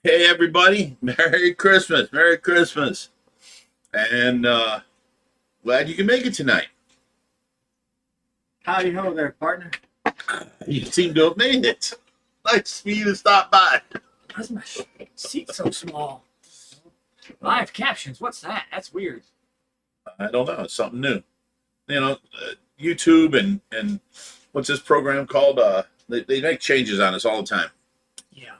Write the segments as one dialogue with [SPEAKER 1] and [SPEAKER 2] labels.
[SPEAKER 1] Hey everybody, Merry Christmas, Merry Christmas. And glad you can make it tonight.
[SPEAKER 2] Howdy ho there, partner.
[SPEAKER 1] You seem to have made it. Nice for you to stop by.
[SPEAKER 2] Why's my seat so small? Live captions, what's that? That's weird.
[SPEAKER 1] I don't know, it's something new. You know, YouTube and what's this program called? They make changes on us all the time.
[SPEAKER 2] Yeah.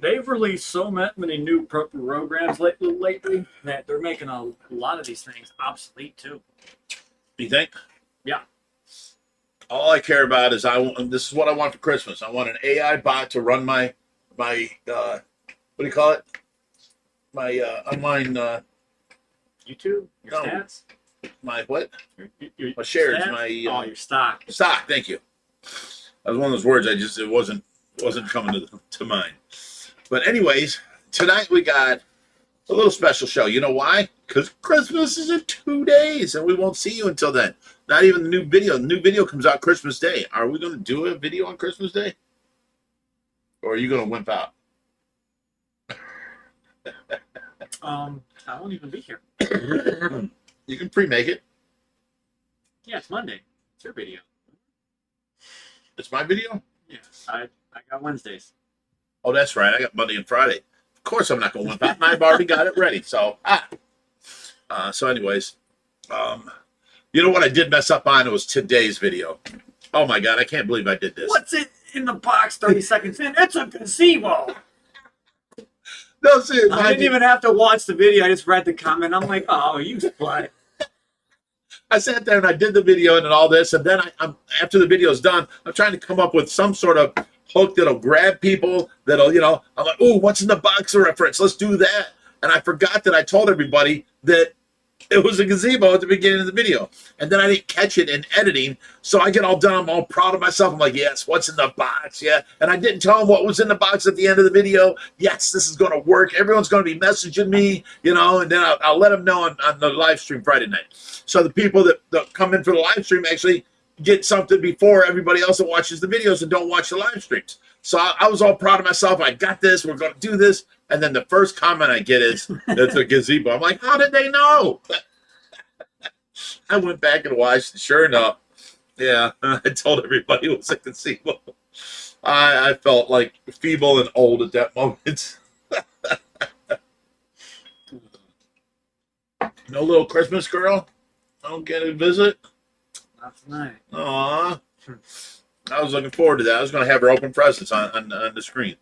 [SPEAKER 2] They've released so many new programs lately that they're making a lot of these things obsolete too.
[SPEAKER 1] You think?
[SPEAKER 2] Yeah.
[SPEAKER 1] All I care about is this is what I want for Christmas. I want an AI bot to run my what do you call it? My online
[SPEAKER 2] YouTube? Your
[SPEAKER 1] no.
[SPEAKER 2] stats?
[SPEAKER 1] My what?
[SPEAKER 2] Your
[SPEAKER 1] My shares,
[SPEAKER 2] stats?
[SPEAKER 1] my
[SPEAKER 2] your stock.
[SPEAKER 1] stock, thank you. That was one of those words it wasn't coming to mind. But anyways, tonight we got a little special show. You know why? Because Christmas is in 2 days, and we won't see you until then. Not even the new video. The new video comes out Christmas Day. Are we going to do a video on Christmas Day? Or are you going to wimp out?
[SPEAKER 2] I won't even be here.
[SPEAKER 1] You can pre-make it.
[SPEAKER 2] Yeah, it's Monday. It's your video.
[SPEAKER 1] It's my video?
[SPEAKER 2] Yeah, I got Wednesdays.
[SPEAKER 1] Oh, that's right. I got Monday and Friday. Of course I'm not going to wimp out. And I've already got it ready. So, so anyways, you know what I did mess up on? It was today's video. Oh my God, I can't believe I did this.
[SPEAKER 2] What's it in the box 30 seconds in? It's a gazebo.
[SPEAKER 1] No, seriously.
[SPEAKER 2] I didn't even have to watch the video. I just read the comment. I'm like, oh, you slut.
[SPEAKER 1] I sat there and I did the video and all this, and then I'm after the video's done, I'm trying to come up with some sort of hook that'll grab people, that'll, you know, I'm like, oh, what's in the box reference? Let's do that. And I forgot that I told everybody that it was a gazebo at the beginning of the video. And then I didn't catch it in editing. So I get all done. I'm all proud of myself. I'm like, yes, what's in the box? Yeah. And I didn't tell them what was in the box at the end of the video. Yes, this is going to work. Everyone's going to be messaging me, you know, and then I'll let them know on the live stream Friday night. So the people that come in for the live stream actually get something before everybody else that watches the videos and don't watch the live streams. So I was all proud of myself. I got this. We're going to do this. And then the first comment I get is, it's a gazebo. I'm like, how did they know? I went back and watched. Sure enough, yeah, I told everybody it was a gazebo. I felt like feeble and old at that moment. No little Christmas girl? I don't get a visit?
[SPEAKER 2] Not tonight.
[SPEAKER 1] Aw. I was looking forward to that. I was going to have her open presents on the screen.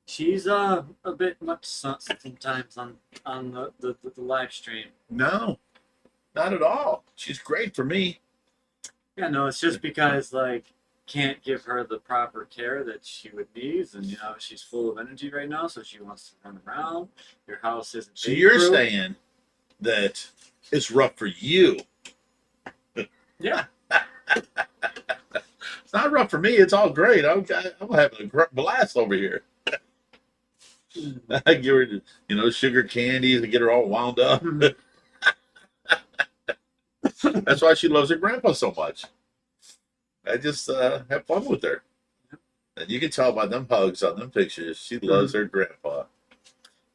[SPEAKER 2] She's a bit much sometimes on the live stream.
[SPEAKER 1] No, not at all. She's great for me.
[SPEAKER 2] Yeah, no, it's just because like can't give her the proper care that she would need, and you know she's full of energy right now, so she wants to run around. Your house isn't.
[SPEAKER 1] So you're saying that it's rough for you?
[SPEAKER 2] Yeah.
[SPEAKER 1] It's not rough for me. It's all great. I'm having a blast over here. I give her, you know, sugar candies and get her all wound up. That's why she loves her grandpa so much. I just have fun with her. And you can tell by them hugs on them pictures. She loves her grandpa.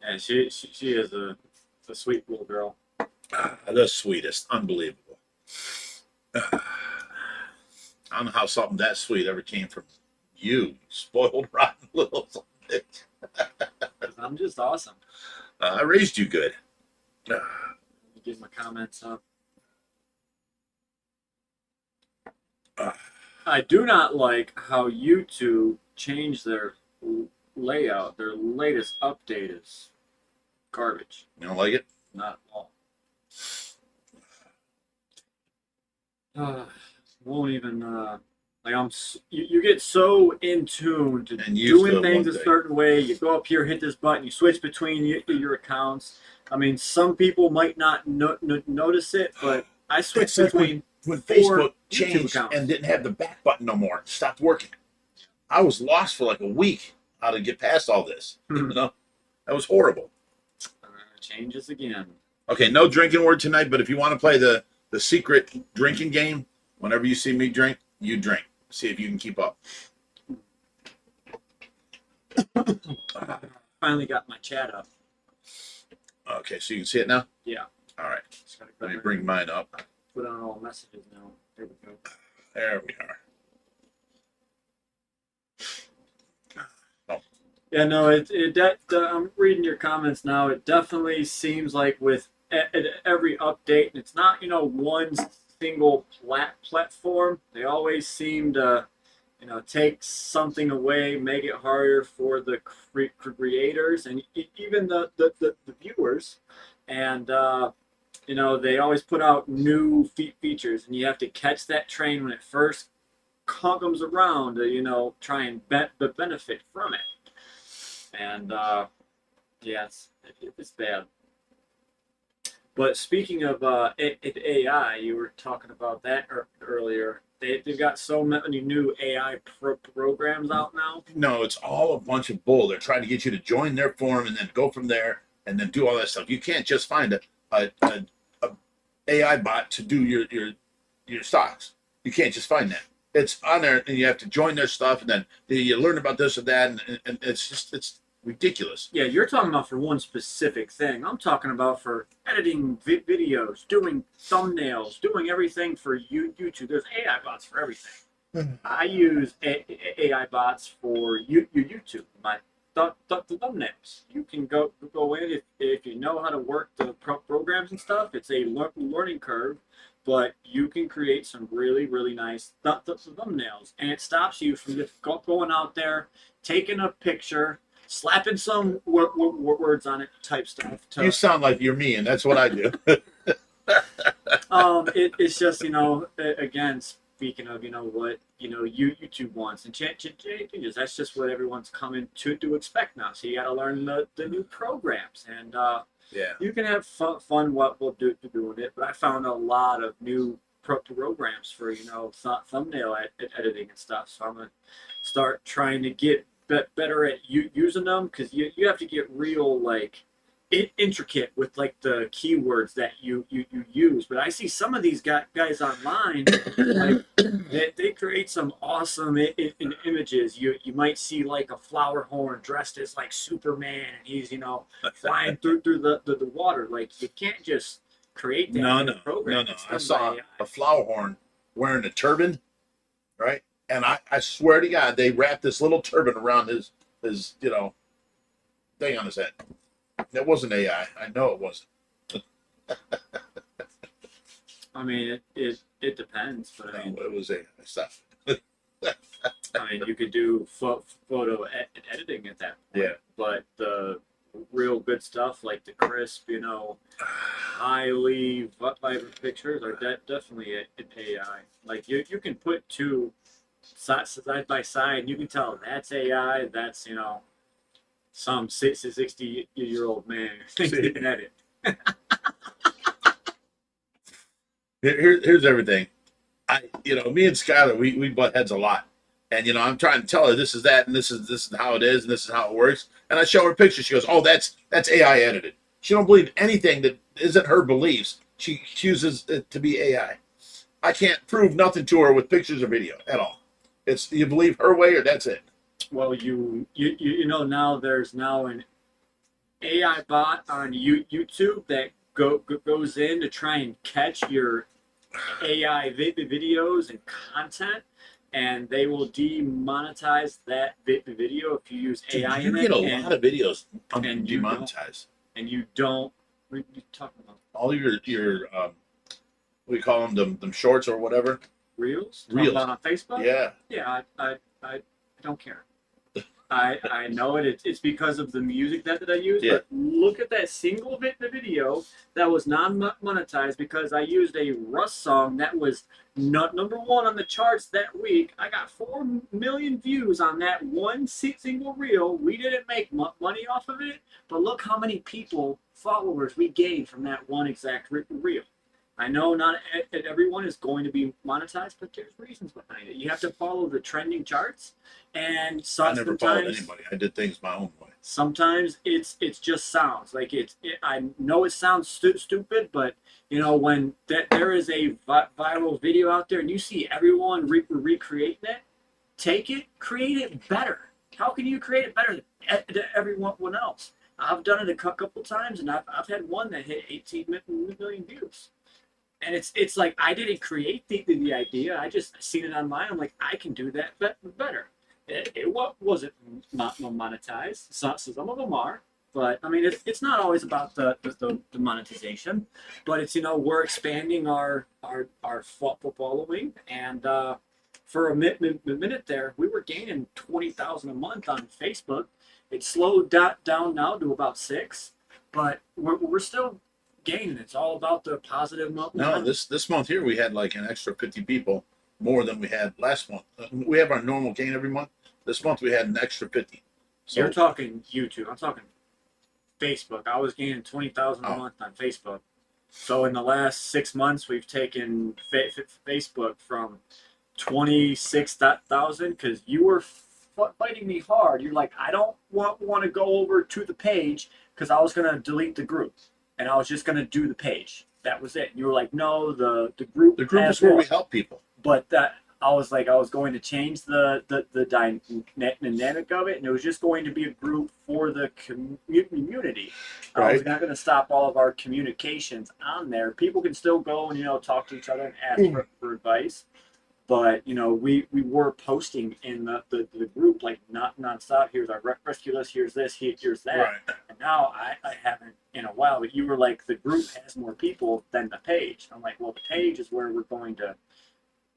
[SPEAKER 2] And she is a sweet little girl.
[SPEAKER 1] The sweetest. Unbelievable. I don't know how something that sweet ever came from you, spoiled, rotten little bitch.
[SPEAKER 2] I'm just awesome.
[SPEAKER 1] I raised you good.
[SPEAKER 2] Get my comments up. I do not like how YouTube changed their layout. Their latest update is garbage.
[SPEAKER 1] You don't like it?
[SPEAKER 2] Not at all. Won't even like you get so in tune to doing things a certain way. You go up here, hit this button, you switch between your accounts. I mean, some people might not notice it, but I switched between
[SPEAKER 1] when Facebook changed and didn't have the back button no more. It stopped working. I was lost for like a week how to get past all this. You know, that was horrible.
[SPEAKER 2] Changes again.
[SPEAKER 1] Okay, no drinking word tonight, but if you want to play the secret drinking game, whenever you see me drink, you drink. See if you can keep up.
[SPEAKER 2] Finally got my chat up.
[SPEAKER 1] Okay, so you can see it now?
[SPEAKER 2] Yeah.
[SPEAKER 1] All right.
[SPEAKER 2] Just gotta
[SPEAKER 1] Let me bring mine up.
[SPEAKER 2] put on all messages now. There we go.
[SPEAKER 1] There we are.
[SPEAKER 2] Yeah, no, I'm reading your comments now. It definitely seems like with every update, and it's not, one single platform. They always seem to, take something away, make it harder for the creators and even the viewers. And, they always put out new features, and you have to catch that train when it first comes around to, try and benefit from it. And yeah, it's bad. But speaking of AI, you were talking about that earlier. They've got so many new AI programs out now.
[SPEAKER 1] No, it's all a bunch of bull. They're trying to get you to join their forum and then go from there and then do all that stuff. You can't just find a AI bot to do your stocks. You can't just find that. It's on there, and you have to join their stuff, and then you learn about this or that, and it's ridiculous.
[SPEAKER 2] Yeah, you're talking about for one specific thing. I'm talking about for editing videos, doing thumbnails, doing everything for YouTube. There's AI bots for everything. I use AI bots for YouTube. My thumbnails. You can go in if you know how to work the programs and stuff. It's a learning curve, but you can create some really, really nice thumbnails, and it stops you from just going out there, taking a picture, slapping some words on it, type stuff.
[SPEAKER 1] You sound like you're me, and that's what I do.
[SPEAKER 2] It's just, again, speaking of, what, YouTube wants and changes. That's just what everyone's coming to expect now. So you got to learn the new programs, and
[SPEAKER 1] yeah,
[SPEAKER 2] you can have fun what we'll do doing it. But I found a lot of new programs for, thumbnail editing and stuff. So I'm gonna start trying to get better at using them, because you have to get real intricate with the keywords that you use. But I see some of these guys online, they create some awesome images. You might see a flower horn dressed as Superman, and he's flying through the water. You can't just create that program.
[SPEAKER 1] No. I saw a flower horn wearing a turban, right? And I swear to God, they wrapped this little turban around his thing on his head. That wasn't AI. I know it wasn't.
[SPEAKER 2] I mean, it depends, but I mean,
[SPEAKER 1] it was AI stuff.
[SPEAKER 2] I mean, you could do photo editing at that point.
[SPEAKER 1] Yeah.
[SPEAKER 2] But the real good stuff, like the crisp, highly vibrant pictures, are definitely AI. You can put two side by side, and you can tell that's AI. That's some 60-year-old man can edit.
[SPEAKER 1] Here's everything. Me and Skylar, we butt heads a lot, and I'm trying to tell her this is that, and this is how it is, and this is how it works. And I show her pictures. She goes, "Oh, that's AI edited." She don't believe anything that isn't her beliefs. She chooses it to be AI. I can't prove nothing to her with pictures or video at all. It's you believe her way or that's it.
[SPEAKER 2] Well, now there's an AI bot on YouTube that goes in to try and catch your AI videos and content, and they will demonetize that video if you use AI in it.
[SPEAKER 1] You get a lot of videos
[SPEAKER 2] and
[SPEAKER 1] demonetized.
[SPEAKER 2] And you don't. What are you talking about?
[SPEAKER 1] All your what do you call them shorts or whatever?
[SPEAKER 2] Reels
[SPEAKER 1] on
[SPEAKER 2] Facebook.
[SPEAKER 1] Yeah.
[SPEAKER 2] I don't care. I know it. It's because of the music that I use.
[SPEAKER 1] Yeah.
[SPEAKER 2] But look at that single video that was non-monetized because I used a Rust song that was number one on the charts that week. I got 4 million views on that one single reel. We didn't make money off of it, but look how many followers we gained from that one exact reel. I know not everyone is going to be monetized, but there's reasons behind it. You have to follow the trending charts, and
[SPEAKER 1] I never followed anybody. I did things my own way.
[SPEAKER 2] Sometimes it's just sounds I know it sounds stupid, but when there is a viral video out there and you see everyone recreating it, take it, create it better. how can you create it better than everyone else? I've done it a couple times, and I've had one that hit 18 million views. And it's like I didn't create the idea. I just seen it online. I'm like, I can do that better. It wasn't monetized. Some of them are, but I mean, it's not always about the monetization, but it's, you know, we're expanding our following, and for a minute there, we were gaining 20,000 a month on Facebook. It slowed down now to about 6, but we're still gaining. It's all about the positive momentum.
[SPEAKER 1] No, this month here we had like an extra 50 people more than we had last month. We have our normal gain every month. This month we had an extra 50. So
[SPEAKER 2] you're talking YouTube. I'm talking Facebook. I was gaining 20,000 a month on Facebook. So in the last 6 months, we've taken Facebook from 26,000 because you were fighting me hard. You're like, I don't want to go over to the page because I was gonna delete the group and I was just gonna do the page. That was it. You were like, no, the group.
[SPEAKER 1] The group is where we help people.
[SPEAKER 2] But that I was like, I was going to change the dynamic of it, and it was just going to be a group for the community.
[SPEAKER 1] Right.
[SPEAKER 2] I was not going to stop all of our communications on there. People can still go and, you know, talk to each other and ask for advice. But, you know, we were posting in the group like not nonstop. Here's our rescue list. Here's this. Here's that.
[SPEAKER 1] Right.
[SPEAKER 2] And now I haven't in a while. But you were like, the group has more people than the page. I'm like, well, the page is where we're going to,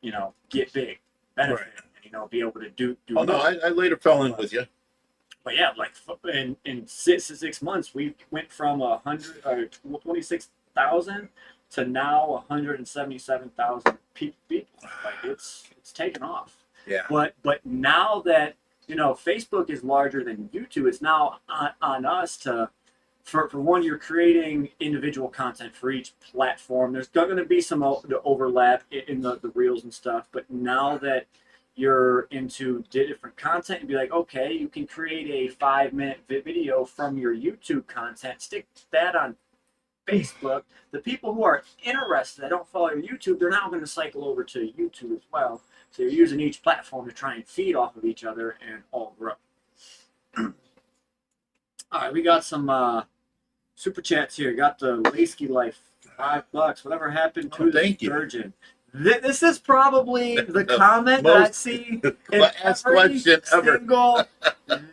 [SPEAKER 2] you know, get big, benefit,
[SPEAKER 1] Right.
[SPEAKER 2] and, you know, be able to do.
[SPEAKER 1] Oh no, I later fell in with you.
[SPEAKER 2] But yeah, like in 6 months, we went from 26,000 to now 177,000 people. Like it's taken off.
[SPEAKER 1] Yeah.
[SPEAKER 2] But now that, you know, Facebook is larger than YouTube, it's now on us to. For one, you're creating individual content for each platform. There's going to be some overlap in the reels and stuff, but now that you're into different content, you'd be like, okay, you can create a 5-minute video from your YouTube content, stick that on Facebook. The people who are interested, that don't follow your YouTube, they're now going to cycle over to YouTube as well. So you're using each platform to try and feed off of each other and all grow. All right, we got some super chats here. Got the Lasky Life, $5. Whatever happened to the sturgeon? This is probably the comment that I see in every single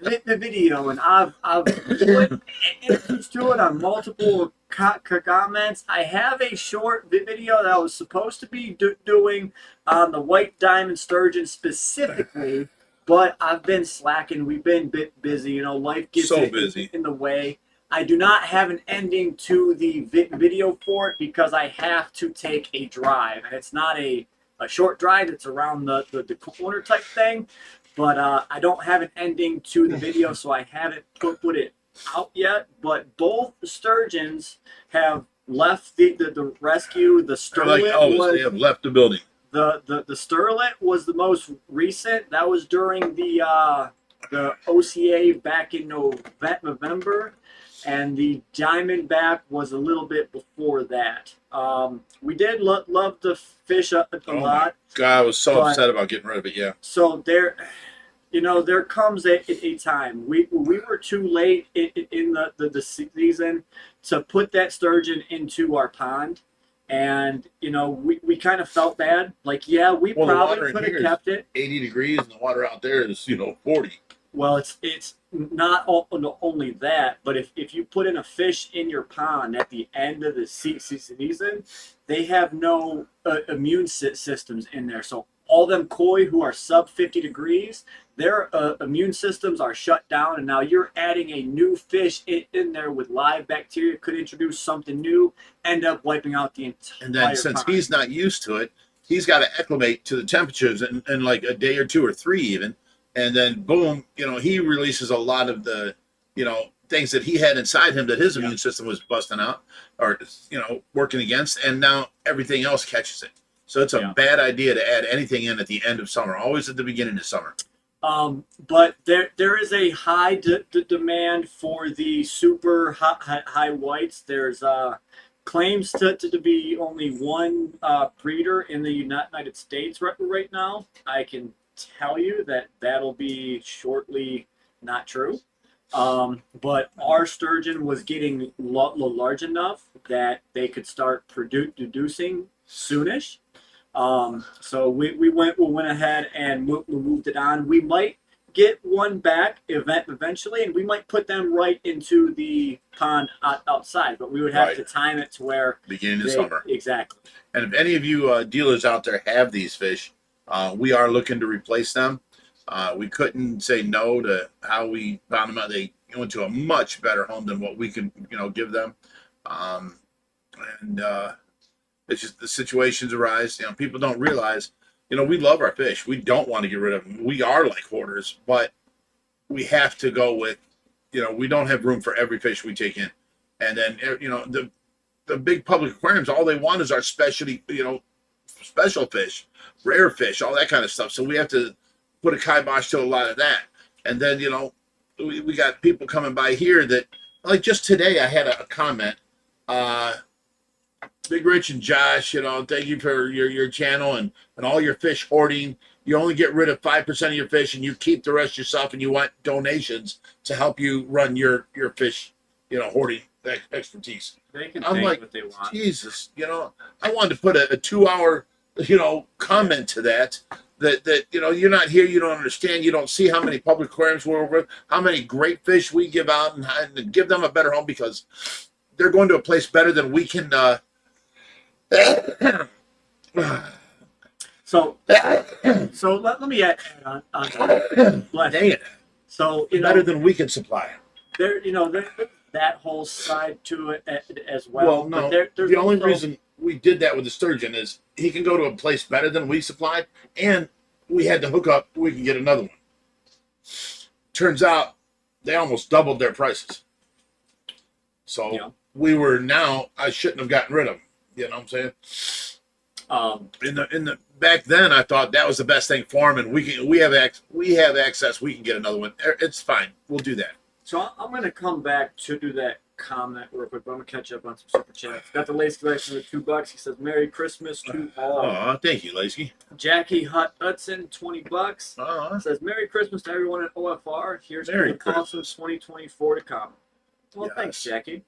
[SPEAKER 2] video, and I've put answers to it on multiple comments. I have a short video that I was supposed to be doing on the white diamond sturgeon specifically, but I've been slacking. We've been a bit busy. You know, life gets in the way. I do not have an ending to the video for it because I have to take a drive. And it's not a short drive. It's around the corner type thing. But I don't have an ending to the video, so I haven't put it out yet. But both sturgeons have left the rescue. The sterlet
[SPEAKER 1] they have left the building.
[SPEAKER 2] The sterlet was the most recent. That was during the OCA back in November. And the diamondback was a little bit before that. We did love the fish a lot.
[SPEAKER 1] God, I was so upset about getting rid of it. Yeah.
[SPEAKER 2] So there, you know, there comes a time. We were too late in the season to put that sturgeon into our pond, and you know we kind of felt bad. Like, yeah, we probably could have kept it.
[SPEAKER 1] 80 degrees, and the water out there is 40.
[SPEAKER 2] Well, it's not only that, but if you put in a fish in your pond at the end of the season, they have no immune systems in there. So all them koi who are sub 50 degrees, their immune systems are shut down, and now you're adding a new fish in there with live bacteria, could introduce something new, end up wiping out the entire
[SPEAKER 1] And then since he's not used to it, he's got to acclimate to the temperatures in like a day or 2 or 3 even. And then boom, you know, he releases a lot of the, you know, things that he had inside him that his immune system was busting out or, you know, working against. And now everything else catches it. So it's a bad idea to add anything in at the end of summer, always at the beginning of summer.
[SPEAKER 2] But there is a high demand for the super high whites. There's claims to be only one breeder in the United States right now. I can tell you that that'll be shortly not true. But our sturgeon was getting large enough that they could start producing soonish. So we went ahead and moved it on. We might get one back eventually, and we might put them right into the pond outside, but we would have to time it to where
[SPEAKER 1] beginning of summer.
[SPEAKER 2] Exactly.
[SPEAKER 1] And if any of you dealers out there have these fish, we are looking to replace them. We couldn't say no to how we found them out. They went to a much better home than what we can, give them. It's just the situations arise. People don't realize, we love our fish. We don't want to get rid of them. We are like hoarders, but we have to go with, we don't have room for every fish we take in. And then, the big public aquariums, all they want is our specialty, special fish, rare fish, all that kind of stuff. So we have to put a kibosh to a lot of that. And then, we got people coming by here that, like just today, I had a comment, Big Rich and Josh, thank you for your channel and all your fish hoarding. You only get rid of 5% of your fish and you keep the rest yourself, and you want donations to help you run your fish, hoarding expertise.
[SPEAKER 2] They can
[SPEAKER 1] I'm
[SPEAKER 2] think
[SPEAKER 1] like,
[SPEAKER 2] what they want.
[SPEAKER 1] Jesus, I wanted to put a 2-hour, comment to that you're not here, you don't understand, you don't see how many public aquariums we're with, how many great fish we give out, and give them a better home, because they're going to a place better than we can.
[SPEAKER 2] So let me add on. Bless
[SPEAKER 1] Dang
[SPEAKER 2] you.
[SPEAKER 1] it.
[SPEAKER 2] So
[SPEAKER 1] Better than we can supply.
[SPEAKER 2] there's that whole side to it as well.
[SPEAKER 1] Well, no.
[SPEAKER 2] But there's
[SPEAKER 1] the only
[SPEAKER 2] also,
[SPEAKER 1] reason we did that with the sturgeon is he can go to a place better than we supplied, and we had to hook up. We can get another one. Turns out they almost doubled their prices. So I shouldn't have gotten rid of them. You know what I'm saying? In the back then, I thought that was the best thing for them, and we have access. We can get another one. It's fine. We'll do that.
[SPEAKER 2] So I'm going to come back to do that comment real quick, but I'm going to catch up on some super chats. Got the Lace collection with $2. He says, "Merry Christmas to all."
[SPEAKER 1] Oh, thank you, Lacey.
[SPEAKER 2] Jackie Hudson, $20. Says, "Merry Christmas to everyone at OFR. Here's the awesome 2024 to come." Well, thanks, Jackie.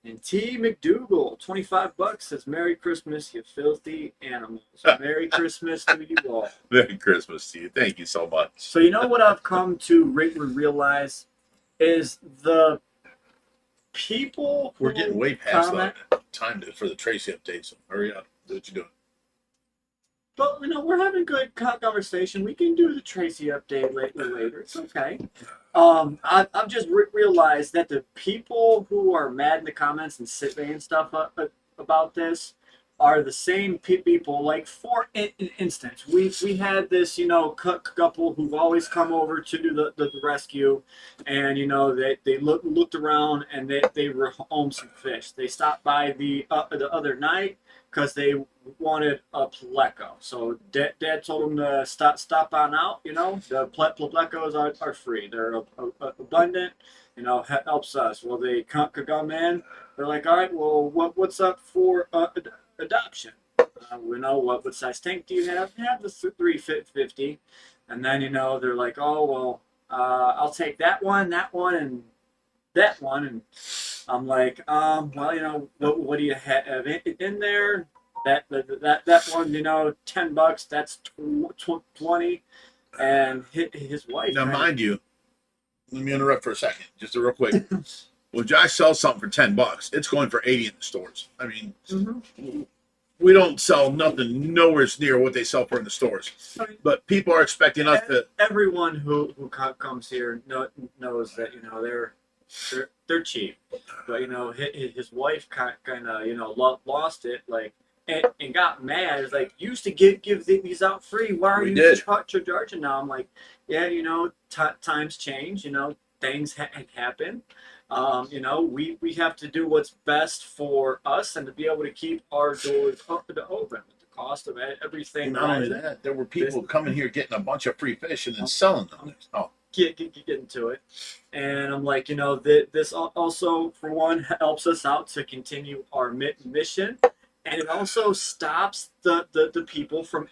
[SPEAKER 2] And T. McDougal, $25, says, "Merry Christmas, you filthy animals." Merry Christmas to you all.
[SPEAKER 1] Merry Christmas to you. Thank you so much.
[SPEAKER 2] So what I've come to realize is the people who
[SPEAKER 1] We're getting way past
[SPEAKER 2] comment,
[SPEAKER 1] time for the Tracy update, so hurry up. Do what you're doing.
[SPEAKER 2] But we're having good conversation. We can do the Tracy update later. It's okay. I've just realized that the people who are mad in the comments and saying stuff about this are the same people. Like, for instance, we had this couple who've always come over to do the rescue, and they looked around and they were home some fish. They stopped by the other night because they wanted a pleco. So Dad told them to stop on out. The plecos are free. They're abundant. Helps us. Well, they come in. They're like, "All right, well, what's up for adoption? What size tank do you have?" "You have the 350. And then they're like, "Oh, well, I'll take that one, and that one." And I'm like, well, what do you have in there? That one, $10. That's 20. And his wife.
[SPEAKER 1] Now, mind you, let me interrupt for a second, just real quick. When Josh sells something for $10, it's going for 80 in the stores. I mean, we don't sell nothing nowhere near what they sell for in the stores. But people are expecting us to.
[SPEAKER 2] Everyone who comes here knows that they're cheap. But his wife kind of lost it, like, and got mad. It's like, "You used to give these out free. Why are you charging now?" I'm like, "Yeah, times change. Things happen. We have to do what's best for us and to be able to keep our doors open. The cost of everything."
[SPEAKER 1] Not only that, there were people coming here getting a bunch of free fish and then selling them. Oh,
[SPEAKER 2] get into it. And I'm like, this also, for one, helps us out to continue our mission. And it also stops the people from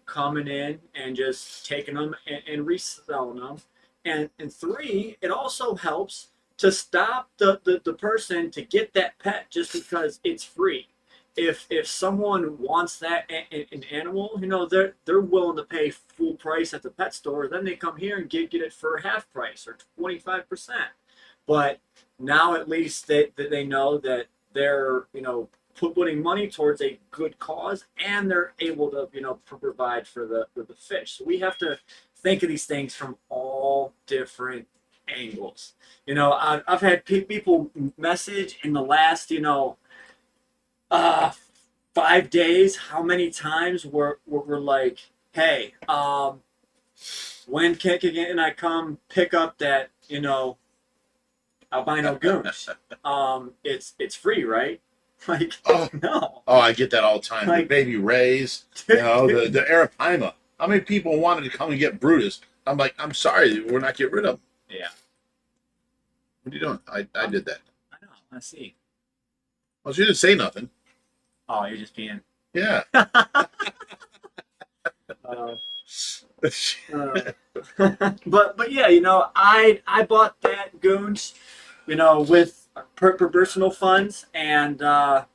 [SPEAKER 2] coming in and just taking them and reselling them. and three, it also helps to stop the person to get that pet just because it's free. If someone wants that an animal, you know, they're willing to pay full price at the pet store. Then they come here and get it for half price or 25%. But now at least they know that they're, you know, putting money towards a good cause, and they're able to, you know, provide for the fish. So we have to think of these things from all different angles. You know, I've had people message in the last, you know, 5 days, how many times we're like, hey, when can I come pick up that, you know, albino goose? It's free, right? Like,
[SPEAKER 1] Oh,
[SPEAKER 2] no.
[SPEAKER 1] oh, I get that all the time.
[SPEAKER 2] Like,
[SPEAKER 1] the baby rays, you know, the arapaima. How many people wanted to come and get Brutus? I'm like, I'm sorry, we're not getting rid of them.
[SPEAKER 2] Yeah.
[SPEAKER 1] What are you doing? I did that.
[SPEAKER 2] I know. I see.
[SPEAKER 1] Well, she didn't say nothing.
[SPEAKER 2] Oh, you're just being.
[SPEAKER 1] Yeah.
[SPEAKER 2] But yeah, you know, I bought that goons, you know, with personal funds, and that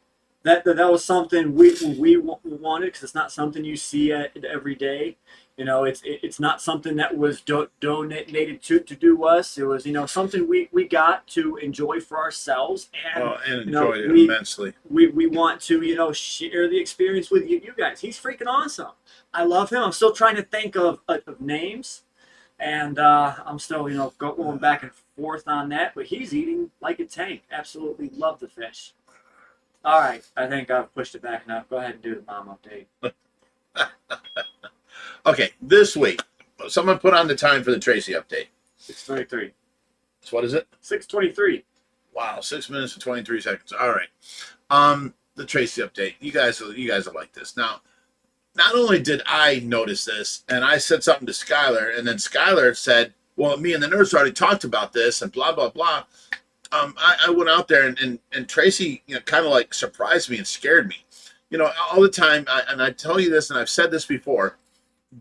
[SPEAKER 2] was something we wanted, because it's not something you see every day. You know, it's not something that was donated to do us. It was, you know, something we got to enjoy for ourselves, and
[SPEAKER 1] and
[SPEAKER 2] you know,
[SPEAKER 1] enjoyed it immensely.
[SPEAKER 2] We want to, you know, share the experience with you guys. He's freaking awesome. I love him. I'm still trying to think of names, and I'm still, you know, going back and forth on that. But he's eating like a tank. Absolutely love the fish. All right, I think I've pushed it back enough. Go ahead and do the mom update.
[SPEAKER 1] Okay, this week, someone put on the time for the Tracy update.
[SPEAKER 2] 6:23.
[SPEAKER 1] So what is it?
[SPEAKER 2] 6:23.
[SPEAKER 1] Wow, 6 minutes and 23 seconds. All right. The Tracy update. You guys will like this. Now, not only did I notice this, and I said something to Skylar, and then Skylar said, well, me and the nurse already talked about this, and blah, blah, blah. I went out there, and Tracy, you know, kind of like surprised me and scared me. You know, all the time, and I tell you this, and I've said this before,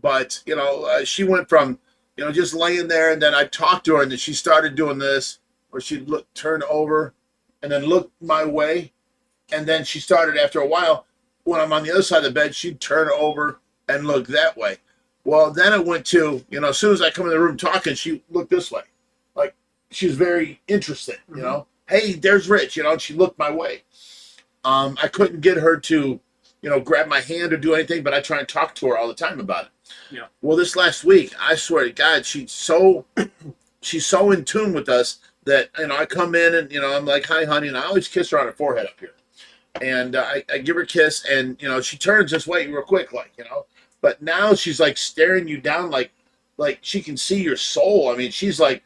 [SPEAKER 1] but, you know, she went from, you know, just laying there, and then I talked to her, and then she started doing this, where she'd turn over, and then look my way, and then she started, after a while, when I'm on the other side of the bed, she'd turn over and look that way. Well, then it went to, you know, as soon as I come in the room talking, she looked this way. Like, she was very interested, you know. Hey, there's Rich, you know, and she looked my way. I couldn't get her to, you know, grab my hand or do anything, but I try and talk to her all the time about it.
[SPEAKER 2] Yeah.
[SPEAKER 1] Well, this last week, I swear to God, she's so in tune with us that, you know, I come in and, you know, I'm like, hi, honey, and I always kiss her on her forehead up here. And I give her a kiss, and, you know, she turns this way real quick, like, you know. But now she's, like, staring you down like she can see your soul. I mean, she's, like,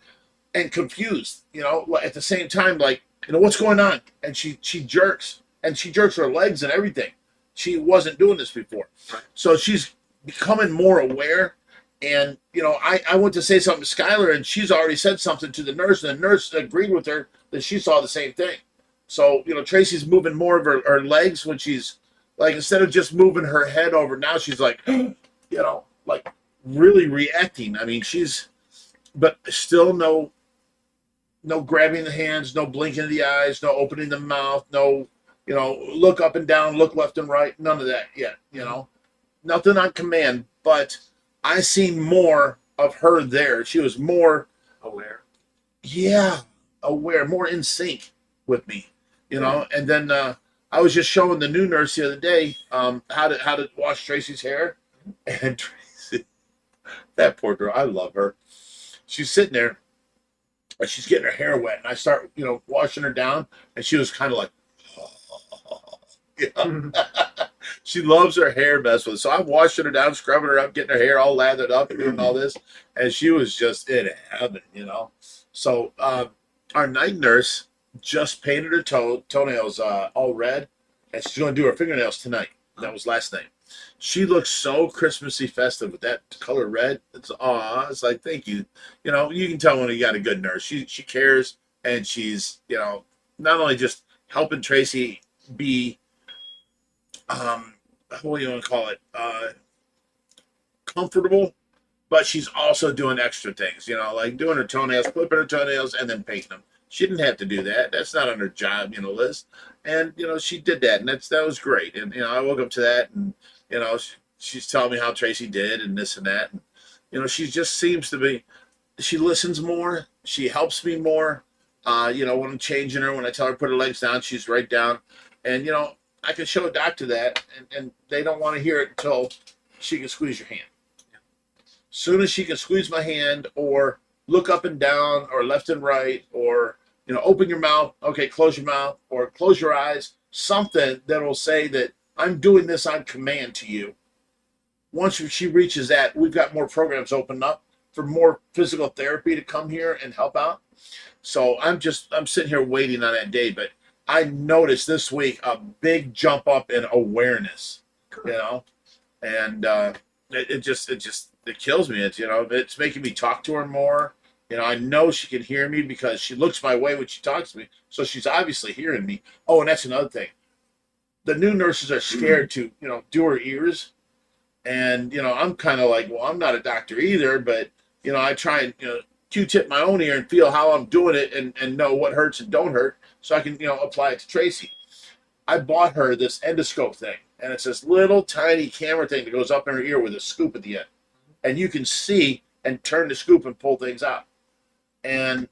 [SPEAKER 1] and confused, you know, at the same time, like, you know, what's going on? And she jerks, and she jerks her legs and everything. She wasn't doing this before.
[SPEAKER 2] Right.
[SPEAKER 1] So she's becoming more aware. And, you know, I went to say something to Skylar, and she's already said something to the nurse, and the nurse agreed with her that she saw the same thing. So, you know, Tracy's moving more of her legs when she's, like, instead of just moving her head over, now she's like, you know, like, really reacting. I mean, but still no grabbing the hands, no blinking of the eyes, no opening the mouth, no, you know, look up and down, look left and right, none of that yet, you know. Nothing on command, but I seen more of her there. She was more
[SPEAKER 2] Aware.
[SPEAKER 1] Yeah, aware, more in sync with me, you know. And then I was just showing the new nurse the other day how to wash Tracy's hair, and Tracy, that poor girl, I love her. She's sitting there, and she's getting her hair wet, and I start, you know, washing her down, and she was kind of like, you know? She loves her hair messed with. So I'm washing her down, scrubbing her up, getting her hair all lathered up, and doing all this, and she was just in heaven, you know. So our night nurse just painted her toenails all red, and she's going to do her fingernails tonight. That was last night. She looks so Christmassy festive with that color red. It's like, thank you. You know, you can tell when you got a good nurse. She cares, and she's, you know, not only just helping Tracy be, what do you want to call it, comfortable, but she's also doing extra things, you know, like doing her toenails, clipping her toenails, and then painting them. She didn't have to do that. That's not on her job, you know, list. And you know, she did that, and that was great. And you know, I woke up to that, and you know, she's telling me how Tracy did, and this and that. And you know, she just seems to be. She listens more. She helps me more. You know, when I'm changing her, when I tell her to put her legs down, she's right down. And you know, I can show a doctor that, and they don't want to hear it until she can squeeze your hand. Soon as she can squeeze my hand, or look up and down, or left and right, or you know, open your mouth, okay, close your mouth, or close your eyes, something that will say that I'm doing this on command to you. Once she reaches that, we've got more programs opened up for more physical therapy to come here and help out. So I'm sitting here waiting on that day, but I noticed this week a big jump up in awareness, you know, and it kills me. It's, you know, it's making me talk to her more. You know, I know she can hear me because she looks my way when she talks to me. So she's obviously hearing me. Oh, and that's another thing. The new nurses are scared to, you know, do her ears. And, you know, I'm kind of like, well, I'm not a doctor either, but, you know, I try and, you know, Q-tip my own ear and feel how I'm doing it and know what hurts and don't hurt so I can, you know, apply it to Tracy. I bought her this endoscope thing, and it's this little tiny camera thing that goes up in her ear with a scoop at the end. And you can see and turn the scoop and pull things out. And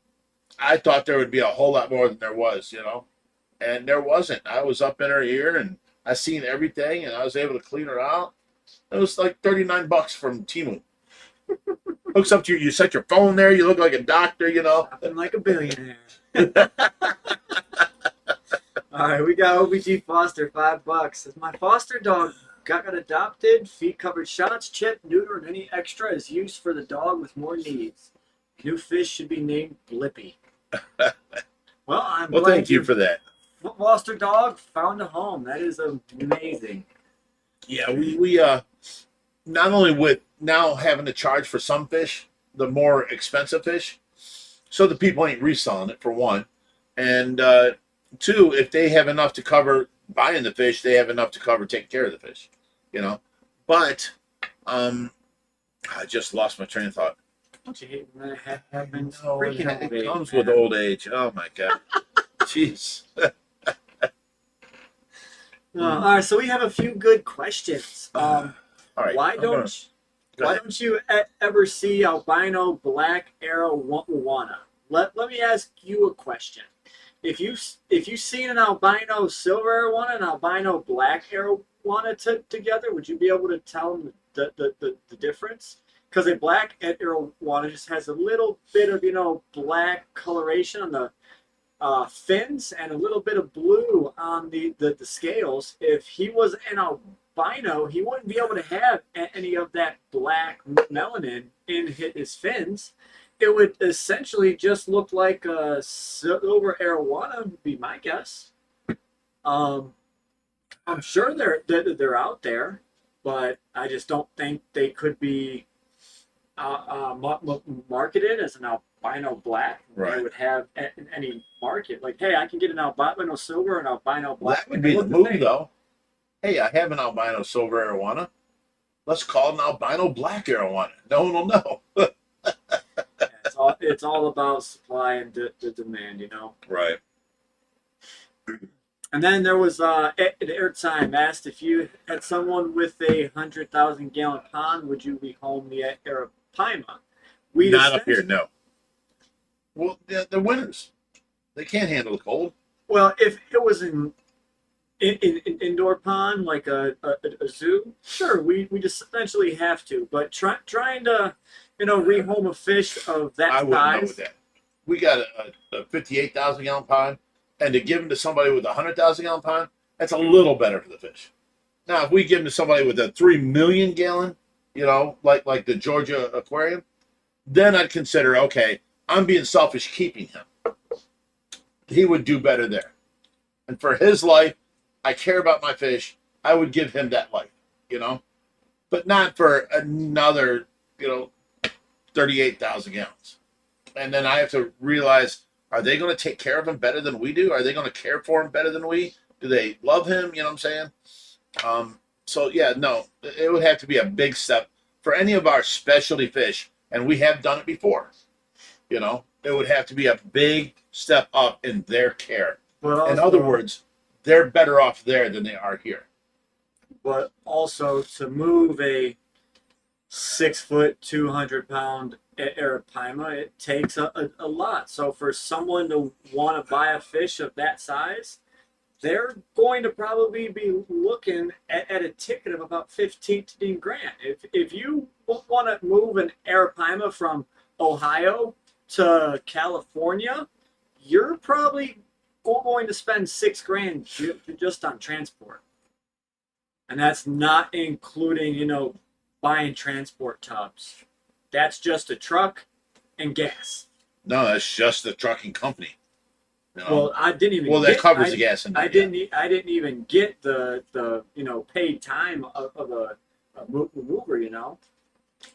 [SPEAKER 1] I thought there would be a whole lot more than there was, you know, and there wasn't. I was up in her ear and I seen everything, and I was able to clean her out. It was like $39 from Temu. Hooks up to you set your phone there, you look like a doctor, you know.
[SPEAKER 2] I'm like a billionaire. All right, we got OBG Foster, $5. As my foster dog got adopted, feet covered shots, chip, neuter, and any extra is used for the dog with more needs. New fish should be named Blippy. Well,
[SPEAKER 1] thank you for that.
[SPEAKER 2] Foster dog found a home. That is amazing.
[SPEAKER 1] Yeah, we not only with now having to charge for some fish, the more expensive fish, so the people ain't reselling it, for one, and two, if they have enough to cover buying the fish, they have enough to cover taking care of the fish, you know. But I just lost my train of thought.
[SPEAKER 2] Don't you hate when that happens?
[SPEAKER 1] No,
[SPEAKER 2] Freaking
[SPEAKER 1] it
[SPEAKER 2] old age,
[SPEAKER 1] comes
[SPEAKER 2] man.
[SPEAKER 1] with old age. Oh my god, jeez.
[SPEAKER 2] All right, so we have a few good questions.
[SPEAKER 1] All right.
[SPEAKER 2] Why don't you ever see albino black arowana? Let me ask you a question. If you seen an albino silver arowana and albino black arowana together, would you be able to tell them the difference? Because a black arowana just has a little bit of, you know, black coloration on the fins and a little bit of blue on the scales. If he was an albino, he wouldn't be able to have any of that black melanin in his fins. It would essentially just look like a silver arowana, would be my guess. I'm sure they're out there, but I just don't think they could be marketed as an albino black.
[SPEAKER 1] Right.
[SPEAKER 2] They would have any market. Like, hey, I can get an albino silver and albino black.
[SPEAKER 1] That would be the move, though. Hey, I have an albino silver arowana. Let's call it an albino black arowana. No one will know.
[SPEAKER 2] It's all about supply and the demand, you know.
[SPEAKER 1] Right.
[SPEAKER 2] And then there was airtime asked if you had someone with a 100,000-gallon pond, would you rehome the arapaima?
[SPEAKER 1] Not up here, no. Well, they're winters. They can't handle the cold.
[SPEAKER 2] Well, if it was an indoor pond like a zoo, sure, we just essentially have to. But trying to, you know, rehome a fish of that size.
[SPEAKER 1] I wouldn't know with that. We got a 58,000-gallon pond, and to give them to somebody with a 100,000-gallon pond, that's a little better for the fish. Now, if we give them to somebody with a 3 million gallon, you know, like the Georgia aquarium, then I'd consider, okay, I'm being selfish keeping him. He would do better there. And for his life, I care about my fish. I would give him that life, you know, but not for another, you know, 38,000 gallons. And then I have to realize, are they going to take care of him better than we do? Are they going to care for him better than we? Do they love him? You know what I'm saying? So yeah, no, it would have to be a big step for any of our specialty fish, and we have done it before, you know, it would have to be a big step up in their care.
[SPEAKER 2] But also,
[SPEAKER 1] in other words, they're better off there than they are here.
[SPEAKER 2] But also to move a 6 foot, 200-pound arapaima, it takes a lot. So for someone to want to buy a fish of that size, they're going to probably be looking at a ticket of about 15 grand. If you want to move an arapaima from Ohio to California, you're probably going to spend 6 grand just on transport. And that's not including, you know, buying transport tubs. That's just a truck and gas.
[SPEAKER 1] No, that's just the trucking company. You know?
[SPEAKER 2] Well, I didn't even.
[SPEAKER 1] Well, that covers the gas.
[SPEAKER 2] I didn't even get the you know, paid time of a mover. You know,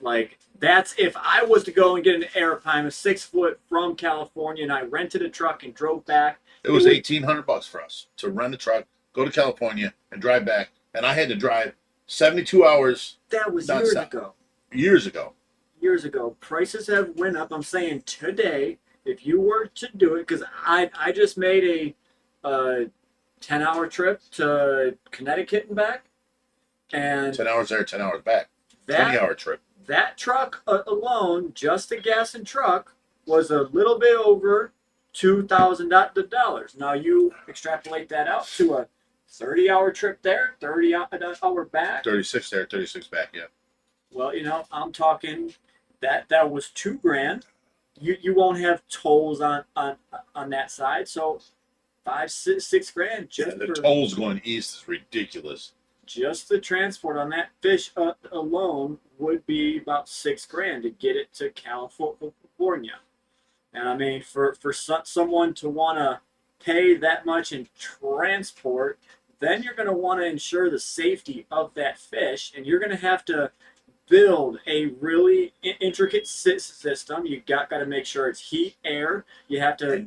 [SPEAKER 2] like that's if I was to go and get an arapaima 6 foot from California, and I rented a truck and drove back.
[SPEAKER 1] It was $1,800 for us to rent a truck, go to California, and drive back. And I had to drive 72 hours.
[SPEAKER 2] That was years ago.
[SPEAKER 1] Years ago.
[SPEAKER 2] Years ago. Prices have went up. I'm saying today, if you were to do it, because I just made a 10-hour trip to Connecticut and back, and
[SPEAKER 1] 10 hours there, 10 hours back. 20-hour trip.
[SPEAKER 2] That truck alone, just the gas and truck, was a little bit over $2,000. Now you extrapolate that out to a 30-hour trip there, 30-hour back.
[SPEAKER 1] 36 there, 36 back, yeah.
[SPEAKER 2] Well, you know, I'm talking that was $2 grand. You won't have tolls on that side, so 5-6 grand just
[SPEAKER 1] the
[SPEAKER 2] for
[SPEAKER 1] tolls going east is ridiculous.
[SPEAKER 2] Just the transport on that fish alone would be about 6 grand to get it to California. And I mean, for someone to want to pay that much in transport, then you're going to want to ensure the safety of that fish, and you're going to have to build a really intricate system. You got to make sure it's heat, air. You have to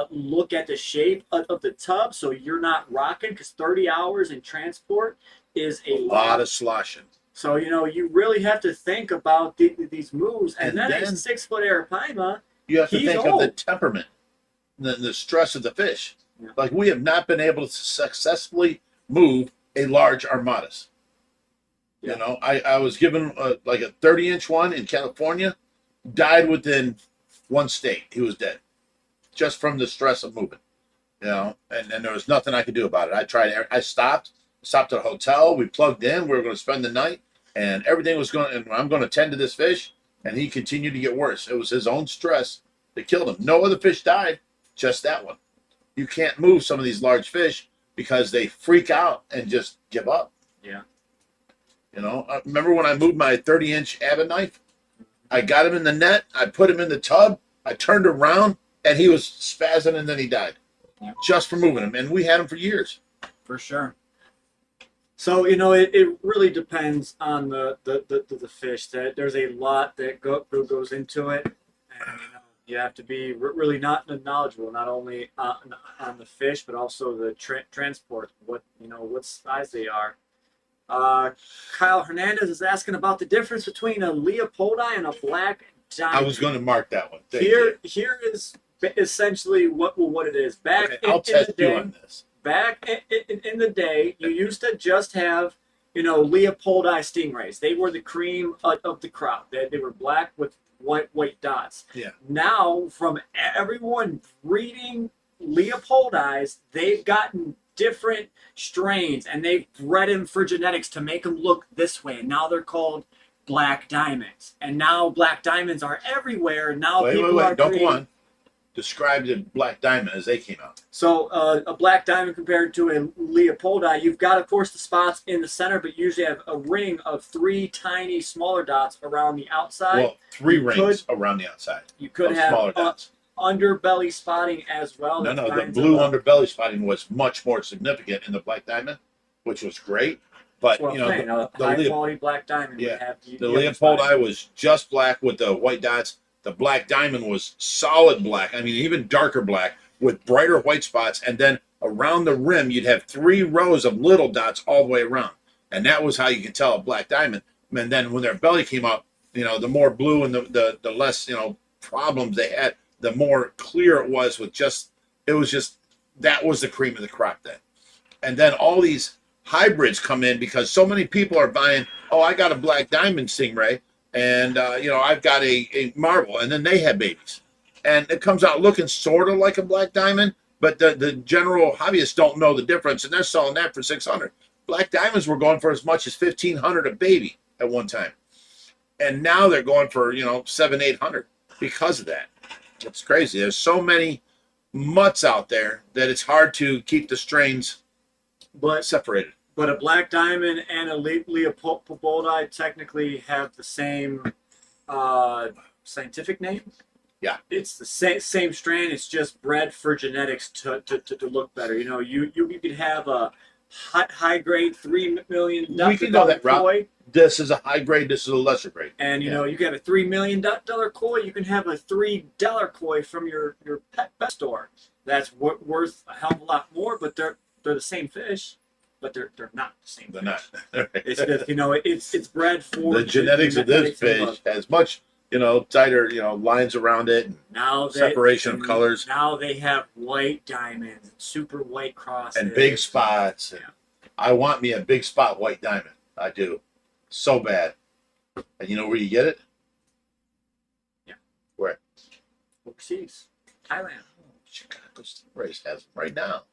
[SPEAKER 2] look at the shape of the tub so you're not rocking, because 30 hours in transport is a
[SPEAKER 1] lot of sloshing.
[SPEAKER 2] So, you know, you really have to think about these moves. And then a 6 foot arapaima,
[SPEAKER 1] you have to think
[SPEAKER 2] old.
[SPEAKER 1] of the temperament, the stress of the fish.
[SPEAKER 2] Yeah.
[SPEAKER 1] Like, we have not been able to successfully move a large armadas.
[SPEAKER 2] Yeah.
[SPEAKER 1] You know, I was given like a 30-inch one in California, died within one state. He was dead just from the stress of moving, you know, and there was nothing I could do about it. I tried. I stopped at a hotel. We plugged in. We were going to spend the night, and everything was going, and I'm going to tend to this fish, and he continued to get worse. It was his own stress that killed him. No other fish died, just that one. You can't move some of these large fish because they freak out and just give up.
[SPEAKER 2] Yeah.
[SPEAKER 1] You know, remember when I moved my 30-inch Abbott knife? I got him in the net. I put him in the tub. I turned around, and he was spazzing, and then he died.
[SPEAKER 2] Yeah.
[SPEAKER 1] Just for moving him. And we had him for years.
[SPEAKER 2] For sure. So, you know, it really depends on the fish. That there's a lot that goes into it. And, you know, you have to be really not knowledgeable, not only on the fish, but also the transport, what size they are. Kyle Hernandez is asking about the difference between a Leopoldi and a black diamond.
[SPEAKER 1] I was going to mark that one.
[SPEAKER 2] Here is essentially what it is.
[SPEAKER 1] I'll test you on this.
[SPEAKER 2] Back in the day, you used to just have, you know, Leopoldi stingrays. They were the cream of the crop. They were black with white dots.
[SPEAKER 1] Yeah.
[SPEAKER 2] Now, from everyone breeding Leopoldis, they've gotten different strains, and they've bred them for genetics to make them look this way. And now they're called black diamonds. And now black diamonds are everywhere. Now
[SPEAKER 1] wait,
[SPEAKER 2] are
[SPEAKER 1] don't go on. Describe the black diamond as they came out.
[SPEAKER 2] So a black diamond compared to a Leopoldi, you've got, of course, the spots in the center, but you usually have a ring of 3 tiny smaller dots around the outside.
[SPEAKER 1] Well, 3 rings around the outside.
[SPEAKER 2] You could have
[SPEAKER 1] smaller dots.
[SPEAKER 2] Underbelly spotting as well.
[SPEAKER 1] No, the blue underbelly spotting was much more significant in the black diamond, which was great. But,
[SPEAKER 2] well,
[SPEAKER 1] you know,
[SPEAKER 2] the high quality black diamond would have
[SPEAKER 1] the Leopoldi was just black with the white dots. The black diamond was solid black. I mean, even darker black with brighter white spots. And then around the rim, you'd have 3 rows of little dots all the way around. And that was how you could tell a black diamond. And then when their belly came up, you know, the more blue and the less, you know, problems they had, the more clear it was with just, it was just, that was the cream of the crop then. And then all these hybrids come in because so many people are buying, oh, I got a black diamond stingray and, you know, I've got a marble, and then they have babies. And it comes out looking sort of like a black diamond, but the general hobbyists don't know the difference, and they're selling that for 600. Black diamonds were going for as much as 1,500 a baby at one time. And now they're going for, you know, 700, 800 because of that. It's crazy. There's so many mutts out there that it's hard to keep the strains separated.
[SPEAKER 2] But a black diamond and a Leopoldi technically have the same scientific name.
[SPEAKER 1] Yeah,
[SPEAKER 2] it's the same strain. It's just bred for genetics to look better. You know, you could have a high grade $3 million.
[SPEAKER 1] We can go that route. This is a high grade. This is a lesser grade.
[SPEAKER 2] And you know, you got a $3 million koi. You can have a $3 koi from your pet store. That's worth a hell of a lot more. But they're the same fish, but they're not the same.
[SPEAKER 1] They're
[SPEAKER 2] fish.
[SPEAKER 1] not.
[SPEAKER 2] It's just, you know, it's bred for
[SPEAKER 1] the genetics of this fish as much, you know, tighter, you know, lines around it.
[SPEAKER 2] Now
[SPEAKER 1] separation of colors.
[SPEAKER 2] Now they have white diamonds, and super white crosses,
[SPEAKER 1] and big spots.
[SPEAKER 2] Yeah.
[SPEAKER 1] I want me a big spot white diamond. I do, so bad. And you know where you get it?
[SPEAKER 2] Yeah.
[SPEAKER 1] Where?
[SPEAKER 2] Overseas, Thailand.
[SPEAKER 1] Chicago Stingrays has them right now.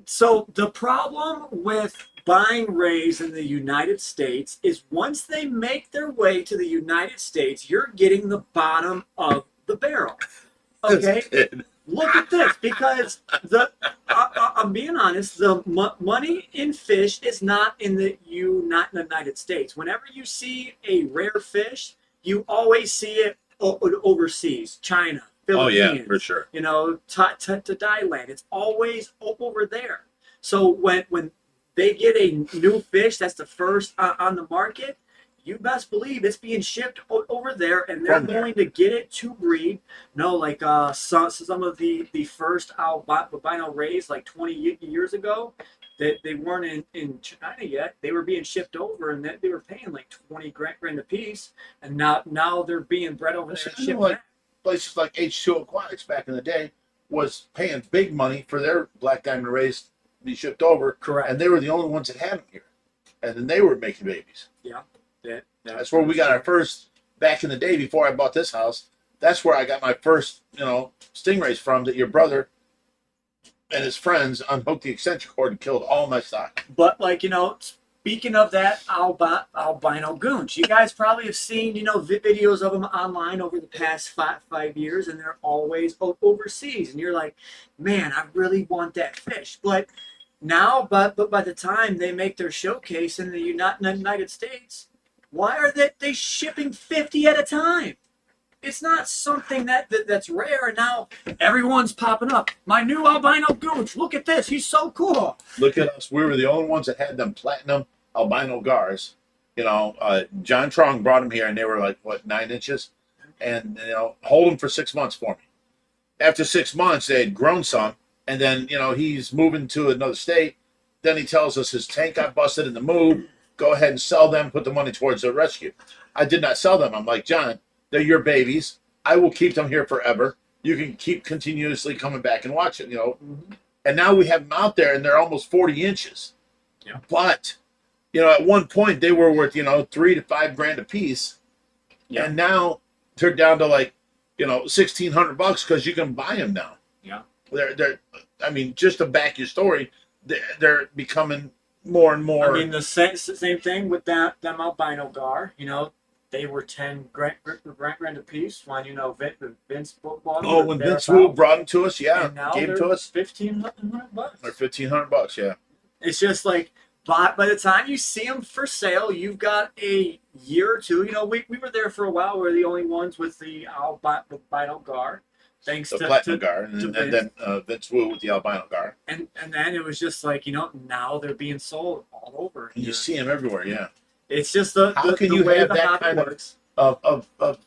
[SPEAKER 2] So the problem with buying rays in the United States is once they make their way to the United States, you're getting the bottom of the barrel. Okay, look at this, because I'm being honest, the money in fish is not in the United States. Whenever you see a rare fish, you always see it overseas, China, Philippines.
[SPEAKER 1] Oh yeah, for sure.
[SPEAKER 2] You know, to Thailand, it's always over there. So when they get a new fish that's the first on the market, you best believe it's being shipped over there, and they're going to get it to breed. No, like some of the first albino rays, like 20 years ago, that they weren't in China yet. They were being shipped over, and they were paying like 20 grand a piece, and now they're being bred over there. And shipped back.
[SPEAKER 1] Places like H2 Aquatics back in the day was paying big money for their black diamond rays to be shipped over.
[SPEAKER 2] Correct.
[SPEAKER 1] And they were the only ones that had them here, and then they were making babies.
[SPEAKER 2] Yeah.
[SPEAKER 1] That's where we got our first, back in the day before I bought this house, that's where I got my first, you know, stingrays from, that your brother and his friends unhooked the extension cord and killed all my stock.
[SPEAKER 2] But, like, you know, speaking of that albino goons, you guys probably have seen, you know, videos of them online over the past five years, and they're always overseas. And you're like, man, I really want that fish. But now, but by the time they make their showcase in the United States, why are they shipping 50 at a time? It's not something that's rare, and now everyone's popping up. My new albino goose, look at this, he's so cool.
[SPEAKER 1] Look at us, we were the only ones that had them platinum albino gars. You know, John Trong brought them here, and they were like, what, 9 inches? And, you know, hold them for 6 months for me. After 6 months, they had grown some, and then, you know, he's moving to another state. Then he tells us his tank got busted in the move. Go ahead and sell them, put the money towards the rescue. I did not sell them. I'm like, John, they're your babies. I will keep them here forever. You can keep continuously coming back and watch it, you know. Mm-hmm. And now we have them out there, and they're almost 40 inches.
[SPEAKER 2] Yeah.
[SPEAKER 1] But, you know, at one point they were worth, you know, $3 to $5 grand a piece. Yeah. And now they're down to like, you know, $1,600 because you can buy them now.
[SPEAKER 2] Yeah.
[SPEAKER 1] They're. I mean, just to back your story, they're becoming more and more.
[SPEAKER 2] I mean, the same thing with them albino gar. You know, they were 10 grand a piece when, you know, Vince bought them.
[SPEAKER 1] Oh, when Vince Wu brought them to us, yeah,
[SPEAKER 2] and now
[SPEAKER 1] gave them to us.
[SPEAKER 2] $1,500.
[SPEAKER 1] Or $1,500, yeah.
[SPEAKER 2] It's just like, by the time you see them for sale, you've got a year or two. You know, we were there for a while. We were the only ones with the albino gar. Thanks
[SPEAKER 1] the
[SPEAKER 2] to
[SPEAKER 1] platinum gar, and then Vince Wu with the albino gar.
[SPEAKER 2] And then it was just like, you know, now they're being sold all over.
[SPEAKER 1] And you see them everywhere, yeah.
[SPEAKER 2] It's just
[SPEAKER 1] how can you have that kind of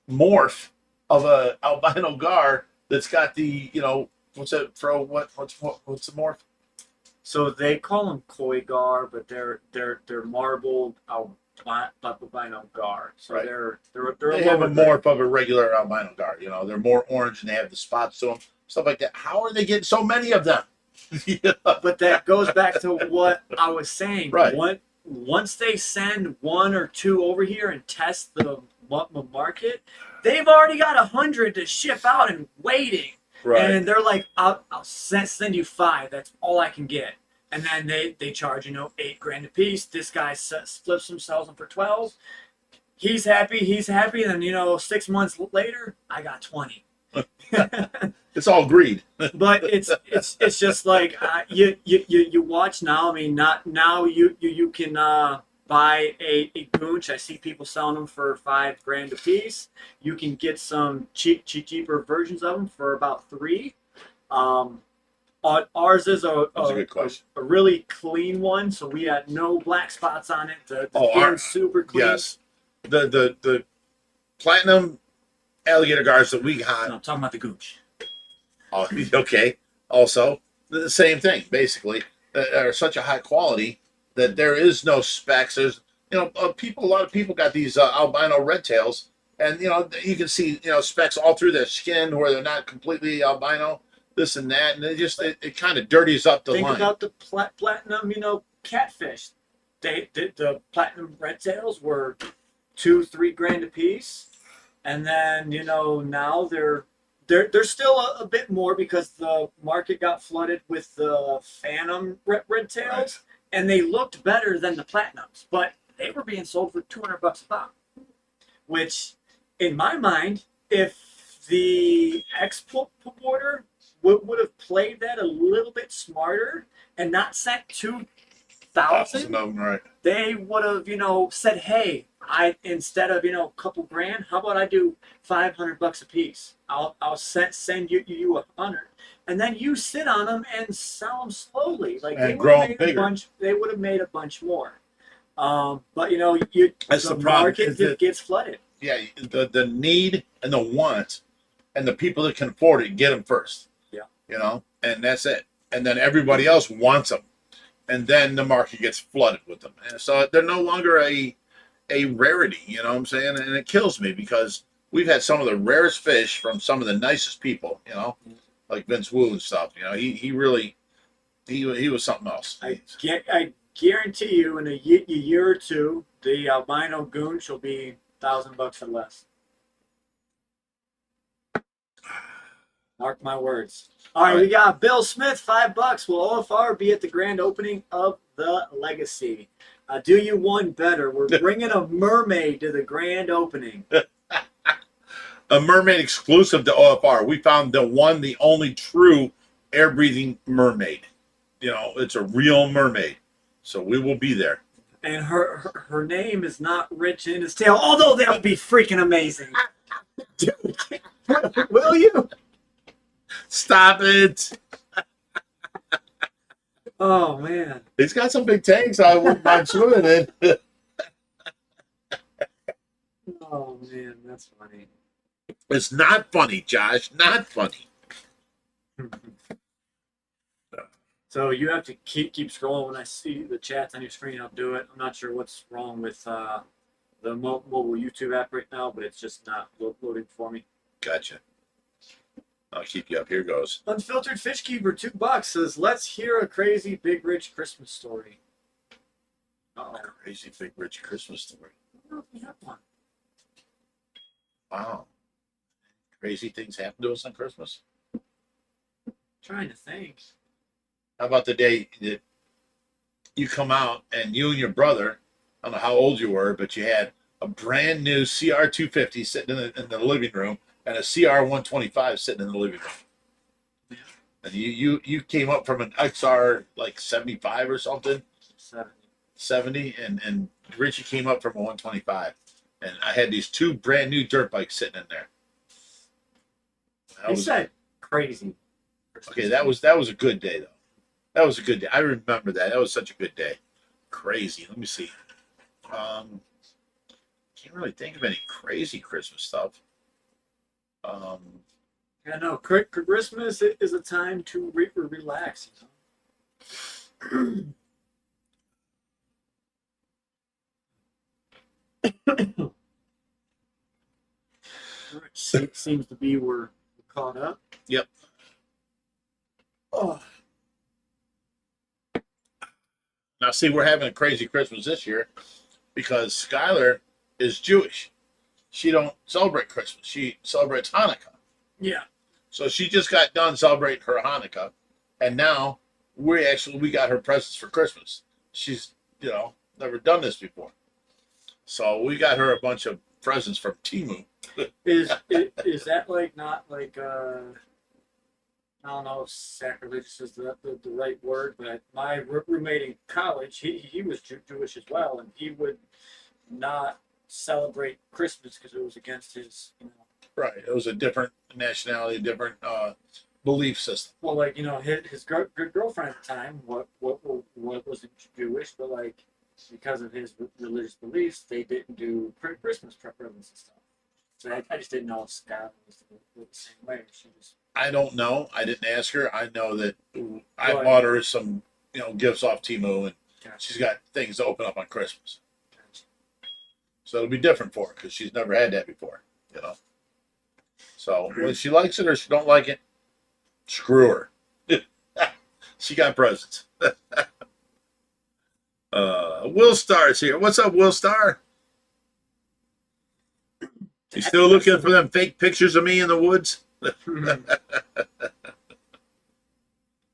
[SPEAKER 1] morph of a albino gar that's got the, you know, what's the morph?
[SPEAKER 2] So they call them koi gar, but they're marbled albino gar. So
[SPEAKER 1] Right.
[SPEAKER 2] they're
[SPEAKER 1] They have a morph of a regular albino gar. You know, they're more orange and they have the spots to them, stuff like that. How are they getting so many of them? Yeah.
[SPEAKER 2] But that goes back to what I was saying.
[SPEAKER 1] Right.
[SPEAKER 2] Once they send 1 or 2 over here and test the market, they've already got 100 to ship out and waiting.
[SPEAKER 1] Right.
[SPEAKER 2] And they're like, I'll send you 5. That's all I can get. And then they charge, $8,000 a piece. This guy flips them, sells them for 12. He's happy. And then 6 months later, I got 20.
[SPEAKER 1] It's all greed.
[SPEAKER 2] But it's just like you watch now. I mean, not now you can buy a goonch. I see people selling them for $5,000 a piece. You can get some cheaper versions of them for about $3. Ours is a
[SPEAKER 1] good question.
[SPEAKER 2] A really clean one, so we had no black spots on it. The
[SPEAKER 1] Ours
[SPEAKER 2] super clean.
[SPEAKER 1] Yes, the platinum alligator gars that we got.
[SPEAKER 2] No, I'm talking about the gooch.
[SPEAKER 1] Oh, okay. Also, the same thing basically. That are such a high quality that there is no specks. There's a lot of people got these albino red tails, and you can see specks all through their skin where they're not completely albino. This and that, and it kind of dirties up the line.
[SPEAKER 2] Think about the platinum, catfish. The platinum red tails were $2-3 a piece, and then now they're still a bit more because the market got flooded with the phantom red tails, right. And they looked better than the platinums, but they were being sold for $200 a pop, which, in my mind, if the exporter would have played that a little bit smarter and not sent 2,000,
[SPEAKER 1] right.
[SPEAKER 2] They would have, said, hey, instead of a couple grand, how about I do $500 a piece? I'll send you 100, and then you sit on them and sell them slowly. Like
[SPEAKER 1] and grow them bigger.
[SPEAKER 2] They would have made a bunch more. But
[SPEAKER 1] that's the
[SPEAKER 2] market gets flooded.
[SPEAKER 1] Yeah, the need and the want, and the people that can afford it get them first. Yeah, and that's it. And then everybody else wants them, and then the market gets flooded with them. And so they're no longer a rarity. You know what I'm saying? And it kills me because we've had some of the rarest fish from some of the nicest people. Like Vince Wu and stuff. He really he was something else.
[SPEAKER 2] I guarantee you, in a year or two, the albino goonch will be $1,000 or less. Mark my words. All right, we got Bill Smith, $5. Will OFR be at the grand opening of the Legacy? Do you one better? We're bringing a mermaid to the grand opening.
[SPEAKER 1] A mermaid exclusive to OFR. We found the only true air-breathing mermaid. It's a real mermaid. So we will be there.
[SPEAKER 2] And her name is not Rich in his tail, although that would be freaking amazing. Dude, will you?
[SPEAKER 1] Stop it.
[SPEAKER 2] Oh, man.
[SPEAKER 1] He's got some big tanks. I wouldn't mind swimming in.
[SPEAKER 2] Oh, man. That's funny.
[SPEAKER 1] It's not funny, Josh. Not funny.
[SPEAKER 2] So you have to keep scrolling. When I see the chats on your screen, I'll do it. I'm not sure what's wrong with the mobile YouTube app right now, but it's just not loading for me.
[SPEAKER 1] Gotcha. I'll keep you up. Here goes.
[SPEAKER 2] Unfiltered Fish Keeper, $2 says, let's hear a crazy big rich Christmas story.
[SPEAKER 1] Uh-oh. Crazy big rich Christmas story.
[SPEAKER 2] I don't know if we have one.
[SPEAKER 1] Wow. Crazy things happen to us on Christmas?
[SPEAKER 2] I'm trying to think.
[SPEAKER 1] How about the day that you come out and you and your brother, I don't know how old you were, but you had a brand new CR250 sitting in the living room and a CR125 sitting in the living room.
[SPEAKER 2] Yeah.
[SPEAKER 1] And you came up from an XR like 75 or something. 70 and Richie came up from a 125. And I had these 2 brand new dirt bikes sitting in there.
[SPEAKER 2] You said crazy.
[SPEAKER 1] Okay, that was a good day though. That was a good day. I remember that. That was such a good day. Crazy. Let me see. Can't really think of any crazy Christmas stuff.
[SPEAKER 2] Yeah, no. Christmas is a time to relax. Seems to be we're caught up.
[SPEAKER 1] Yep.
[SPEAKER 2] Oh.
[SPEAKER 1] Now, see, we're having a crazy Christmas this year because Skylar is Jewish. She don't celebrate Christmas. She celebrates Hanukkah.
[SPEAKER 2] Yeah.
[SPEAKER 1] So she just got done celebrating her Hanukkah, and now we got her presents for Christmas. She's never done this before, so we got her a bunch of presents from Temu.
[SPEAKER 2] Is that like not like I don't know if sacrilegious is the right word, but my roommate in college, he was Jewish as well, and he would not celebrate Christmas because it was against his,
[SPEAKER 1] Right. It was a different nationality, different belief system.
[SPEAKER 2] Well, like his girlfriend at the time, what wasn't Jewish, but like because of his religious beliefs, they didn't do Christmas presents and stuff. So I just didn't know if Scott was the same way. She just.
[SPEAKER 1] I don't know. I didn't ask her. I know that I bought her some, gifts off Temu, and she's got things to open up on Christmas. So it'll be different for her because she's never had that before, So whether she likes it or she don't like it, screw her. She got presents. Will Star's here. What's up, Will Star? You still looking for them fake pictures of me in the woods?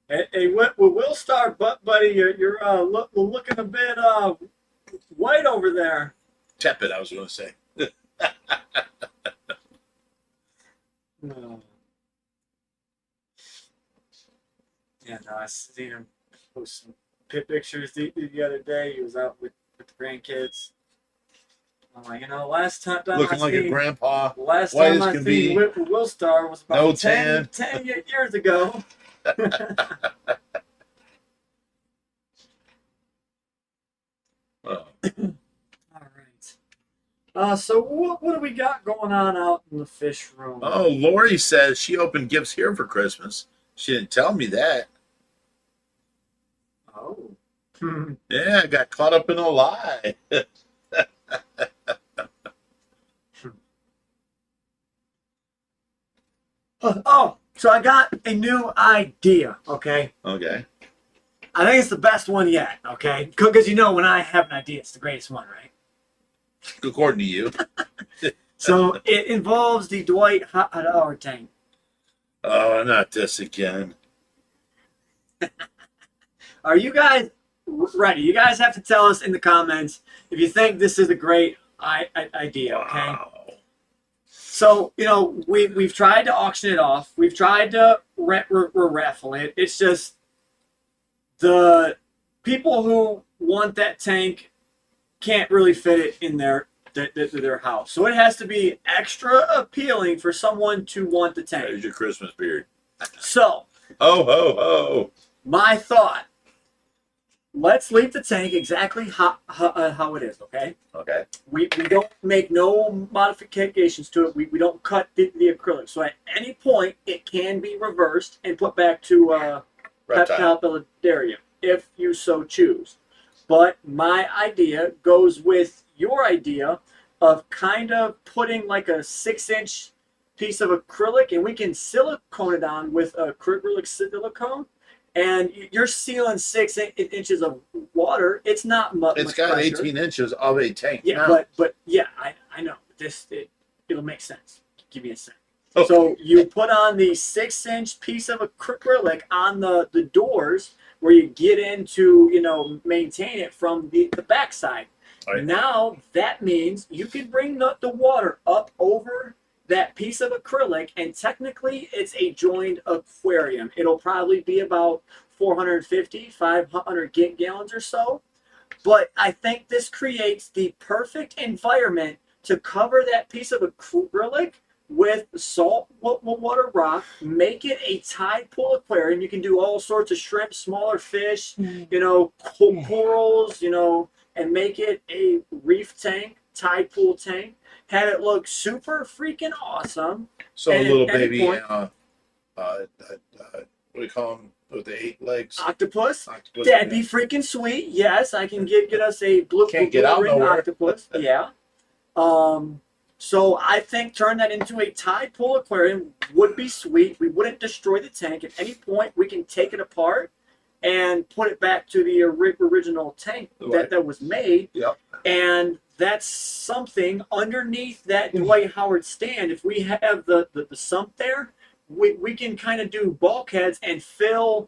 [SPEAKER 2] Hey, Will Star, buddy, you're looking a bit white over there.
[SPEAKER 1] Tepid, I was going to say.
[SPEAKER 2] No. Yeah, no, I seen him post some pictures the other day. He was out with the grandkids. I'm like, last time
[SPEAKER 1] looking like a grandpa.
[SPEAKER 2] Last time I seen Will Star was about 10 years ago. All right. So what do we got going on out in the fish room?
[SPEAKER 1] Oh, Lori says she opened gifts here for Christmas. She didn't tell me that.
[SPEAKER 2] Oh.
[SPEAKER 1] Yeah, I got caught up in a lie.
[SPEAKER 2] Oh, so I got a new idea, okay?
[SPEAKER 1] Okay.
[SPEAKER 2] I think it's the best one yet, okay? Because when I have an idea, it's the greatest one, right?
[SPEAKER 1] According to you.
[SPEAKER 2] So it involves the Dwight Howard tank.
[SPEAKER 1] Oh, not this again.
[SPEAKER 2] Are you guys ready? You guys have to tell us in the comments if you think this is a great idea, okay?
[SPEAKER 1] Wow.
[SPEAKER 2] So, we've tried to auction it off. We've tried to raffle it. It's just the people who want that tank can't really fit it in their house. So it has to be extra appealing for someone to want the tank.
[SPEAKER 1] There's your Christmas beard.
[SPEAKER 2] So,
[SPEAKER 1] ho, ho, ho.
[SPEAKER 2] My thought, let's leave the tank exactly how it is, okay?
[SPEAKER 1] Okay.
[SPEAKER 2] We don't make no modifications to it. We don't cut the acrylic. So at any point, it can be reversed and put back to Palpilidarium if you so choose. But my idea goes with your idea of kind of putting like a 6-inch piece of acrylic, and we can silicone it on with acrylic silicone. And you're sealing 6 inches of water. It's not much.
[SPEAKER 1] It's got
[SPEAKER 2] pressure.
[SPEAKER 1] 18 inches of a tank.
[SPEAKER 2] Yeah,
[SPEAKER 1] now.
[SPEAKER 2] but yeah, I know. It'll make sense. Give me a second.
[SPEAKER 1] Okay.
[SPEAKER 2] So you put on the 6-inch piece of acrylic on the doors where you get in to maintain it from the backside.
[SPEAKER 1] Right.
[SPEAKER 2] Now that means you can bring the water up over that piece of acrylic, and technically it's a joined aquarium. It'll probably be about 500 gallons or so. But I think this creates the perfect environment to cover that piece of acrylic with salt water rock, make it a tide pool aquarium. You can do all sorts of shrimp, smaller fish, corals, and make it a reef tank, tide pool tank. Have it look super freaking awesome.
[SPEAKER 1] So
[SPEAKER 2] and
[SPEAKER 1] a little baby,
[SPEAKER 2] point,
[SPEAKER 1] what do you call them with the 8 legs?
[SPEAKER 2] Octopus. That'd be freaking sweet. Yes, I can get us a blue
[SPEAKER 1] Can't get out
[SPEAKER 2] ring
[SPEAKER 1] nowhere.
[SPEAKER 2] octopus. Yeah. So I think turn that into a tide pool aquarium would be sweet. We wouldn't destroy the tank. At any point, we can take it apart and put it back to the original tank that was made.
[SPEAKER 1] Yep.
[SPEAKER 2] And that's something underneath that Dwight Howard stand. If we have the sump there, we can kind of do bulkheads and fill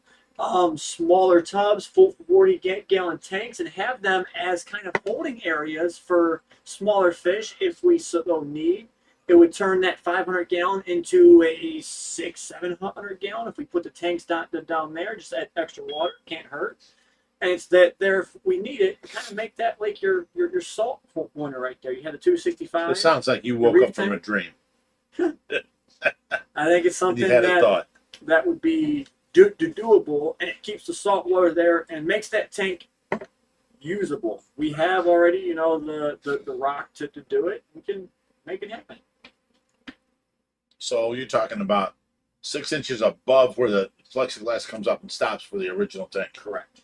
[SPEAKER 2] smaller tubs, full 40-gallon tanks, and have them as kind of holding areas for smaller fish if we so need. It would turn that 500-gallon into a 600-700-gallon if we put the tanks down there. Just add extra water, can't hurt. And it's that there if we need it, kind of make that like your salt corner right there. You have the 265.
[SPEAKER 1] It sounds like you woke up from a dream.
[SPEAKER 2] I think it's something that would be doable, and it keeps the salt water there and makes that tank usable. We have already, you know, the rock to do it. We can make it happen.
[SPEAKER 1] So you're talking about 6 inches above where the plexiglass comes up and stops for the original tank.
[SPEAKER 2] Correct.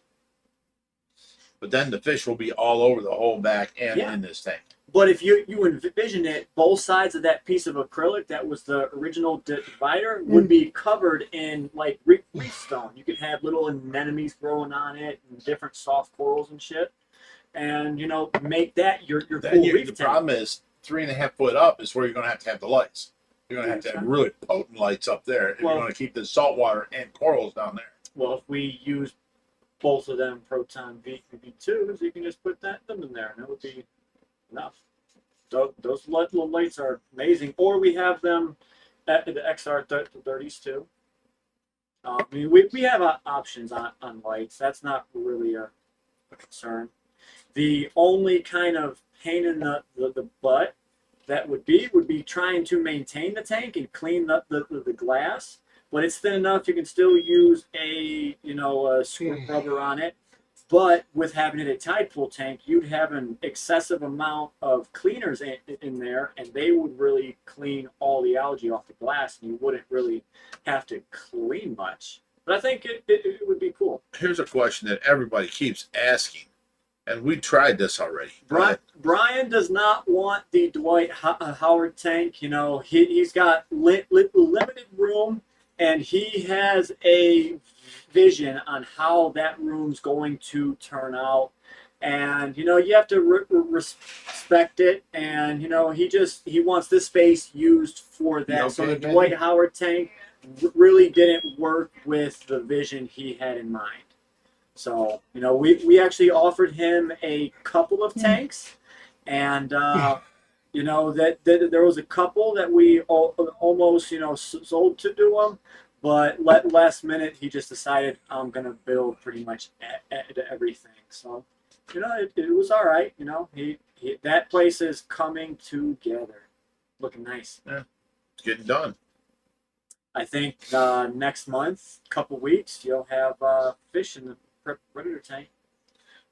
[SPEAKER 1] But then the fish will be all over the whole back and in this tank.
[SPEAKER 2] But if you envision it, both sides of that piece of acrylic that was the original divider would be covered in like reef stone. You could have little anemones growing on it and different soft corals and shit, and you know, make that your cool reef tank.
[SPEAKER 1] The problem is 3.5 foot up is where you're going to have the lights. You're going to have really potent lights up there if you're going to keep the salt water and corals down there.
[SPEAKER 2] Well, if we use both of them proton V2s, you can just put them in there, and it would be enough. Those little lights are amazing. Or we have them at the XR30s too. I mean, we have options on lights. That's not really a concern. The only kind of pain in the butt that would be trying to maintain the tank and clean the glass. But it's thin enough you can still use a screw rubber on it. But with having it a tide pool tank, you'd have an excessive amount of cleaners in there, and they would really clean all the algae off the glass, and you wouldn't really have to clean much. But I think it would be cool.
[SPEAKER 1] Here's a question that everybody keeps asking, and we tried this already.
[SPEAKER 2] Brian does not want the Dwight Howard tank. You know, he's got limited room, and he has a vision on how that room's going to turn out, and you know, you have to respect it, and you know, he wants this space used for that. Okay, so the Dwight Howard tank really didn't work with the vision he had in mind. So you know, we actually offered him a couple of tanks, and you know, that there was a couple that we almost, you know, sold to him. But last minute, he just decided I'm gonna build pretty much everything. So, you know, it was all right. You know, that place is coming together, looking nice.
[SPEAKER 1] Yeah, it's getting done.
[SPEAKER 2] I think next month, couple weeks, you'll have fish in the predator tank.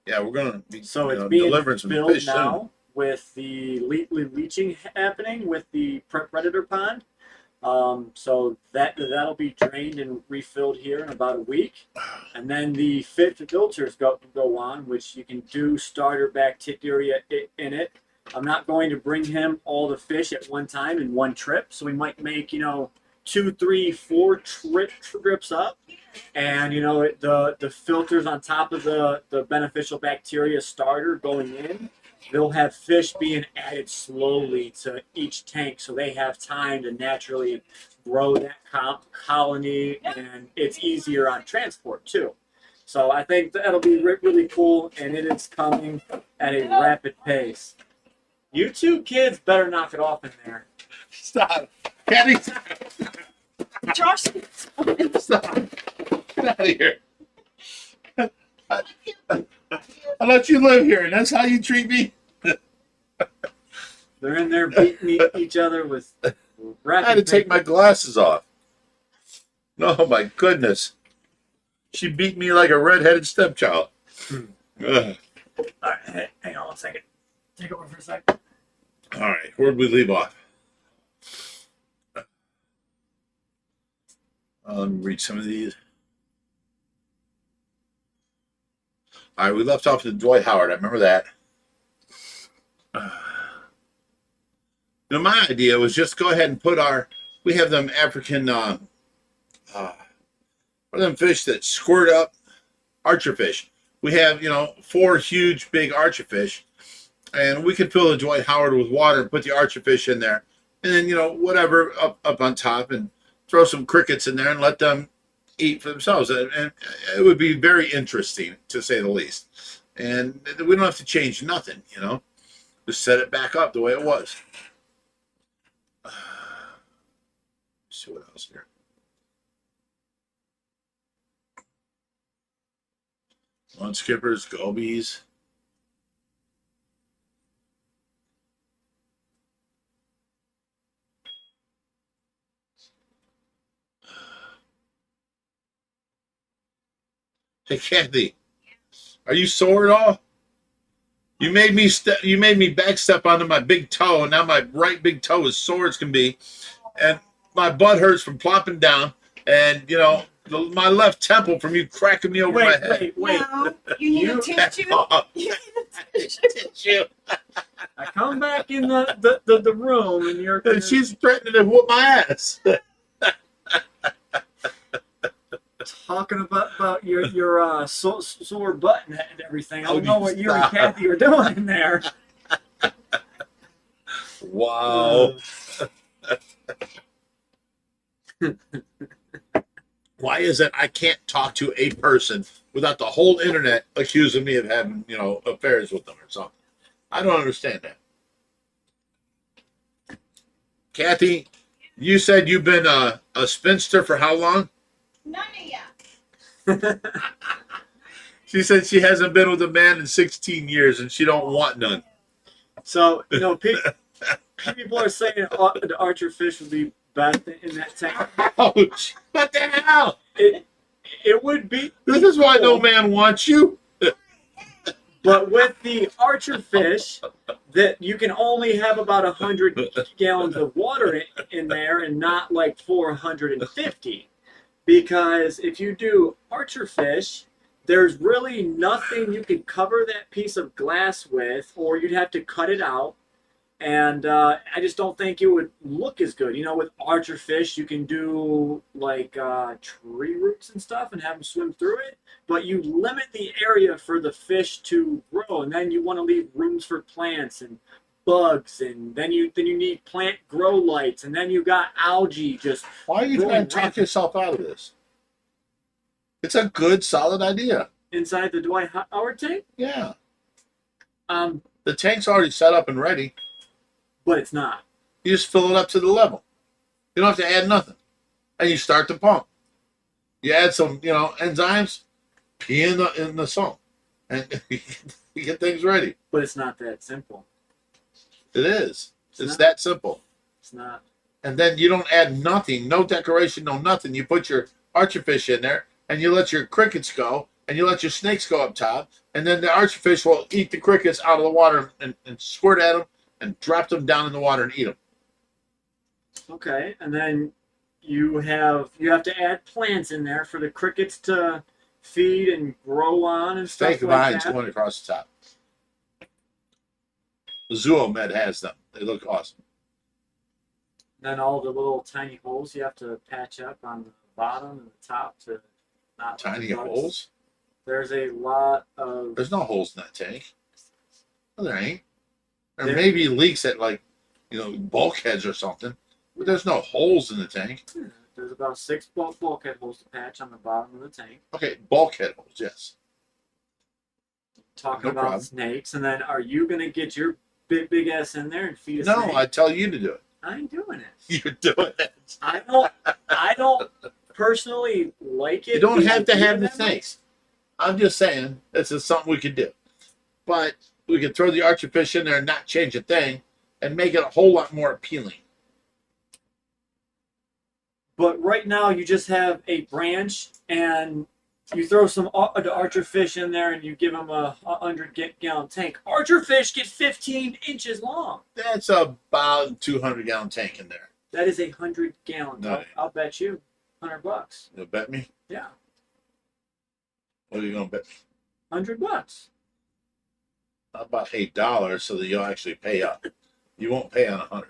[SPEAKER 1] Yeah, we're gonna be
[SPEAKER 2] it's being
[SPEAKER 1] delivering some
[SPEAKER 2] built
[SPEAKER 1] fish
[SPEAKER 2] now
[SPEAKER 1] soon.
[SPEAKER 2] with the leaching happening with the predator pond. So that'll be drained and refilled here in about a week, and then the filters go on, which you can do starter bacteria in it. I'm not going to bring him all the fish at one time in one trip, so we might make, you know, 2, 3, 4 trips up, and you know, the filters on top of the beneficial bacteria starter going in. They'll have fish being added slowly to each tank, so they have time to naturally grow that colony, and it's easier on transport too. So I think that'll be really cool, and it is coming at a rapid pace. You two kids better knock it off in there.
[SPEAKER 1] Stop. Kenny.
[SPEAKER 3] Josh,
[SPEAKER 1] Stop. Get out of here. I let you live here, and that's how you treat me?
[SPEAKER 2] They're in there beating each other with
[SPEAKER 1] I had to take my glasses off. Oh, my goodness. She beat me like a redheaded stepchild.
[SPEAKER 2] All right, hang on 1 second. Take over for a second.
[SPEAKER 1] All right, where'd we leave off? Let me read some of these. All right, we left off with Dwight Howard. I remember that. Now, my idea was just go ahead and put we have them African, them fish that squirt up, archer fish. We have, 4 huge, big archer fish, and we could fill the Dwight Howard with water and put the archer fish in there, and then, whatever up on top, and throw some crickets in there and let them eat for themselves. And it would be very interesting, to say the least. And we don't have to change nothing, just set it back up the way it was. Let's see what else here. Mud skippers, gobies. Hey, Kathy, are you sore at all? You made me back step onto my big toe, and now my right big toe is sore as can be, and my butt hurts from plopping down, and my left temple from you cracking me over my head.
[SPEAKER 2] Wait.
[SPEAKER 3] No, you need a tissue. You need a tissue.
[SPEAKER 2] I come back in the room and you're
[SPEAKER 1] And she's threatening to whoop my ass.
[SPEAKER 2] talking about your sore butt and everything. I
[SPEAKER 1] Oh,
[SPEAKER 2] don't know
[SPEAKER 1] you
[SPEAKER 2] what you and
[SPEAKER 1] stop.
[SPEAKER 2] Kathy are doing in there.
[SPEAKER 1] Wow. Why is it I can't talk to a person without the whole internet accusing me of having, affairs with them or something? I don't understand that. Kathy, you said you've been a spinster for how long?
[SPEAKER 3] None of ya.
[SPEAKER 1] She said she hasn't been with a man in 16 years and she don't want none.
[SPEAKER 2] So, people are saying the archer fish would be best in that tank.
[SPEAKER 1] Ouch! What the hell?
[SPEAKER 2] It would be.
[SPEAKER 1] This is why no man wants you.
[SPEAKER 2] But with the archer fish, that you can only have about 100 gallons of water in there and not like 450. Because if you do archer fish, there's really nothing you can cover that piece of glass with, or you'd have to cut it out. And I just don't think it would look as good. With archer fish, you can do like tree roots and stuff and have them swim through it, but you limit the area for the fish to grow, and then you want to leave rooms for plants and bugs, and then you need plant grow lights, and then you got algae just.
[SPEAKER 1] Why are you trying to talk yourself out of this? It's a good, solid idea.
[SPEAKER 2] Inside the Dwight Howard tank.
[SPEAKER 1] Yeah.
[SPEAKER 2] The
[SPEAKER 1] tank's already set up and ready.
[SPEAKER 2] But it's not.
[SPEAKER 1] You just fill it up to the level. You don't have to add nothing. And you start the pump. You add some, enzymes, pee in the salt, and you get things ready.
[SPEAKER 2] But it's not that simple.
[SPEAKER 1] It is. It's
[SPEAKER 2] not.
[SPEAKER 1] that simple.
[SPEAKER 2] It's not.
[SPEAKER 1] And then you don't add nothing, no decoration, no nothing. You put your archer fish in there, and you let your crickets go, and you let your snakes go up top, and then the archer fish will eat the crickets out of the water and squirt at them and drop them down in the water and eat them.
[SPEAKER 2] Okay, and then you have to add plants in there for the crickets to feed and grow on and stuff
[SPEAKER 1] Fake
[SPEAKER 2] like
[SPEAKER 1] vines
[SPEAKER 2] that.
[SPEAKER 1] going across the top. Zoomed has them. They look awesome.
[SPEAKER 2] Then all the little tiny holes you have to patch up on the bottom and the top to not let
[SPEAKER 1] Tiny
[SPEAKER 2] the bugs.
[SPEAKER 1] holes?
[SPEAKER 2] There's a lot of.
[SPEAKER 1] There's no holes in that tank. No, there ain't. There
[SPEAKER 2] There-
[SPEAKER 1] may be leaks at bulkheads or something, but there's no holes in the tank.
[SPEAKER 2] There's about 6 bulkhead holes to patch on the bottom of the tank.
[SPEAKER 1] Okay, bulkhead holes, yes.
[SPEAKER 2] Talking
[SPEAKER 1] No
[SPEAKER 2] about
[SPEAKER 1] problem.
[SPEAKER 2] snakes, and then are you gonna get your big ass in there and feed a
[SPEAKER 1] No,
[SPEAKER 2] snake?
[SPEAKER 1] I tell you to do it.
[SPEAKER 2] I ain't doing it.
[SPEAKER 1] You're doing it.
[SPEAKER 2] I don't personally like it.
[SPEAKER 1] You don't
[SPEAKER 2] the
[SPEAKER 1] have to
[SPEAKER 2] idea
[SPEAKER 1] have the
[SPEAKER 2] that much.
[SPEAKER 1] snakes. I'm just saying this is something we could do. But we could throw the archer fish in there and not change a thing and make it a whole lot more appealing.
[SPEAKER 2] But right now you just have a branch and you throw some archer fish in there and you give them a 100-gallon tank. Archer fish get 15 inches long.
[SPEAKER 1] That's about a 200-gallon tank in there.
[SPEAKER 2] That is 100-gallon.
[SPEAKER 1] No.
[SPEAKER 2] I'll bet you $100.
[SPEAKER 1] You'll bet me?
[SPEAKER 2] Yeah,
[SPEAKER 1] What are you going to bet me?
[SPEAKER 2] $100.
[SPEAKER 1] About $8 so that you'll actually pay up. You won't pay on 100.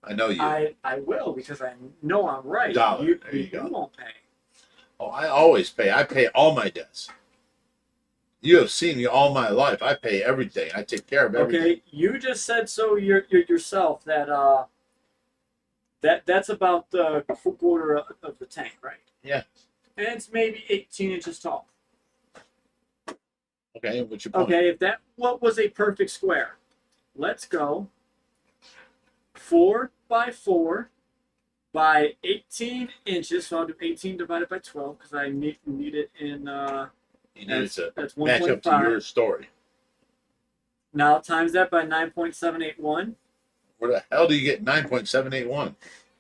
[SPEAKER 1] I know you.
[SPEAKER 2] I will, because I know I'm right.
[SPEAKER 1] Dollar. There you go.
[SPEAKER 2] won't pay.
[SPEAKER 1] Oh, I always pay. I pay all my debts. You have seen me all my life. I pay everything. I take care of everything.
[SPEAKER 2] Okay, you just said so yourself that that's about the quarter of the tank, right?
[SPEAKER 1] Yeah.
[SPEAKER 2] And it's maybe 18 inches tall.
[SPEAKER 1] Okay, what's your point?
[SPEAKER 2] Okay, if that what was a perfect square, let's go 4 by 4 by 18 inches. So I'll do 18 divided by 12 because I need it in.
[SPEAKER 1] You need to
[SPEAKER 2] that's
[SPEAKER 1] match up to
[SPEAKER 2] 1.5.
[SPEAKER 1] your story.
[SPEAKER 2] Now times that by 9.781.
[SPEAKER 1] Where the hell do you get 9.781?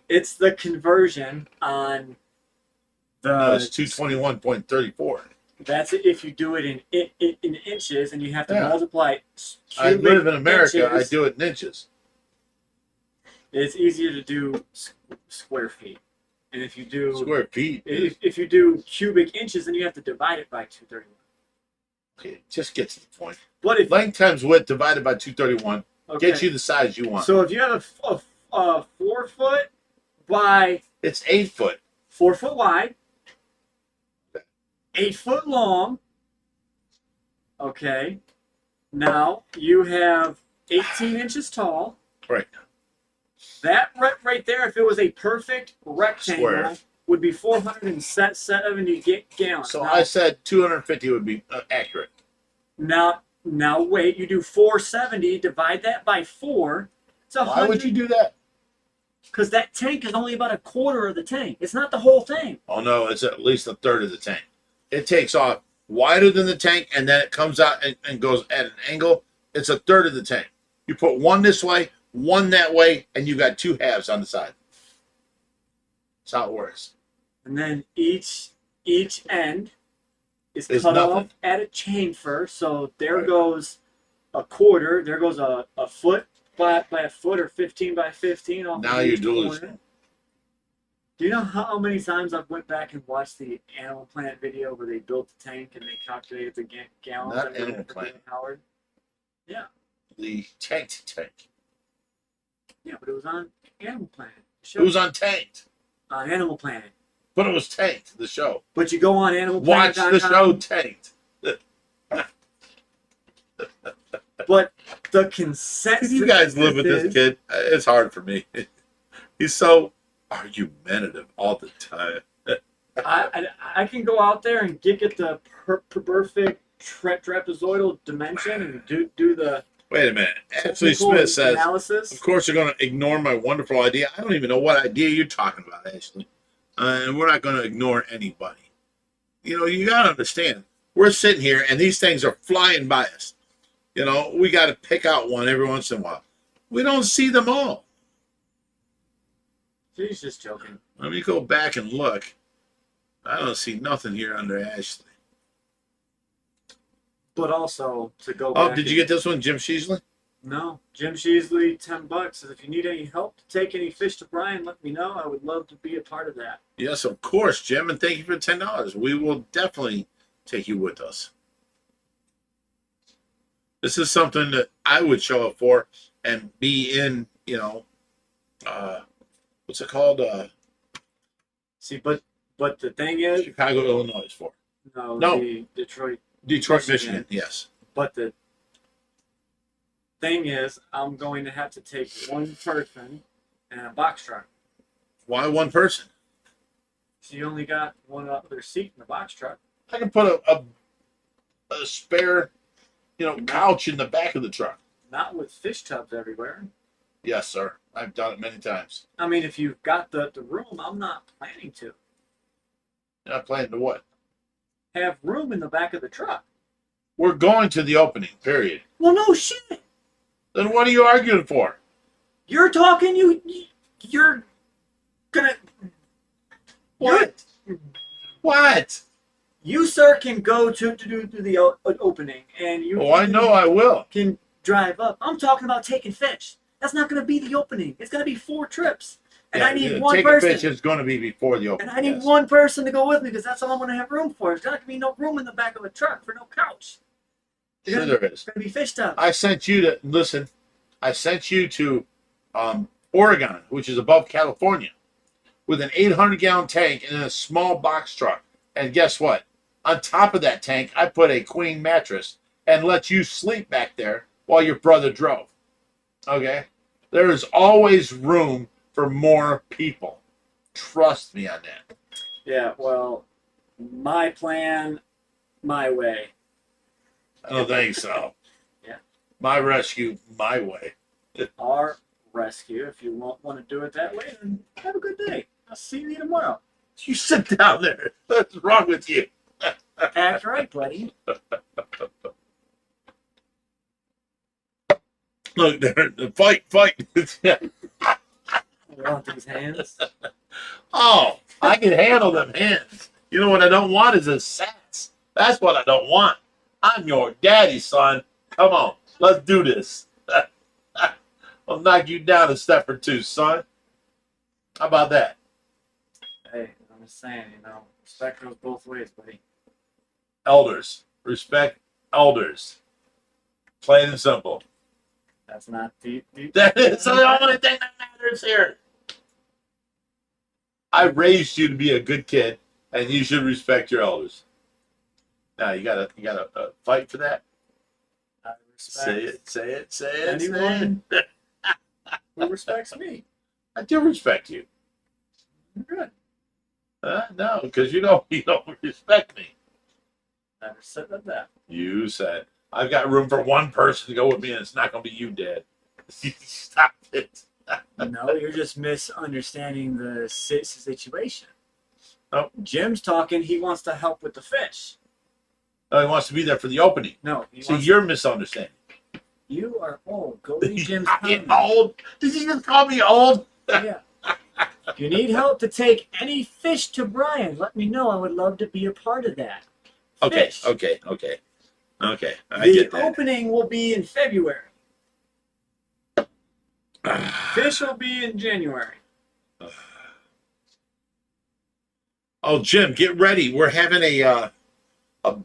[SPEAKER 2] It's the conversion on the.
[SPEAKER 1] No, it's 221.34.
[SPEAKER 2] That's if you do it in inches, and you have to
[SPEAKER 1] Yeah.
[SPEAKER 2] multiply.
[SPEAKER 1] I live in America.
[SPEAKER 2] Inches.
[SPEAKER 1] I do it in inches.
[SPEAKER 2] It's easier to do square feet, and if you do
[SPEAKER 1] Square feet.
[SPEAKER 2] if you do cubic inches, then you have to divide it by 231.
[SPEAKER 1] Okay, just get to the point.
[SPEAKER 2] But if
[SPEAKER 1] Length times width divided by 231
[SPEAKER 2] okay,
[SPEAKER 1] gets you the size you want.
[SPEAKER 2] so if you have a 4 foot by
[SPEAKER 1] It's 8 foot.
[SPEAKER 2] 4 foot wide, 8 foot long. Okay, now you have 18 inches tall.
[SPEAKER 1] Right.
[SPEAKER 2] That right there, if it was a perfect rectangle,
[SPEAKER 1] Square.
[SPEAKER 2] would be 470 gallons.
[SPEAKER 1] So
[SPEAKER 2] now,
[SPEAKER 1] I said 250 would be accurate.
[SPEAKER 2] now wait, you do 470, divide that by 4. It's
[SPEAKER 1] Why would you do that?
[SPEAKER 2] Because that tank is only about a quarter of the tank. It's not the whole thing.
[SPEAKER 1] Oh no, it's at least a third of the tank. It takes off wider than the tank and then it comes out and goes at an angle. It's a third of the tank. You put one this way, one that way, and you got 2 halves on the side. That's how it works.
[SPEAKER 2] And then each end is
[SPEAKER 1] It's
[SPEAKER 2] cut
[SPEAKER 1] nothing.
[SPEAKER 2] off at a chamfer. So there
[SPEAKER 1] Right.
[SPEAKER 2] goes a quarter. There goes a foot by a foot, or 15 by 15. Off
[SPEAKER 1] Now
[SPEAKER 2] of
[SPEAKER 1] you're
[SPEAKER 2] each
[SPEAKER 1] delusional.
[SPEAKER 2] corner. Do you know how many times I've went back and watched the Animal Planet video where they built the tank and they calculated the gallons?
[SPEAKER 1] Not
[SPEAKER 2] that were
[SPEAKER 1] Animal
[SPEAKER 2] for
[SPEAKER 1] Planet.
[SPEAKER 2] Howard.
[SPEAKER 1] The tanked tank.
[SPEAKER 2] Yeah, but it was on Animal Planet.
[SPEAKER 1] It was on tanked,
[SPEAKER 2] on Animal Planet.
[SPEAKER 1] but it was tanked, the show.
[SPEAKER 2] But you go on
[SPEAKER 1] Watch
[SPEAKER 2] animalplanet.com.
[SPEAKER 1] the show tanked.
[SPEAKER 2] But the consensus.
[SPEAKER 1] You guys live with this
[SPEAKER 2] is-
[SPEAKER 1] kid. It's hard for me. He's so argumentative all the time.
[SPEAKER 2] I can go out there and get the perfect trapezoidal dimension and do the
[SPEAKER 1] Wait a minute. Ashley
[SPEAKER 2] technical
[SPEAKER 1] Smith says,
[SPEAKER 2] analysis.
[SPEAKER 1] of course you're going to ignore my wonderful idea. I don't even know what idea you're talking about, Ashley. And we're not going to ignore anybody. You know, you got to understand. We're sitting here and these things are flying by us. You know, we got to pick out one every once in a while. We don't see them all.
[SPEAKER 2] She's just joking.
[SPEAKER 1] Let me go back and look. I don't see nothing here under Ashley.
[SPEAKER 2] But also to go
[SPEAKER 1] Oh,
[SPEAKER 2] back.
[SPEAKER 1] did you get this one, Jim Sheasley?
[SPEAKER 2] No. Jim Sheasley, $10 says if you need any help to take any fish to Brian, let me know. I would love to be a part of that.
[SPEAKER 1] Yes, of course, Jim, and thank you for $10. We will definitely take you with us. This is something that I would show up for and be in, you know, what's it called?
[SPEAKER 2] See, but the thing is,
[SPEAKER 1] Chicago, Illinois for.
[SPEAKER 2] no,
[SPEAKER 1] No.
[SPEAKER 2] the Detroit.
[SPEAKER 1] Detroit,
[SPEAKER 2] Michigan.
[SPEAKER 1] Michigan, yes.
[SPEAKER 2] But the thing is, I'm going to have to take one person and a box truck.
[SPEAKER 1] Why one person?
[SPEAKER 2] So you only got one other seat in the box truck.
[SPEAKER 1] I can put a spare, you know, couch in the back of the truck.
[SPEAKER 2] Not with fish tubs everywhere.
[SPEAKER 1] Yes, sir. I've done it many times.
[SPEAKER 2] I mean, if you've got the room, I'm not planning to
[SPEAKER 1] You're not planning to what?
[SPEAKER 2] have room in the back of the truck.
[SPEAKER 1] We're going to the opening, period.
[SPEAKER 2] Well, no shit.
[SPEAKER 1] Then what are you arguing for?
[SPEAKER 2] You're talking. You're gonna.
[SPEAKER 1] What? What?
[SPEAKER 2] You, sir, can go to do the opening, and you.
[SPEAKER 1] Oh, I know I will.
[SPEAKER 2] Can drive up. I'm talking about taking fish. That's not going to be the opening. It's going to be 4 trips, and I need one
[SPEAKER 1] taking
[SPEAKER 2] person.
[SPEAKER 1] fish is going to be before the opening.
[SPEAKER 2] And I need
[SPEAKER 1] yes.
[SPEAKER 2] one person to go with me because that's all I'm going to have room for. There's not going to be no room in the back of a truck for no couch.
[SPEAKER 1] Sure there is.
[SPEAKER 2] It's going to be fish tubs.
[SPEAKER 1] I sent you to listen. I sent you to Oregon, which is above California, with an 800-gallon tank and a small box truck. And guess what? On top of that tank, I put a queen mattress and let you sleep back there while your brother drove. Okay? There is always room for more people. Trust me on that.
[SPEAKER 2] Yeah, well, my plan, my way.
[SPEAKER 1] I don't think so.
[SPEAKER 2] Yeah.
[SPEAKER 1] My rescue, my way.
[SPEAKER 2] Our rescue. If you want to do it that way, then have a good day. I'll see you tomorrow.
[SPEAKER 1] You sit down there. What's wrong with you?
[SPEAKER 2] Act right, buddy.
[SPEAKER 1] Look, fight.
[SPEAKER 2] I want these hands.
[SPEAKER 1] Oh, I can handle them hands. You know what I don't want is a sass. That's what I don't want. I'm your daddy, son. Come on, let's do this. I'll knock you down a step or two, son. How about that?
[SPEAKER 2] Hey, I'm just saying, respect goes both ways, buddy.
[SPEAKER 1] Elders. Respect elders. Plain and simple.
[SPEAKER 2] That's not deep.
[SPEAKER 1] That is the only thing that matters here. I raised you to be a good kid, and you should respect your elders. Now you gotta fight for that.
[SPEAKER 2] I respect
[SPEAKER 1] Say it.
[SPEAKER 2] anyone who respects me.
[SPEAKER 1] I do respect you.
[SPEAKER 2] You're good.
[SPEAKER 1] No, because you don't respect me.
[SPEAKER 2] Never said that.
[SPEAKER 1] You said I've got room for one person to go with me, and it's not going to be you, Dad. Stop it.
[SPEAKER 2] No, you're just misunderstanding the situation.
[SPEAKER 1] Oh.
[SPEAKER 2] Jim's talking. He wants to help with the fish.
[SPEAKER 1] Oh, he wants to be there for the opening.
[SPEAKER 2] No,
[SPEAKER 1] See, you're misunderstanding.
[SPEAKER 2] You are old. Go read Jim's
[SPEAKER 1] I am
[SPEAKER 2] comment.
[SPEAKER 1] old. Did you just call me old?
[SPEAKER 2] Yeah. If you need help to take any fish to Brian, let me know. I would love to be a part of that.
[SPEAKER 1] Okay.
[SPEAKER 2] Fish.
[SPEAKER 1] Okay. I
[SPEAKER 2] The
[SPEAKER 1] get that.
[SPEAKER 2] opening will be in February. Fish will be in January.
[SPEAKER 1] Oh, Jim, get ready. We're having a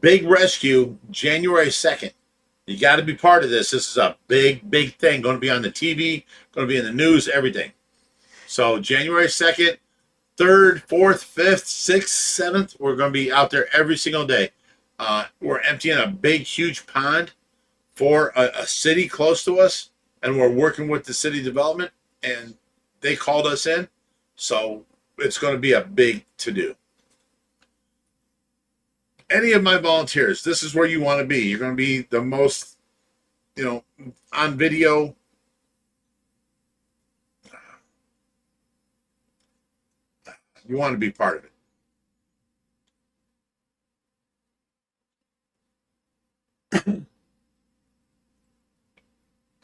[SPEAKER 1] big rescue January 2nd. You got to be part of this. This is a big thing. Going to be on the TV, going to be in the news, everything. So January 2nd, 3rd, 4th, 5th, 6th, 7th, we're going to be out there every single day. We're emptying a big, huge pond for a city close to us, and we're working with the city development, and they called us in. So it's going to be a big to-do. Any of my volunteers, this is where you want to be. You're going to be the most, on video. You want to be part of it.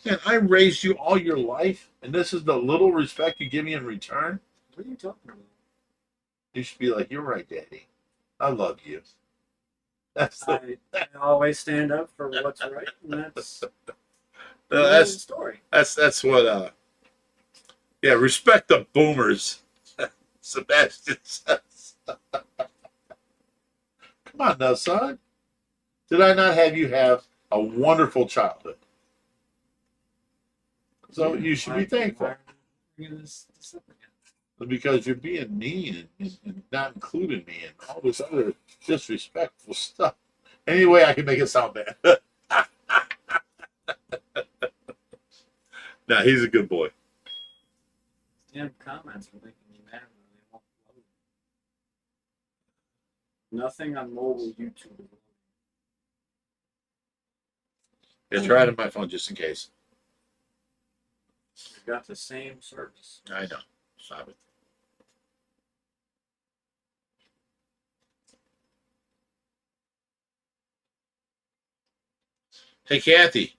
[SPEAKER 1] Man, I raised you all your life, and this is the little respect you give me in return.
[SPEAKER 2] What are you talking about?
[SPEAKER 1] You should be like, you're right, Daddy. I love you. That's the,
[SPEAKER 2] I always stand up for what's right, and that's
[SPEAKER 1] that's
[SPEAKER 2] the story.
[SPEAKER 1] That's what yeah, respect the boomers. Sebastian says. Come on now, son. Did I not have you have a wonderful childhood? So you should be thankful. Because you're being mean and not including me and all this other disrespectful stuff. Any way I can make it sound bad. Nah, he's a good boy.
[SPEAKER 2] Damn comments are making me mad when they won't load. Nothing on mobile YouTube.
[SPEAKER 1] Yeah, try it on my phone just in case.
[SPEAKER 2] We've got the same service.
[SPEAKER 1] I know. Stop it. Hey, Kathy.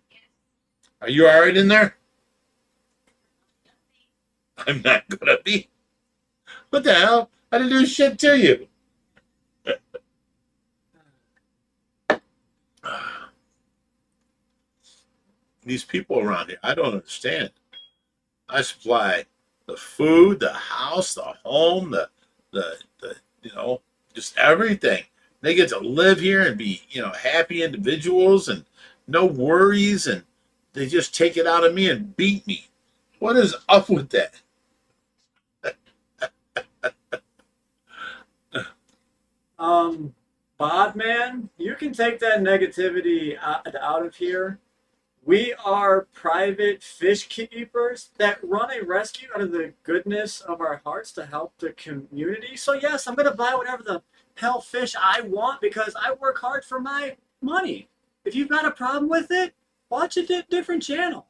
[SPEAKER 1] Are you all right in there? I'm not gonna be. What the hell? I didn't do shit to you. These people around here, I don't understand. I supply the food, the house, the home, the just everything. They get to live here and be, happy individuals and no worries, and they just take it out of me and beat me. What is up with that?
[SPEAKER 2] Bodman, you can take that negativity out of here. We are private fish keepers that run a rescue out of the goodness of our hearts to help the community. So yes, I'm going to buy whatever the hell fish I want because I work hard for my money. If you've got a problem with it, watch a different channel.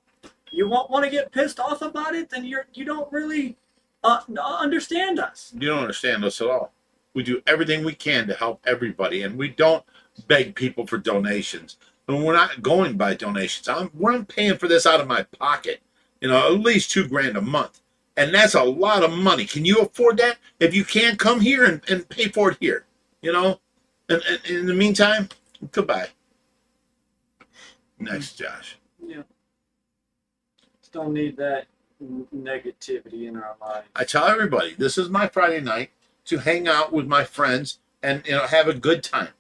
[SPEAKER 2] You won't want to get pissed off about it, then you don't really understand us.
[SPEAKER 1] You don't understand us at all. We do everything we can to help everybody, and we don't beg people for donations. And we're not going by donations. I'm paying for this out of my pocket, at least $2,000 a month. And that's a lot of money. Can you afford that? If you can, come here and pay for it here, And in the meantime, goodbye. Next, Josh.
[SPEAKER 2] Yeah. Just don't need that negativity in our lives.
[SPEAKER 1] I tell everybody, this is my Friday night to hang out with my friends and have a good time.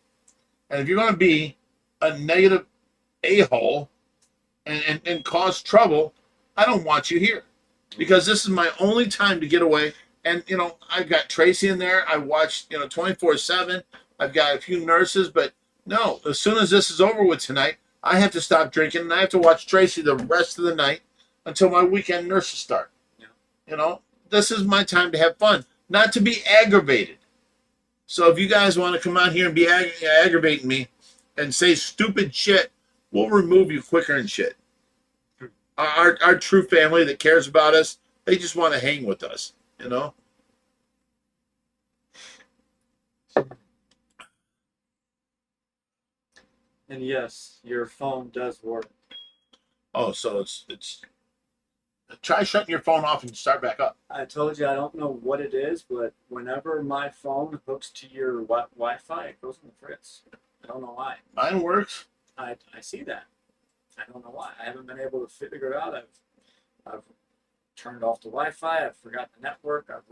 [SPEAKER 1] And if you're going to be a negative a-hole and cause trouble, I don't want you here, because this is my only time to get away. And I've got Tracy in there. I watch 24/7. I've got a few nurses, but no, as soon as this is over with tonight, I have to stop drinking and I have to watch Tracy the rest of the night until my weekend nurses start. Yeah. This is my time to have fun, not to be aggravated. So if you guys want to come out here and be aggravating me and say stupid shit, we'll remove you quicker than shit. Our true family that cares about us, they just want to hang with us,
[SPEAKER 2] And yes, your phone does work.
[SPEAKER 1] Oh, so it's try shutting your phone off and start back up.
[SPEAKER 2] I told you I don't know what it is, but whenever my phone hooks to your Wi-Fi, it goes in the fritz. I don't know why.
[SPEAKER 1] Mine works.
[SPEAKER 2] I see that. I don't know why. I haven't been able to figure it out. I've turned off the Wi-Fi. I've forgotten the network. I've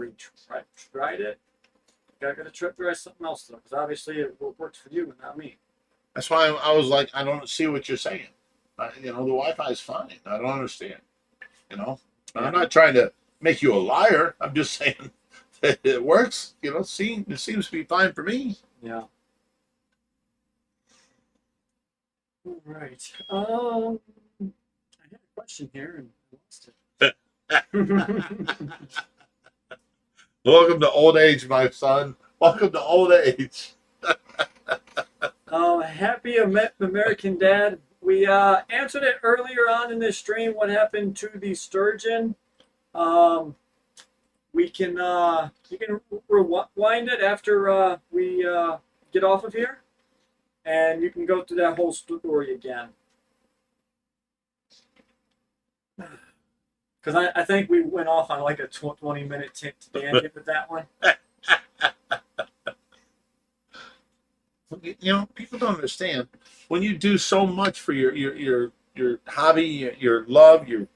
[SPEAKER 2] tried it. Got to try something else though, because obviously it works for you and not me.
[SPEAKER 1] That's why I was like, I don't see what you're saying. The Wi-Fi is fine. I don't understand. I'm not trying to make you a liar. I'm just saying that it works. It seems to be fine for me.
[SPEAKER 2] Yeah. All right. I had a question here and I lost it.
[SPEAKER 1] Welcome to old age, my son. Welcome to old age.
[SPEAKER 2] Happy American Dad. We answered it earlier on in this stream. What happened to the sturgeon? You can rewind it after we get off of here, and you can go through that whole story again. Because I think we went off on like a 20-minute tangent with that one.
[SPEAKER 1] People don't understand when you do so much for your hobby, your love, your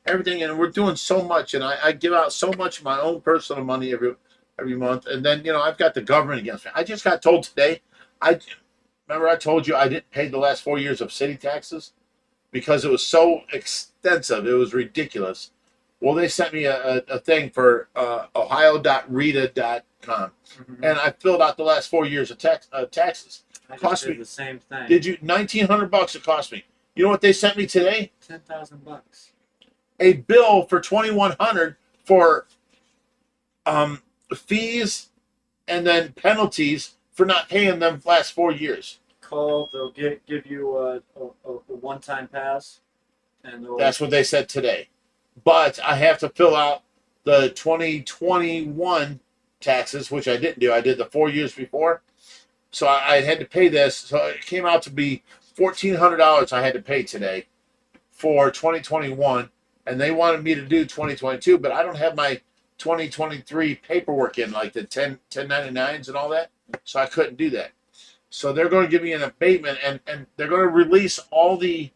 [SPEAKER 1] everything, and we're doing so much, and I give out so much of my own personal money every month, and then I've got the government against me. I just got told today. Remember I told you I didn't pay the last 4 years of city taxes because it was so extensive. It was ridiculous. Well, they sent me a thing for ohio.reta.com. Mm-hmm. And I filled out the last 4 years of taxes.
[SPEAKER 2] It cost me the same thing.
[SPEAKER 1] Did you? $1,900 it cost me. You know what they sent me today?
[SPEAKER 2] $10,000.
[SPEAKER 1] A bill for $2,100 for fees and then penalties for not paying them last 4 years.
[SPEAKER 2] They'll give you a one-time pass, and
[SPEAKER 1] that's what they said today. But I have to fill out the 2021 taxes, which I didn't do. I did the 4 years before. So I had to pay this. So it came out to be $1,400 I had to pay today for 2021. And they wanted me to do 2022, but I don't have my 2023 paperwork in, like the 1099s and all that. So I couldn't do that. So they're going to give me an abatement, and they're going to release all the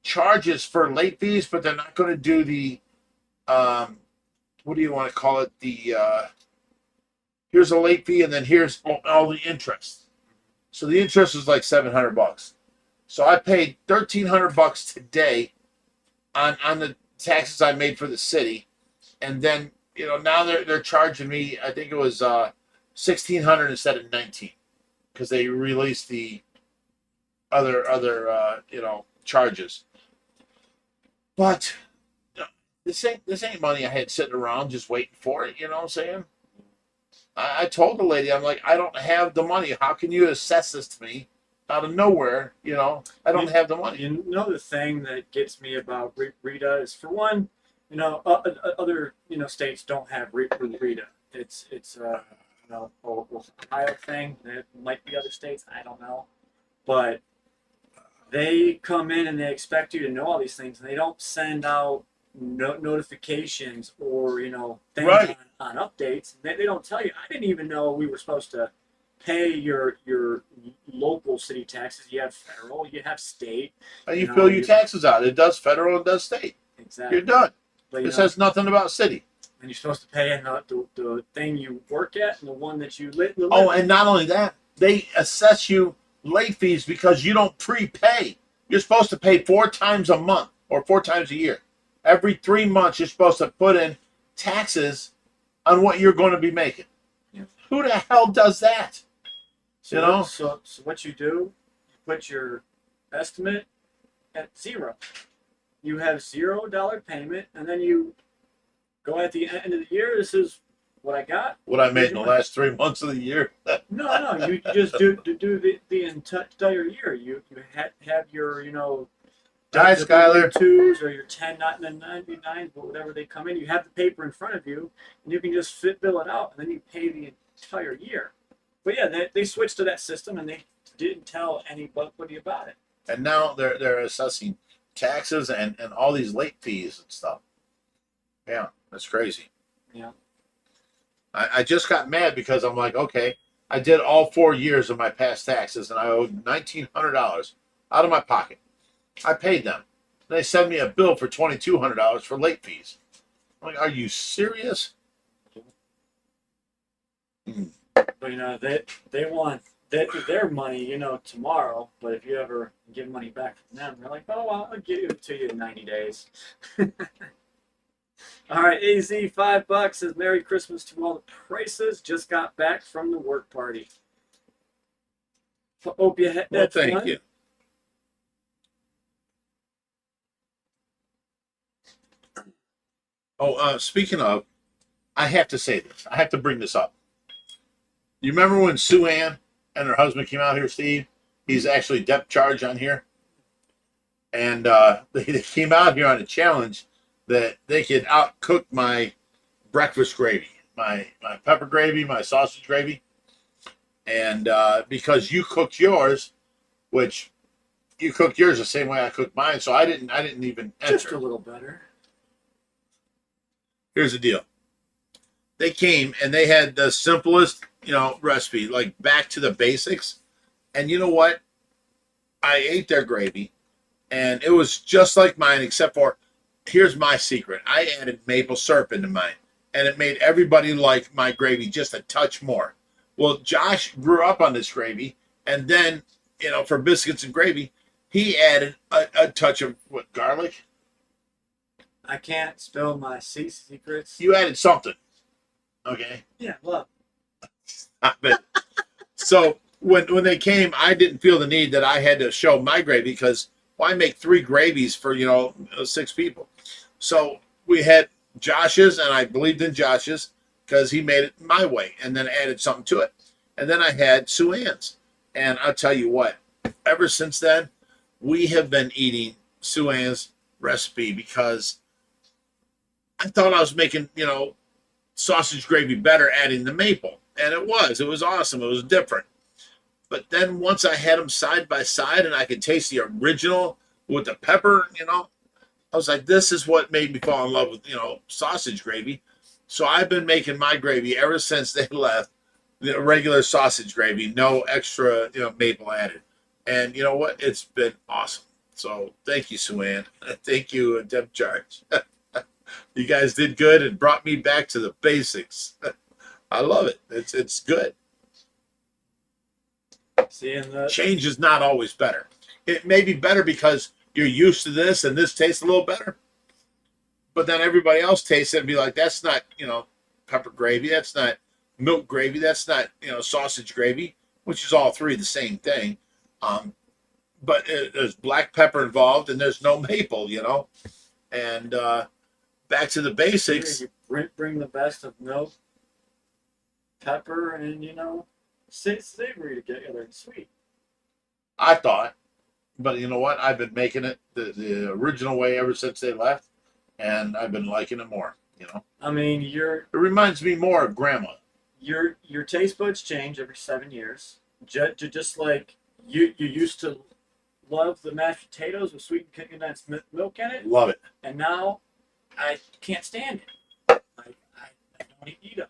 [SPEAKER 1] charges for late fees, but they're not going to do the what do you want to call it, the here's a late fee and then here's all the interest. So the interest is like $700. So I paid $1,300 today on the taxes I made for the city, and then now they're charging me. I think it was 1,600 instead of 19 because they released the other charges. But this ain't money I had sitting around just waiting for it. You know what I'm saying? I told the lady, I'm like, I don't have the money. How can you assess this to me out of nowhere? I don't have the money.
[SPEAKER 2] The thing that gets me about Rita is, for one, other states don't have Rita. It's Ohio thing. There might be other states, I don't know, but they come in and they expect you to know all these things, and they don't send out notifications or things
[SPEAKER 1] Right.
[SPEAKER 2] on updates. They don't tell you. I didn't even know we were supposed to pay your local city taxes. You have federal, you have state.
[SPEAKER 1] And you fill your taxes out. It does federal and does state.
[SPEAKER 2] Exactly.
[SPEAKER 1] You're done.
[SPEAKER 2] But,
[SPEAKER 1] This has nothing about city.
[SPEAKER 2] and you're supposed to pay in the thing you work at and the one that you live.
[SPEAKER 1] Oh, and not only that, they assess you late fees because you don't prepay. You're supposed to pay 4 times a month or 4 times a year. Every 3 months, you're supposed to put in taxes on what you're going to be making.
[SPEAKER 2] Yeah.
[SPEAKER 1] Who the hell does that?
[SPEAKER 2] So what you do, you put your estimate at 0. You have $0 payment, and then you go at the end of the year. This is what I got.
[SPEAKER 1] What I made in the last 3 months of the year.
[SPEAKER 2] No, you just do the entire year. You have your
[SPEAKER 1] Hi, Skylar.
[SPEAKER 2] twos or your 1099s, but whatever they come in, you have the paper in front of you, and you can just fill it out, and then you pay the entire year. But yeah, they switched to that system, and they didn't tell anybody about it.
[SPEAKER 1] And now they're assessing taxes and all these late fees and stuff. Yeah, that's crazy.
[SPEAKER 2] Yeah.
[SPEAKER 1] I just got mad because I'm like, okay, I did all 4 years of my past taxes and I owed $1,900 out of my pocket. I paid them. They sent me a bill for $2,200 for late fees. I'm like, are you serious?
[SPEAKER 2] But they want their money, tomorrow. But if you ever give money back from them, they're like, oh, well, I'll give it to you in 90 days. All right, AZ $5 says Merry Christmas to all the prices. Just got back from the work party. Hope you had
[SPEAKER 1] Well, thank
[SPEAKER 2] fun.
[SPEAKER 1] you. Oh, speaking of, I have to say this. I have to bring this up. You remember when Sue Ann and her husband came out here, Steve? He's actually depth charge on here. And they came out here on a challenge that they could outcook my breakfast gravy, my pepper gravy, my sausage gravy. And because you cooked yours, which you cooked yours the same way I cooked mine, so I didn't even enter.
[SPEAKER 2] Just a little better.
[SPEAKER 1] Here's the deal. They came and they had the simplest, recipe, like back to the basics. And you know what? I ate their gravy and it was just like mine, except for, here's my secret. I added maple syrup into mine and it made everybody like my gravy just a touch more. Well, Josh grew up on this gravy, and then, for biscuits and gravy, he added a touch of garlic?
[SPEAKER 2] I can't spill my secrets.
[SPEAKER 1] You added something. Okay.
[SPEAKER 2] Yeah, love.
[SPEAKER 1] Stop it. So when they came, I didn't feel the need that I had to show my gravy because why make 3 gravies for 6 people? So we had Josh's, and I believed in Josh's because he made it my way, and then added something to it. And then I had Sue Ann's, and I'll tell you what. Ever since then, we have been eating Sue Ann's recipe because I thought I was making sausage gravy better adding the maple. And it was awesome. It was different. But then once I had them side by side and I could taste the original with the pepper, I was like, this is what made me fall in love with, sausage gravy. So I've been making my gravy ever since they left, the regular sausage gravy, no extra, maple added. And you know what? It's been awesome. So thank you, Sue Ann. Thank you, Deb Charge. You guys did good and brought me back to the basics. I love it. It's good. Change is not always better. It may be better because you're used to this and this tastes a little better. but then everybody else tastes it and be like, that's not, pepper gravy. That's not milk gravy. That's not, sausage gravy, which is all three the same thing. But there's black pepper involved and there's no maple, and back to the basics.
[SPEAKER 2] You bring the best of milk, pepper, and savory together and sweet.
[SPEAKER 1] I thought, but you know what? I've been making it the original way ever since they left, and I've been liking it more.
[SPEAKER 2] I mean,
[SPEAKER 1] it reminds me more of grandma.
[SPEAKER 2] Your taste buds change every 7 years. Just like you used to love the mashed potatoes with sweet condensed milk in it.
[SPEAKER 1] Love it.
[SPEAKER 2] And now I can't stand it. Like I don't eat them.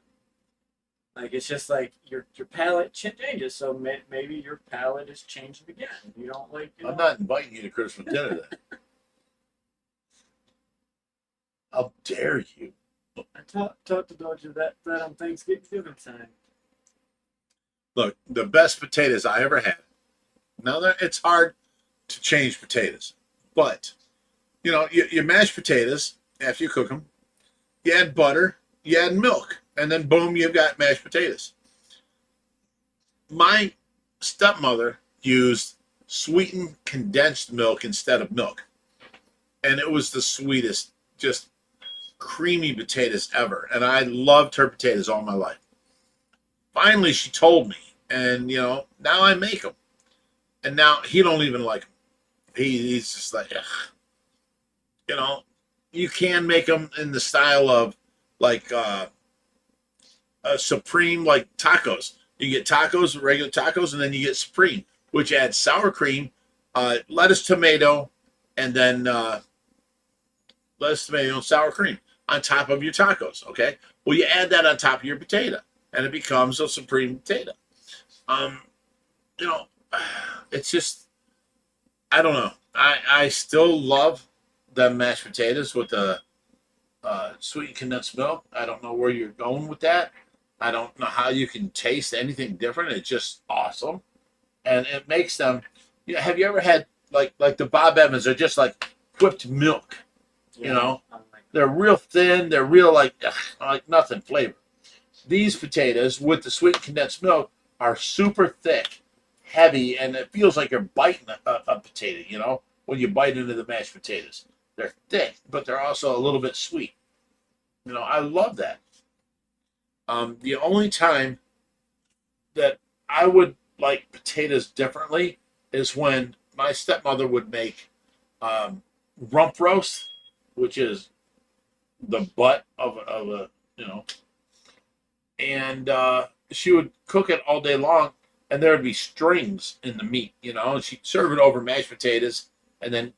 [SPEAKER 2] Like it's just like your palate changes. So maybe your palate is changing again. You don't like.
[SPEAKER 1] I'm not inviting you to Christmas dinner then. How dare you?
[SPEAKER 2] I talked to Doja that on Thanksgiving time.
[SPEAKER 1] Look, the best potatoes I ever had. Now that it's hard to change potatoes, but you mash potatoes after you cook them. You add butter, you add milk, and then boom, you've got mashed potatoes. My stepmother used sweetened condensed milk instead of milk, and it was the sweetest, just creamy potatoes ever. And I loved her potatoes all my life. Finally, she told me, and now I make them. And now he don't even like them. He's just like, ugh. You can make them in the style of like a supreme, like tacos. You get tacos, regular tacos, and then you get supreme, which adds sour cream, lettuce, tomato, and then lettuce, tomato, and sour cream on top of your tacos. Okay. Well, you add that on top of your potato, and it becomes a supreme potato. It's just, I don't know. I still love the mashed potatoes with the sweet condensed milk. I don't know where you're going with that. I don't know how you can taste anything different. It's just awesome. And it makes them, have you ever had like the Bob Evans are just like whipped milk, They're real thin. They're real like nothing flavor. These potatoes with the sweet condensed milk are super thick, heavy, and it feels like you're biting a potato, when you bite into the mashed potatoes. They're thick, but they're also a little bit sweet. I love that. The only time that I would like potatoes differently is when my stepmother would make rump roast, which is the butt of a and she would cook it all day long, and there would be strings in the meat, and she'd serve it over mashed potatoes and then,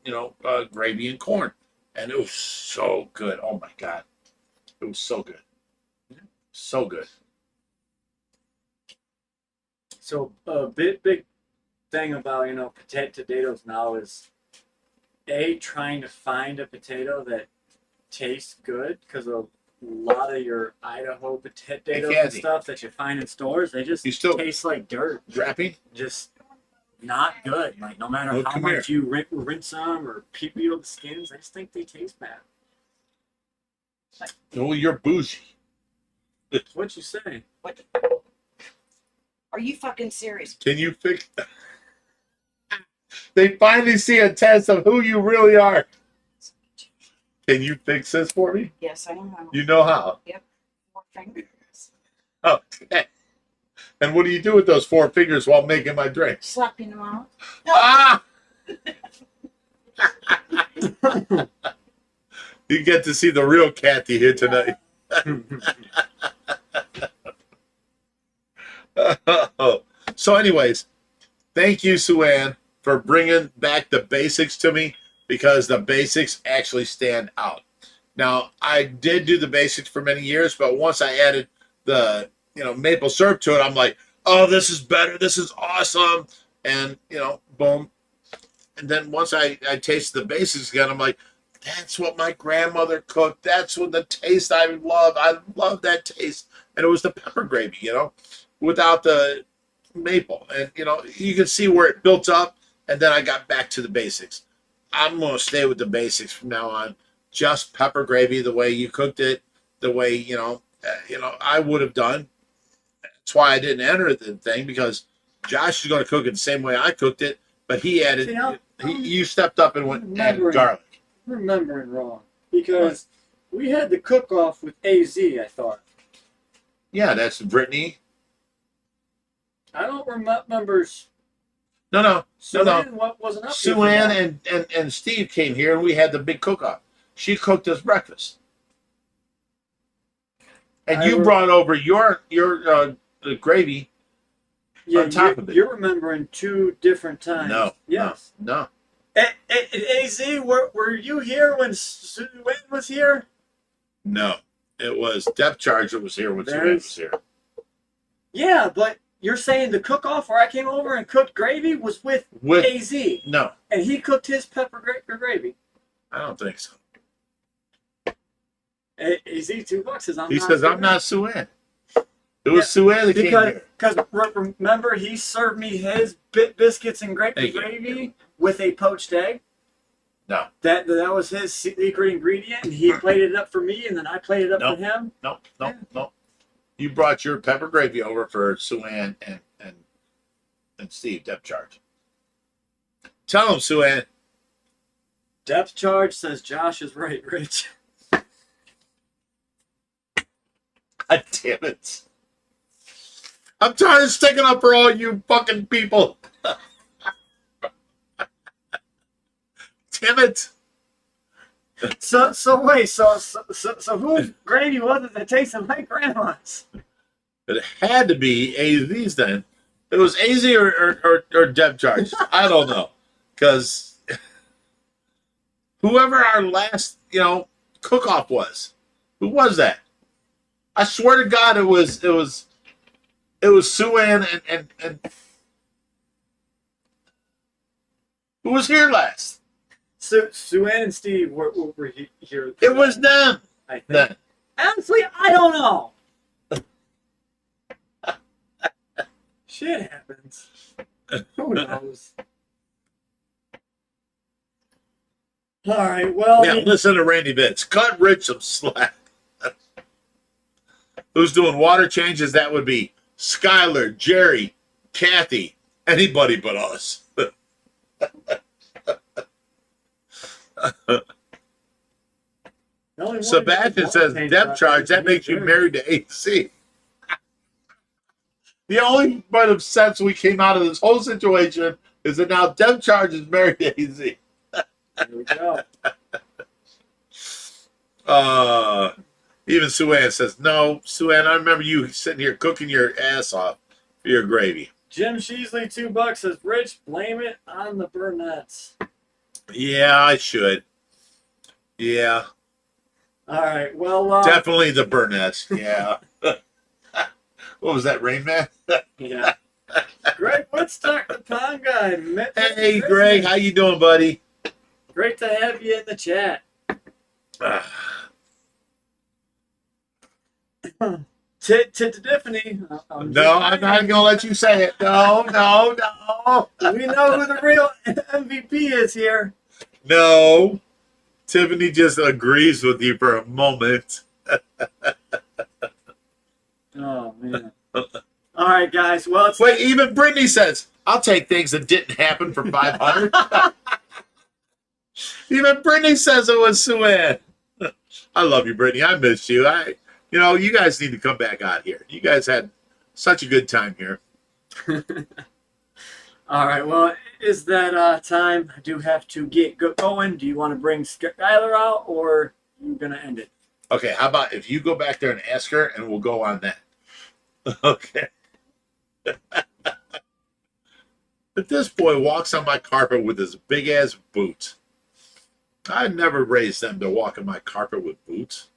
[SPEAKER 1] gravy and corn. And it was so good. Oh my God. It was so good. So good.
[SPEAKER 2] So a big thing about, potatoes now is trying to find a potato that tastes good, because a lot of your Idaho potatoes and stuff that you find in stores, they just taste like dirt.
[SPEAKER 1] Wrapping?
[SPEAKER 2] Just not good. Like no matter how much you rinse them or peel the skins, I just think they taste bad.
[SPEAKER 1] Well, you're bougie.
[SPEAKER 2] What you say?
[SPEAKER 3] What? Are you fucking serious?
[SPEAKER 1] Can you fix? They finally see a test of who you really are. Can you fix this for me?
[SPEAKER 3] Yes, I know.
[SPEAKER 1] You know how?
[SPEAKER 3] Yep. 4 fingers.
[SPEAKER 1] Okay. And what do you do with those 4 fingers while making my drink?
[SPEAKER 3] Slap you in the mouth.
[SPEAKER 1] Ah! You get to see the real Kathy here tonight. So anyways, thank you, Sue-Ann, for bringing back the basics to me, because the basics actually stand out. Now, I did do the basics for many years, but once I added the maple syrup to it, I'm like, oh, this is better. This is awesome. And, boom. And then once I tasted the basics again, I'm like, that's what my grandmother cooked. That's what the taste I love. I love that taste. And it was the pepper gravy, without the maple. And, you can see where it built up. And then I got back to the basics. I'm going to stay with the basics from now on. just pepper gravy the way you cooked it, the way I would have done. That's why I didn't enter the thing, because Josh is going to cook it the same way I cooked it, but he added. You stepped up and went added garlic.
[SPEAKER 2] Remembering wrong, because we had the cook-off with AZ, I thought.
[SPEAKER 1] Yeah, that's Brittany.
[SPEAKER 2] I don't remember.
[SPEAKER 1] No.
[SPEAKER 2] What wasn't up
[SPEAKER 1] Sue Ann and Steve came here, and we had the big cook-off. She cooked us breakfast, and you brought over your gravy on top of it.
[SPEAKER 2] You're remembering 2 different times.
[SPEAKER 1] No.
[SPEAKER 2] Yes.
[SPEAKER 1] No.
[SPEAKER 2] AZ, were you here when Sue Ann was here?
[SPEAKER 1] No. It was depth charge that was here when Sue Ann was here.
[SPEAKER 2] Yeah, but you're saying the cook-off where I came over and cooked gravy was with AZ.
[SPEAKER 1] No.
[SPEAKER 2] And he cooked his pepper gravy.
[SPEAKER 1] I don't think so.
[SPEAKER 2] AZ, $2 says I'm
[SPEAKER 1] He says, I'm not Sue Ann. It was Sue Ann that came here.
[SPEAKER 2] Because remember, he served me his biscuits and gravy with a poached egg.
[SPEAKER 1] No.
[SPEAKER 2] That was his secret ingredient, and he plated it up for me, and then I plated it up for him.
[SPEAKER 1] No. You brought your pepper gravy over for Sue Ann and Steve, depth charge. Tell him, Sue Ann.
[SPEAKER 2] Depth charge says Josh is right, Rich.
[SPEAKER 1] God damn it. I'm tired of sticking up for all you fucking people. Damn it.
[SPEAKER 2] So wait, so whose gravy was it that tasted like grandma's?
[SPEAKER 1] It had to be AZ's then. It was AZ or depth charge. I don't know. Because whoever our last, cook-off was, who was that? I swear to God, it was Sue Ann and who was here last?
[SPEAKER 2] Sue Ann and Steve were here.
[SPEAKER 1] It was them.
[SPEAKER 2] I think.
[SPEAKER 1] Then.
[SPEAKER 2] Honestly, I don't know. Shit happens. Who knows? All right. Well,
[SPEAKER 1] Yeah, listen to Randy Vitz. Cut Rich some slack. Who's doing water changes? That would be Skylar, Jerry, Kathy, anybody but us. Sebastian says depth charge. That makes you married to AC. The only bit of sense we came out of this whole situation is that now depth charge is married to AZ.
[SPEAKER 2] There we go.
[SPEAKER 1] Even Sue Ann says, no, Sue Ann, I remember you sitting here cooking your ass off for your gravy.
[SPEAKER 2] Jim Sheasley, $2 says, Rich, blame it on the Burnett's.
[SPEAKER 1] Yeah, I should. Yeah.
[SPEAKER 2] All right, well.
[SPEAKER 1] Definitely the Burnett's, yeah. What was that, Rain Man?
[SPEAKER 2] Yeah. Greg Woodstock, the pond guy.
[SPEAKER 1] Hey, Greg, how you doing, buddy?
[SPEAKER 2] Great to have you in the chat. To Tiffany.
[SPEAKER 1] No, I'm not going to let you say it. No.
[SPEAKER 2] We know who the real MVP is here.
[SPEAKER 1] No. Tiffany just agrees with you for a moment.
[SPEAKER 2] Oh, man. All right, guys. Well,
[SPEAKER 1] wait, even Brittany says, I'll take things that didn't happen for 500. Even Brittany says it was Sue Ann. I love you, Brittany. I miss you. You guys need to come back out here. You guys had such a good time here.
[SPEAKER 2] All right. Well, is that time? I do have to get going. Do you want to bring Skylar out, or are you going to end it?
[SPEAKER 1] Okay. How about if you go back there and ask her, and we'll go on that. Okay. But this boy walks on my carpet with his big-ass boots. I never raised them to walk on my carpet with boots.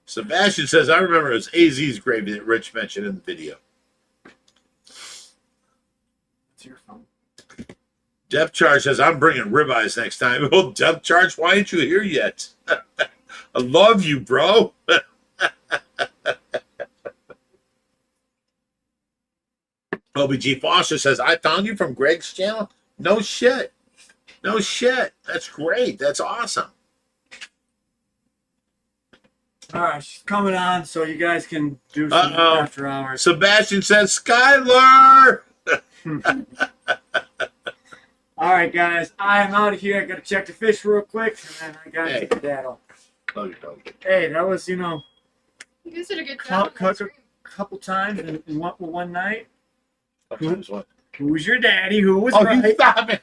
[SPEAKER 1] Sebastian says, I remember it was AZ's gravy that Rich mentioned in the video.
[SPEAKER 2] It's your phone.
[SPEAKER 1] Depth Charge says, I'm bringing ribeyes next time. Well, Depth Charge, why ain't you here yet? I love you, bro. OBG Foster says, I found you from Greg's channel? No shit. No shit. That's great. That's awesome.
[SPEAKER 2] All right, she's coming on, so you guys can do some
[SPEAKER 1] Uh-oh.
[SPEAKER 2] after hours.
[SPEAKER 1] Sebastian says, Skylar!
[SPEAKER 2] All right, guys, I am out of here. I gotta check the fish real quick, and then I gotta
[SPEAKER 1] Hey.
[SPEAKER 2] get the daddle.
[SPEAKER 1] Love you, dog.
[SPEAKER 2] Hey, that was, you know,
[SPEAKER 3] You guys did a good job.
[SPEAKER 2] a couple times in one night.
[SPEAKER 1] Sometimes what?
[SPEAKER 2] Who was your daddy? Who was
[SPEAKER 1] Oh,
[SPEAKER 2] right?
[SPEAKER 1] you stop it.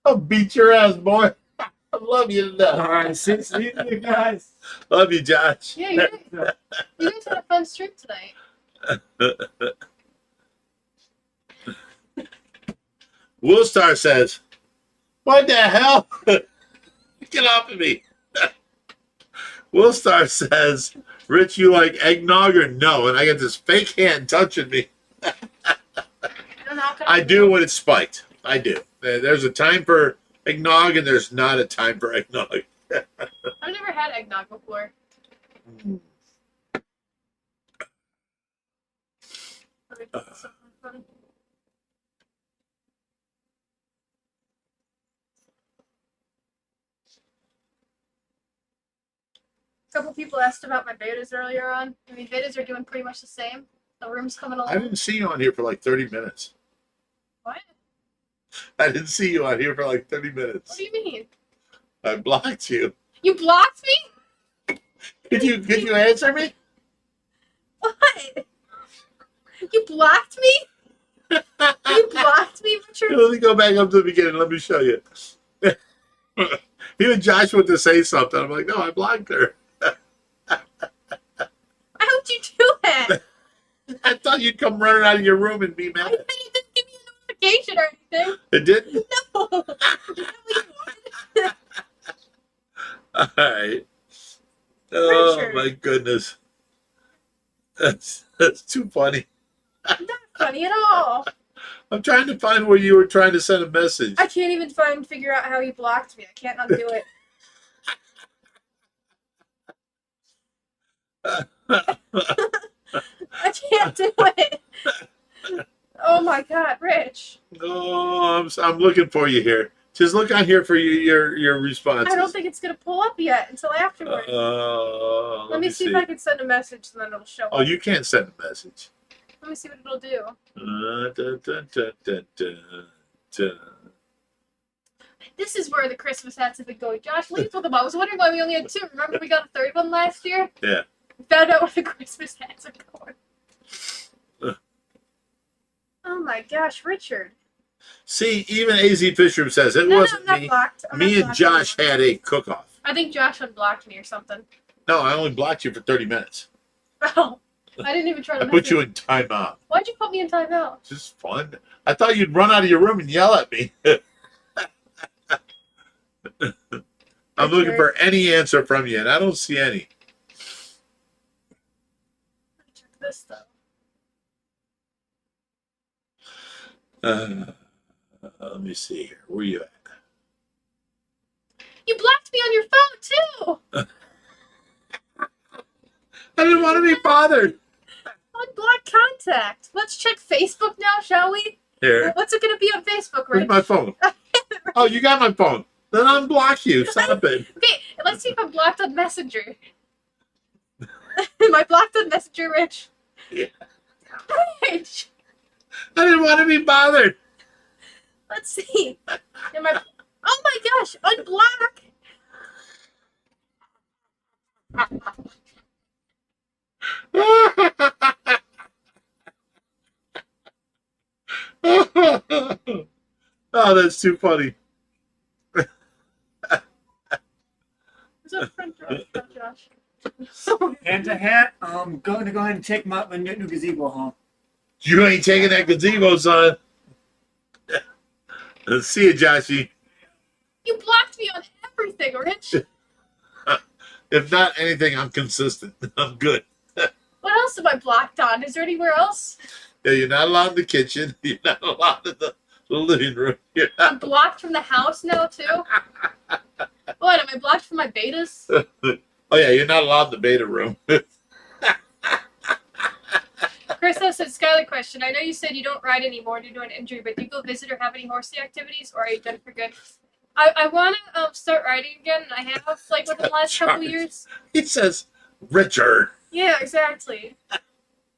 [SPEAKER 1] I'll beat your ass, boy. I love you to death.
[SPEAKER 2] All right, see you guys.
[SPEAKER 1] Love you, Josh.
[SPEAKER 3] Yeah, you guys had a fun stream tonight.
[SPEAKER 1] Woolstar says, what the hell? Get off of me. Woolstar says, Rich, you like eggnog or no? And I got this fake hand touching me.
[SPEAKER 3] I don't know how come
[SPEAKER 1] I do when it's spiked. I do. There's a time for eggnog and there's not a time for eggnog.
[SPEAKER 3] I've never had eggnog before. Let me put this up on the phone. A couple people asked about my betas earlier on. I mean, betas are doing pretty much the same. The room's coming along.
[SPEAKER 1] I didn't see you on here for like 30 minutes.
[SPEAKER 3] What?
[SPEAKER 1] I didn't see you on here for like 30 minutes.
[SPEAKER 3] What do you mean?
[SPEAKER 1] I blocked you.
[SPEAKER 3] You blocked me?
[SPEAKER 1] Could you answer me?
[SPEAKER 3] What? You blocked me? You blocked me, Richard?
[SPEAKER 1] Let me go back up to the beginning. Let me show you. Even Josh went to say something. I'm like, no, I blocked her.
[SPEAKER 3] Why would you do that?
[SPEAKER 1] I thought you'd come running out of your room and be
[SPEAKER 3] I
[SPEAKER 1] mad.
[SPEAKER 3] didn't give me a notification or anything.
[SPEAKER 1] It didn't?
[SPEAKER 3] No.
[SPEAKER 1] All right. Oh,
[SPEAKER 3] Richard.
[SPEAKER 1] my goodness. That's too funny.
[SPEAKER 3] Not funny at all.
[SPEAKER 1] I'm trying to find where you were trying to send a message.
[SPEAKER 3] I can't even figure out how you blocked me. I can't undo it. I can't do it. Oh my God, Rich.
[SPEAKER 1] Oh, I'm looking for you here. Just look on here for your responses.
[SPEAKER 3] I don't think it's gonna pull up yet until afterwards.
[SPEAKER 1] Let
[SPEAKER 3] me see if I can send a message and then it'll show
[SPEAKER 1] Oh,
[SPEAKER 3] up.
[SPEAKER 1] you can't send a message.
[SPEAKER 3] Let me see what it'll do.
[SPEAKER 1] Dun, dun, dun, dun, dun, dun.
[SPEAKER 3] This is where the Christmas hats have been going. Josh, leave with them. I was wondering why we only had 2. Remember we got a 3rd one last year?
[SPEAKER 1] Yeah.
[SPEAKER 3] We found out where the Christmas hats are going. Oh my gosh, Richard.
[SPEAKER 1] See, even AZ Fisher says it
[SPEAKER 3] No,
[SPEAKER 1] wasn't
[SPEAKER 3] I'm not
[SPEAKER 1] me.
[SPEAKER 3] blocked. I'm
[SPEAKER 1] Me
[SPEAKER 3] not
[SPEAKER 1] and
[SPEAKER 3] blocked
[SPEAKER 1] Josh
[SPEAKER 3] anymore.
[SPEAKER 1] had a cook-off.
[SPEAKER 3] I think Josh unblocked me or something.
[SPEAKER 1] No, I only blocked you for 30 minutes.
[SPEAKER 3] Oh, I didn't even try to
[SPEAKER 1] I put
[SPEAKER 3] message.
[SPEAKER 1] you in timeout.
[SPEAKER 3] Why'd you put me in timeout?
[SPEAKER 1] Just fun. I thought you'd run out of your room and yell at me. I'm looking for any answer from you, and I don't see any.
[SPEAKER 3] Check this though.
[SPEAKER 1] Let me see here. Where you at?
[SPEAKER 3] You blocked me on your phone too.
[SPEAKER 1] I didn't want to be bothered.
[SPEAKER 3] Unblock contact. Let's check Facebook now, shall we?
[SPEAKER 1] Here,
[SPEAKER 3] What's it gonna be on Facebook,
[SPEAKER 1] where's
[SPEAKER 3] right?
[SPEAKER 1] my phone? Oh, you got my phone. Then unblock you. Stop it.
[SPEAKER 3] Okay, let's see if I'm blocked on Messenger. Am I blocked on Messenger, Rich?
[SPEAKER 1] Yeah.
[SPEAKER 3] Rich,
[SPEAKER 1] I didn't want to be bothered.
[SPEAKER 3] let's see. Am I? Oh my gosh, unblock.
[SPEAKER 1] Oh, that's too funny.
[SPEAKER 3] Is that front Josh?
[SPEAKER 2] Hand to hat. I'm going to go ahead and take my new gazebo home.
[SPEAKER 1] You ain't taking that gazebo, son. Let's see you, Joshy.
[SPEAKER 3] You blocked me on everything, Rich.
[SPEAKER 1] If not anything, I'm consistent. I'm good.
[SPEAKER 3] What else am I blocked on? Is there anywhere else?
[SPEAKER 1] Yeah, you're not allowed in the kitchen. You're not allowed in the living room. You're not-
[SPEAKER 3] I'm blocked from the house now too. What? Am I blocked from my betas?
[SPEAKER 1] Oh yeah, you're not allowed in the beta room.
[SPEAKER 3] Chris said, Skylar question. I know you said you don't ride anymore due to an injury, but do you go visit or have any horsey activities, or are you done for good? I want to start riding again, and I have, like, within the last couple of years.
[SPEAKER 1] He says, Richard.
[SPEAKER 3] Yeah, exactly.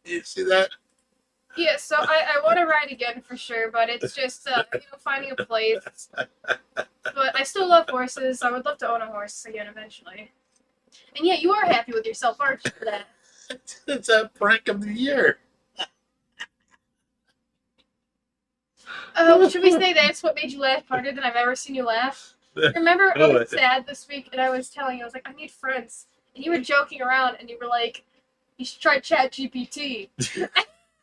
[SPEAKER 1] You see that?
[SPEAKER 3] Yeah, so I want to ride again for sure, but it's just, finding a place. But I still love horses. I would love to own a horse again eventually. And yeah, you are happy with yourself, aren't you, for that?
[SPEAKER 1] It's a prank of the year.
[SPEAKER 3] Should we say that's what made you laugh harder than I've ever seen you laugh? Remember, I was sad this week, and I was telling you, I was like, I need friends. And you were joking around, and you were like, you should try ChatGPT. You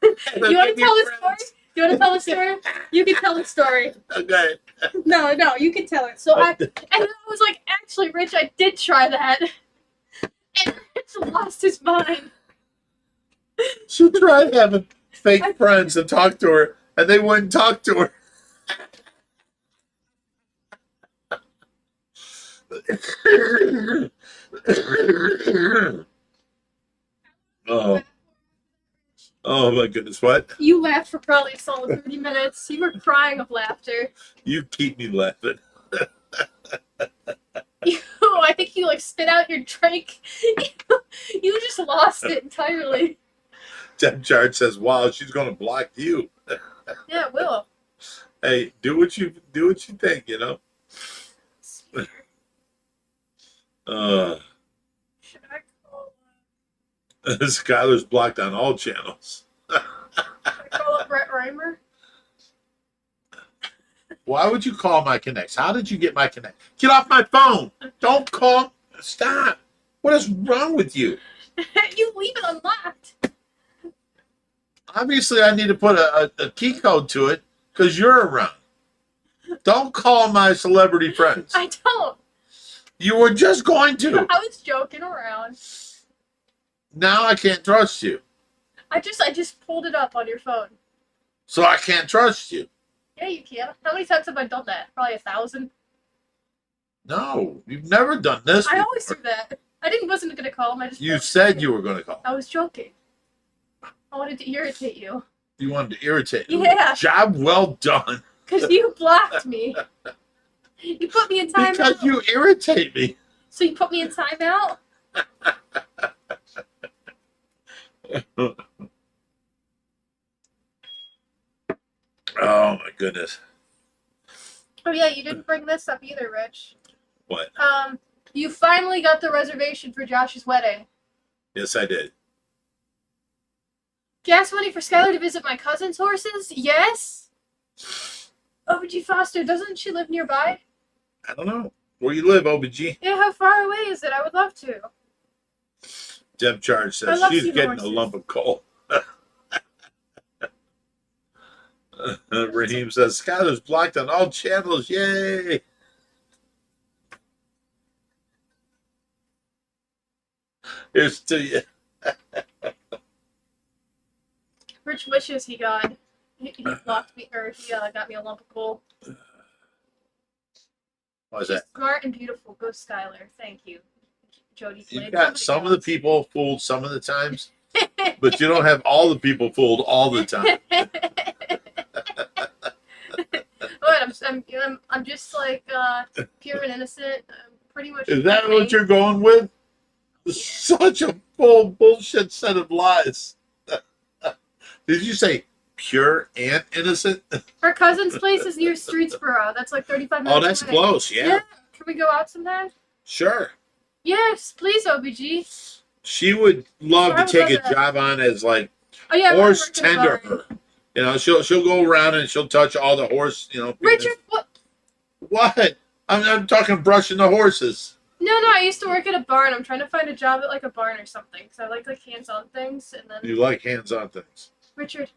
[SPEAKER 3] want to tell the story? You want to tell the story? You can tell the story.
[SPEAKER 1] Okay.
[SPEAKER 3] No, you can tell it. So I was like, actually, Rich, I did try that. And Rich lost his mind.
[SPEAKER 1] She tried having fake friends to talk to her, and they wouldn't talk to her. Oh my goodness, what?
[SPEAKER 3] You laughed for probably a solid 30 minutes. You were crying of laughter.
[SPEAKER 1] You keep me laughing.
[SPEAKER 3] I think you like spit out your drink. You just lost it entirely.
[SPEAKER 1] Deb Charge says, wow, she's gonna block you.
[SPEAKER 3] Yeah, it will.
[SPEAKER 1] Hey, do what you think, you know.
[SPEAKER 3] Should I call
[SPEAKER 1] Skylar's blocked on all channels.
[SPEAKER 3] up Brett Reimer?
[SPEAKER 1] Why would you call my connects? How did you get my connect? Get off my phone. Don't call. Stop. What is wrong with you?
[SPEAKER 3] You leave it unlocked.
[SPEAKER 1] Obviously, I need to put a key code to it because you're around. Don't call my celebrity friends.
[SPEAKER 3] I don't.
[SPEAKER 1] You were just going to.
[SPEAKER 3] I was joking around.
[SPEAKER 1] Now I can't trust you.
[SPEAKER 3] I just pulled it up on your phone.
[SPEAKER 1] So I can't trust you.
[SPEAKER 3] Yeah, you can. How many times have I done that? Probably 1,000.
[SPEAKER 1] No, you've never done this
[SPEAKER 3] I
[SPEAKER 1] before.
[SPEAKER 3] always do that. Wasn't gonna call him. I just.
[SPEAKER 1] You said you were going to call.
[SPEAKER 3] I was joking. I wanted to irritate you.
[SPEAKER 1] You wanted to irritate me.
[SPEAKER 3] Yeah.
[SPEAKER 1] Job well done.
[SPEAKER 3] Because you blocked me. You put me in timeout.
[SPEAKER 1] Because you irritate me.
[SPEAKER 3] So you put me in timeout?
[SPEAKER 1] Oh my goodness.
[SPEAKER 3] Oh yeah, you didn't bring this up either, Rich.
[SPEAKER 1] What?
[SPEAKER 3] You finally got the reservation for Josh's wedding.
[SPEAKER 1] Yes, I did.
[SPEAKER 3] Gas money for Skylar to visit my cousin's horses? Yes. OBG Foster, doesn't she live nearby?
[SPEAKER 1] I don't know. Where you live, OBG?
[SPEAKER 3] Yeah, how far away is it? I would love to.
[SPEAKER 1] Deb Charge
[SPEAKER 3] I
[SPEAKER 1] says
[SPEAKER 3] love
[SPEAKER 1] she's
[SPEAKER 3] seeing
[SPEAKER 1] getting
[SPEAKER 3] horses.
[SPEAKER 1] a lump of coal. Raheem says Skylar's blocked on all channels. Yay! Here's to you.
[SPEAKER 3] Rich wishes he blocked me, or he got me a lump of coal.
[SPEAKER 1] What was that?
[SPEAKER 3] Smart and beautiful. Go Skylar. Thank you. Jody
[SPEAKER 1] You've
[SPEAKER 3] played.
[SPEAKER 1] got some of the people fooled some of the times, but you don't have all the people fooled all the time.
[SPEAKER 3] What? I'm just like pure and innocent. I'm pretty much.
[SPEAKER 1] Is that what you're going with? Such a full bullshit set of lies. Did you say pure and innocent?
[SPEAKER 3] Our cousin's place is near Streetsboro. That's like 35 minutes.
[SPEAKER 1] Oh, that's
[SPEAKER 3] away.
[SPEAKER 1] close. Yeah.
[SPEAKER 3] Can we go out sometime?
[SPEAKER 1] Sure.
[SPEAKER 3] Yes, please, OBG.
[SPEAKER 1] She would love
[SPEAKER 3] I
[SPEAKER 1] to
[SPEAKER 3] would
[SPEAKER 1] take
[SPEAKER 3] love
[SPEAKER 1] a
[SPEAKER 3] that.
[SPEAKER 1] job on as like
[SPEAKER 3] Oh yeah,
[SPEAKER 1] horse
[SPEAKER 3] we're working hard.
[SPEAKER 1] tenderer. You know, she'll go around and she'll touch all the horse. You know.
[SPEAKER 3] Richard, what?
[SPEAKER 1] What? I'm talking brushing the horses.
[SPEAKER 3] No, I used to work at a barn. I'm trying to find a job at like a barn or something. Because I like hands-on things. And then
[SPEAKER 1] You like hands-on things.
[SPEAKER 3] Richard,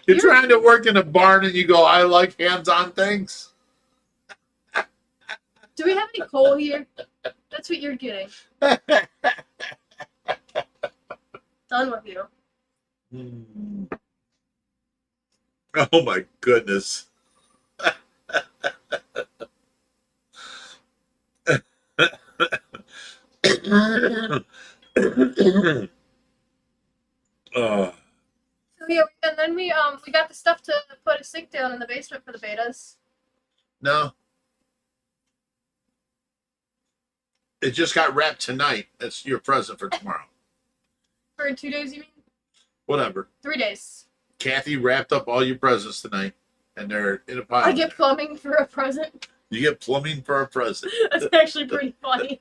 [SPEAKER 1] You're trying to work in a barn and you go, I like hands-on things.
[SPEAKER 3] do we have any coal here? That's what you're getting. Done with you.
[SPEAKER 1] Oh my goodness. Uh,
[SPEAKER 3] So yeah, and then we got the stuff to put a sink down in the basement for the betas.
[SPEAKER 1] no, it just got wrapped tonight. That's your present for tomorrow.
[SPEAKER 3] For 2 days, you mean?
[SPEAKER 1] Whatever.
[SPEAKER 3] 3 days.
[SPEAKER 1] Kathy wrapped up all your presents tonight, and they're in a pile.
[SPEAKER 3] I get plumbing for a present.
[SPEAKER 1] You get plumbing for a present.
[SPEAKER 3] That's actually pretty funny.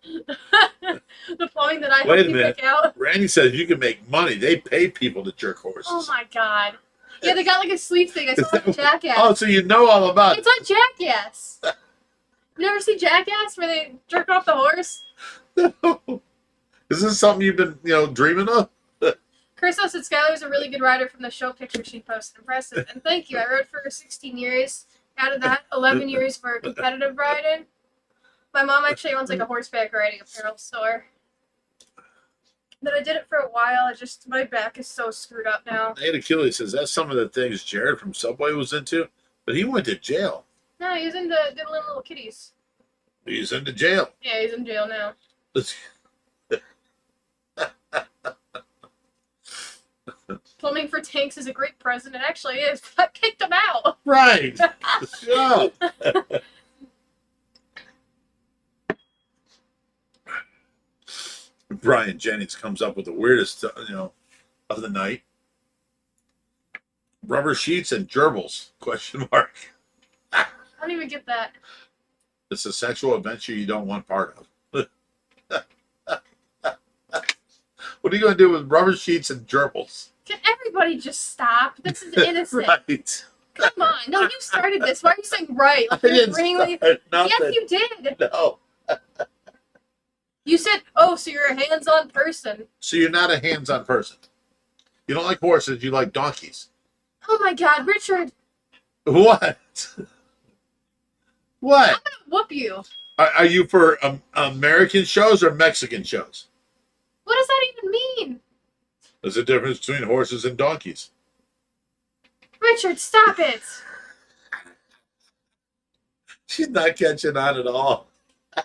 [SPEAKER 3] The plumbing that I
[SPEAKER 1] Wait
[SPEAKER 3] helped
[SPEAKER 1] a
[SPEAKER 3] you
[SPEAKER 1] minute.
[SPEAKER 3] pick out.
[SPEAKER 1] Randy says you can make money. They pay people to jerk horses.
[SPEAKER 3] Oh my god. Yeah, they got like a sleeve thing. I saw it on Jackass.
[SPEAKER 1] Oh, so you know all about
[SPEAKER 3] It's on Jackass. You never see Jackass where they jerk off the horse?
[SPEAKER 1] it. Is this something you've been, dreaming of?
[SPEAKER 3] Chris said Skylar's a really good rider from the show picture she posted. Impressive. And thank you. I rode for 16 years. Out of that, 11 years for competitive riding. My mom actually owns like a horseback riding apparel store. But I did it for a while. My back is so screwed up now.
[SPEAKER 1] Nate Achilles says that's some of the things Jared from Subway was into, but he went to jail.
[SPEAKER 3] No, he's into diddling little kitties.
[SPEAKER 1] He's into jail.
[SPEAKER 3] Yeah, he's in jail now. Plumbing for tanks is a great present. It actually is. I kicked him out.
[SPEAKER 1] Right. Shut up. Brian Jennings comes up with the weirdest, of the night. Rubber sheets and gerbils? Question mark.
[SPEAKER 3] I don't even get that.
[SPEAKER 1] It's a sexual adventure you don't want part of. What are you going to do with rubber sheets and gerbils?
[SPEAKER 3] Can everybody just stop? This is innocent.
[SPEAKER 1] Right.
[SPEAKER 3] Come on. No, you started this. Why are you saying right? Like
[SPEAKER 1] I
[SPEAKER 3] you're
[SPEAKER 1] didn't
[SPEAKER 3] really...
[SPEAKER 1] start nothing.
[SPEAKER 3] Yes, you did.
[SPEAKER 1] No.
[SPEAKER 3] You said, oh, so you're a hands-on person.
[SPEAKER 1] So you're not a hands-on person. You don't like horses. You like donkeys.
[SPEAKER 3] Oh my God, Richard.
[SPEAKER 1] What? What?
[SPEAKER 3] I'm gonna whoop you.
[SPEAKER 1] Are you for American shows or Mexican shows?
[SPEAKER 3] What does that even mean?
[SPEAKER 1] There's a difference between horses and donkeys.
[SPEAKER 3] Richard, stop it.
[SPEAKER 1] She's not catching on at all.
[SPEAKER 3] I'm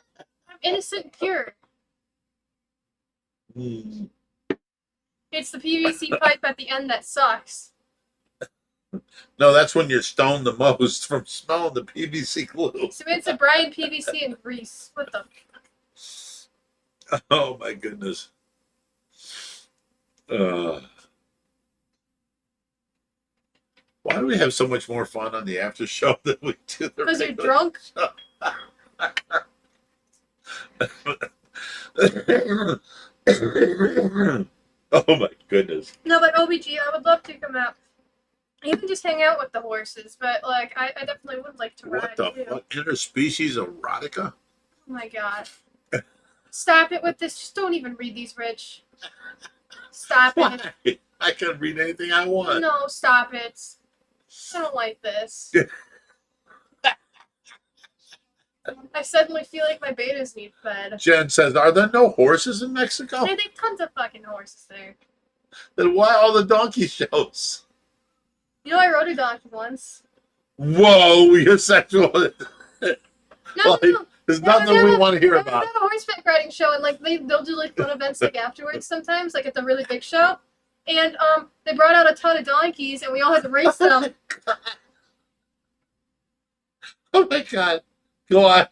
[SPEAKER 3] innocent and pure.
[SPEAKER 1] Hmm.
[SPEAKER 3] It's the PVC pipe at the end that sucks.
[SPEAKER 1] No, that's when you're stoned the most from smelling the PVC glue.
[SPEAKER 3] So it's a Brian PVC and grease. What the?
[SPEAKER 1] Oh my goodness. Why do we have so much more fun on the after show than we do the
[SPEAKER 3] Because you're
[SPEAKER 1] regular
[SPEAKER 3] drunk.
[SPEAKER 1] Oh my goodness.
[SPEAKER 3] No, but OBG, I would love to come out. Even just hang out with the horses, but like I definitely would like to
[SPEAKER 1] What
[SPEAKER 3] ride
[SPEAKER 1] the
[SPEAKER 3] too.
[SPEAKER 1] fuck? Interspecies erotica?
[SPEAKER 3] Oh my God. Stop it with this. Just don't even read these, Rich. Stop it.
[SPEAKER 1] Why? I can read anything I want.
[SPEAKER 3] No, stop it. I don't like this. I suddenly feel like my betas need fed.
[SPEAKER 1] Jen says, are there no horses in Mexico?
[SPEAKER 3] They have tons of fucking horses there.
[SPEAKER 1] Then why all the donkey shows?
[SPEAKER 3] You know, I rode a donkey once.
[SPEAKER 1] Whoa, you're sexual.
[SPEAKER 3] No,
[SPEAKER 1] Like,
[SPEAKER 3] no, no.
[SPEAKER 1] there's
[SPEAKER 3] No,
[SPEAKER 1] nothing
[SPEAKER 3] no,
[SPEAKER 1] we
[SPEAKER 3] no.
[SPEAKER 1] want to hear
[SPEAKER 3] They
[SPEAKER 1] about.
[SPEAKER 3] have a horseback riding show, and like they'll do like fun events like afterwards sometimes, like at the really big show. And they brought out a ton of donkeys, and we all had to race them.
[SPEAKER 1] Oh my god. Go on.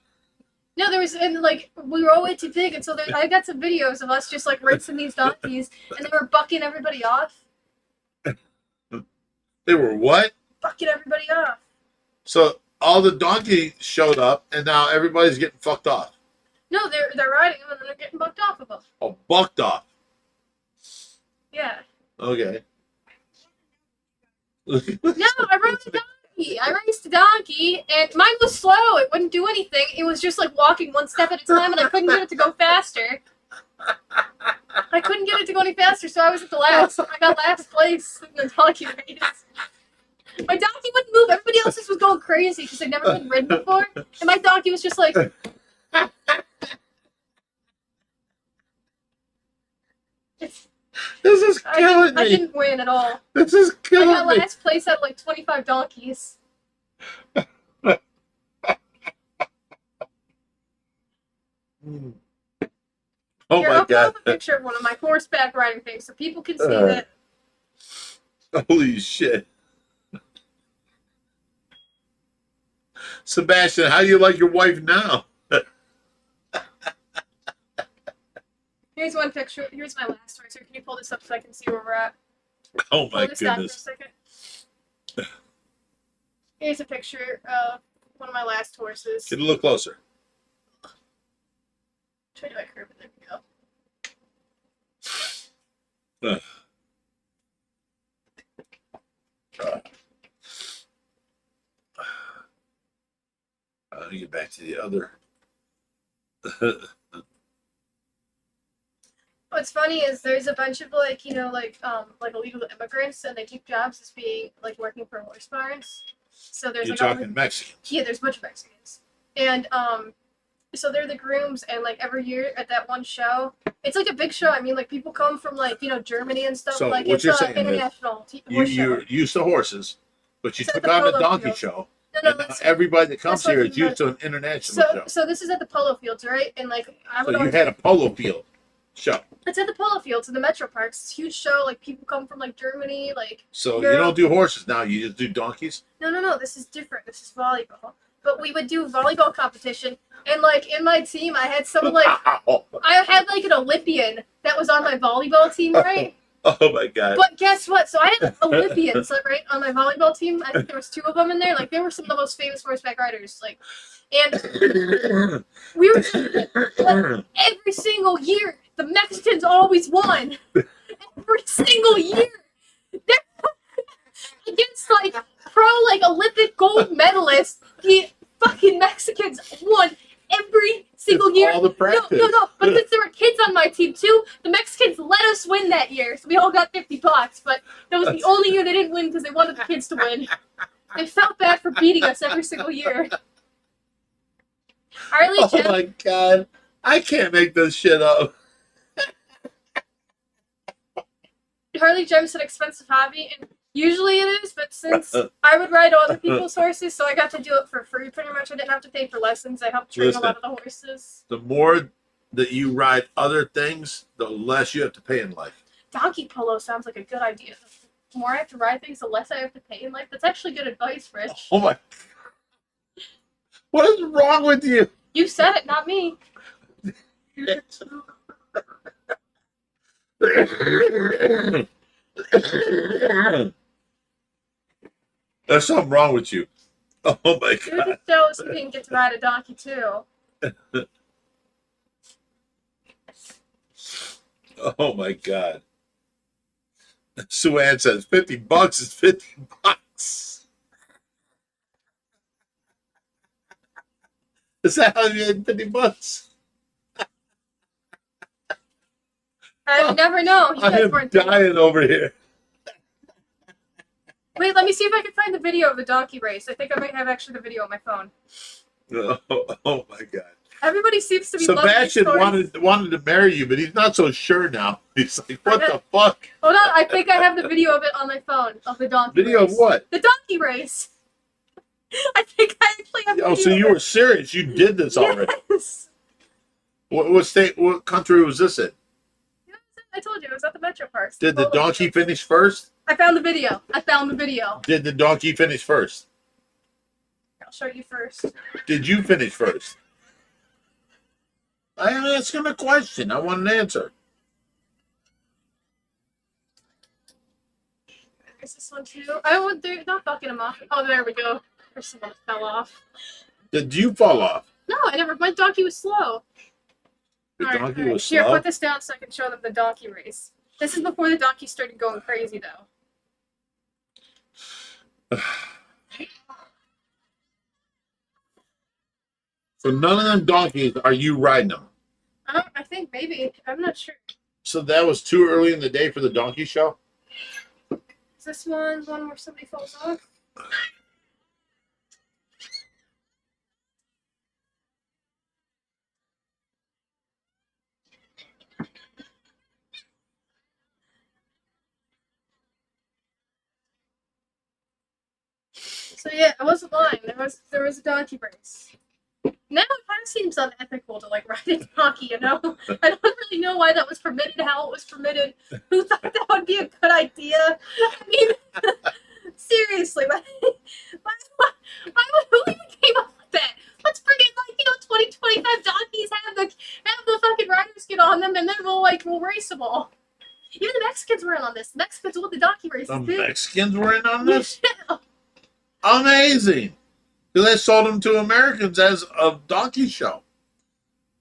[SPEAKER 3] No, there was, and like we were all way too big, and so I got some videos of us just like racing these donkeys, and they were bucking everybody off.
[SPEAKER 1] They were what?
[SPEAKER 3] Bucking everybody off.
[SPEAKER 1] So all the donkeys showed up, and now everybody's getting fucked off.
[SPEAKER 3] No, they're riding them, and they're getting bucked off of them.
[SPEAKER 1] Oh, bucked off.
[SPEAKER 3] Yeah.
[SPEAKER 1] Okay.
[SPEAKER 3] No, I rode a donkey. I raced a donkey, and mine was slow. It wouldn't do anything. It was just like walking one step at a time, and I couldn't get it to go faster. I couldn't get it to go any faster, so I was at the last. I got last place in the donkey race. My donkey wouldn't move. Everybody else's was going crazy because they'd never been ridden before, and my donkey was just like.
[SPEAKER 1] This is killing
[SPEAKER 3] I
[SPEAKER 1] me.
[SPEAKER 3] didn't win at all.
[SPEAKER 1] This is
[SPEAKER 3] I
[SPEAKER 1] killing
[SPEAKER 3] got
[SPEAKER 1] me.
[SPEAKER 3] last place out of like 25 donkeys.
[SPEAKER 1] Oh
[SPEAKER 3] Here,
[SPEAKER 1] my
[SPEAKER 3] I'll put
[SPEAKER 1] god!
[SPEAKER 3] up a picture of one of my horseback riding things so people can see that.
[SPEAKER 1] Holy shit! Sebastian, how do you like your wife now?
[SPEAKER 3] Here's one picture. Here's my last one. So can you pull this up so I can see where we're at?
[SPEAKER 1] Oh my
[SPEAKER 3] Pull this down for a
[SPEAKER 1] goodness!
[SPEAKER 3] second. Here's a picture of one of my last horses.
[SPEAKER 1] Get a little closer.
[SPEAKER 3] Try to curve it. There we go.
[SPEAKER 1] I'll get back to the other.
[SPEAKER 3] What's funny is there's a bunch of like illegal immigrants and they take jobs as being like working for horse barns. So there's
[SPEAKER 1] You're
[SPEAKER 3] like
[SPEAKER 1] talking Mexicans.
[SPEAKER 3] yeah, there's a bunch of Mexicans. And so they're the grooms and like every year at that one show, it's like a big show. I mean like people come from like, Germany and stuff.
[SPEAKER 1] So
[SPEAKER 3] like
[SPEAKER 1] what
[SPEAKER 3] it's
[SPEAKER 1] you're
[SPEAKER 3] an
[SPEAKER 1] saying is
[SPEAKER 3] international
[SPEAKER 1] You
[SPEAKER 3] horse show.
[SPEAKER 1] you're used to horses, but you
[SPEAKER 3] It's at
[SPEAKER 1] took
[SPEAKER 3] the
[SPEAKER 1] on the
[SPEAKER 3] polo
[SPEAKER 1] donkey
[SPEAKER 3] field.
[SPEAKER 1] show.
[SPEAKER 3] No,
[SPEAKER 1] And now
[SPEAKER 3] that's
[SPEAKER 1] everybody that comes
[SPEAKER 3] that's
[SPEAKER 1] here
[SPEAKER 3] what
[SPEAKER 1] is
[SPEAKER 3] you
[SPEAKER 1] used to an international show.
[SPEAKER 3] so this is at the polo fields, right? And like I would
[SPEAKER 1] So you
[SPEAKER 3] always
[SPEAKER 1] had a polo field show.
[SPEAKER 3] it's at the polo fields in the metro parks. It's a huge show. Like people come from like Germany, like
[SPEAKER 1] So
[SPEAKER 3] Europe.
[SPEAKER 1] you don't do horses now. You just do donkeys.
[SPEAKER 3] No. This is different. This is volleyball. But we would do volleyball competition, and like in my team, I had someone like I had like an Olympian that was on my volleyball team, right?
[SPEAKER 1] Oh my god!
[SPEAKER 3] But guess what? So I had Olympians right on my volleyball team. I think there was 2 of them in there. Like they were some of the most famous horseback riders. Like, and we were like, every single year the Mexicans always won. Every single year. They're against like Olympic gold medalists, the fucking Mexicans won every single year.
[SPEAKER 1] All the practice.
[SPEAKER 3] No. But since there were kids on my team too, the Mexicans let us win that year, so we all got $50. But that was the only year they didn't win because they wanted the kids to win. They felt bad for beating us every single year. Harley
[SPEAKER 1] Oh
[SPEAKER 3] Jem,
[SPEAKER 1] my god! I can't make this shit up.
[SPEAKER 3] Harley Jem's an expensive hobby, and usually it is, but since I would ride other people's horses, so I got to do it for free pretty much. I didn't have to pay for lessons. I helped train a lot of the horses.
[SPEAKER 1] The more that you ride other things, the less you have to pay in life.
[SPEAKER 3] Donkey polo sounds like a good idea. The more I have to ride things, the less I have to pay in life. That's actually good advice, Rich.
[SPEAKER 1] Oh my! What is wrong with you?
[SPEAKER 3] You said it, not me.
[SPEAKER 1] There's something wrong with you. Oh my
[SPEAKER 3] You're
[SPEAKER 1] god!
[SPEAKER 3] just jealous you didn't get to ride a donkey too.
[SPEAKER 1] Oh my god! Sue Ann says $50 is $50. Is that how you had $50?
[SPEAKER 3] I never know. You
[SPEAKER 1] I
[SPEAKER 3] guys
[SPEAKER 1] am
[SPEAKER 3] weren't
[SPEAKER 1] dying over here.
[SPEAKER 3] Wait, let me see if I can find the video of the donkey race. I think I might have actually the video on my phone.
[SPEAKER 1] Oh my god!
[SPEAKER 3] Everybody seems to be
[SPEAKER 1] Sebastian
[SPEAKER 3] loving these
[SPEAKER 1] wanted to marry you, but he's not so sure now. He's like, what the fuck?
[SPEAKER 3] Hold on, I think I have the video of it on my phone, of the donkey
[SPEAKER 1] Video
[SPEAKER 3] race.
[SPEAKER 1] of what?
[SPEAKER 3] The donkey race. I think I actually have the
[SPEAKER 1] Oh,
[SPEAKER 3] video
[SPEAKER 1] so you
[SPEAKER 3] of
[SPEAKER 1] were serious? You did this already?
[SPEAKER 3] Yes.
[SPEAKER 1] What state? What country was this in?
[SPEAKER 3] I told you, it was at the Metro Parks.
[SPEAKER 1] Did the donkey finish first?
[SPEAKER 3] I found the video.
[SPEAKER 1] Did the donkey finish first?
[SPEAKER 3] I'll show you first.
[SPEAKER 1] Did you finish first? I am asking a question. I want an answer.
[SPEAKER 3] There's this one too. Oh, they're not bucking them off. Oh, there we go. There's someone that fell off.
[SPEAKER 1] Did you fall off?
[SPEAKER 3] No, I never. My donkey was slow.
[SPEAKER 1] The
[SPEAKER 3] All right,
[SPEAKER 1] donkey
[SPEAKER 3] all right.
[SPEAKER 1] was
[SPEAKER 3] Here,
[SPEAKER 1] slow?
[SPEAKER 3] put this down so I can show them the donkey race. This is before the donkey started going crazy, though.
[SPEAKER 1] So none of them donkeys are you riding them.
[SPEAKER 3] I think maybe. I'm not sure.
[SPEAKER 1] So that was too early in the day for the donkey show?
[SPEAKER 3] Is this one where somebody falls off? So yeah, I wasn't lying. There was a donkey race. Now it kind of seems unethical to like ride a donkey, you know? I don't really know why that was permitted, how it was permitted, who thought that would be a good idea. I mean, seriously, who even came up with that? Let's bring in like, 20, 25 donkeys, have the fucking riders get on them, and then we'll race them all. Even the Mexicans were in on this. The Mexicans won the donkey races.
[SPEAKER 1] The
[SPEAKER 3] too.
[SPEAKER 1] Mexicans were in on this?
[SPEAKER 3] Yeah.
[SPEAKER 1] Amazing. Because they sold them to Americans as a donkey show.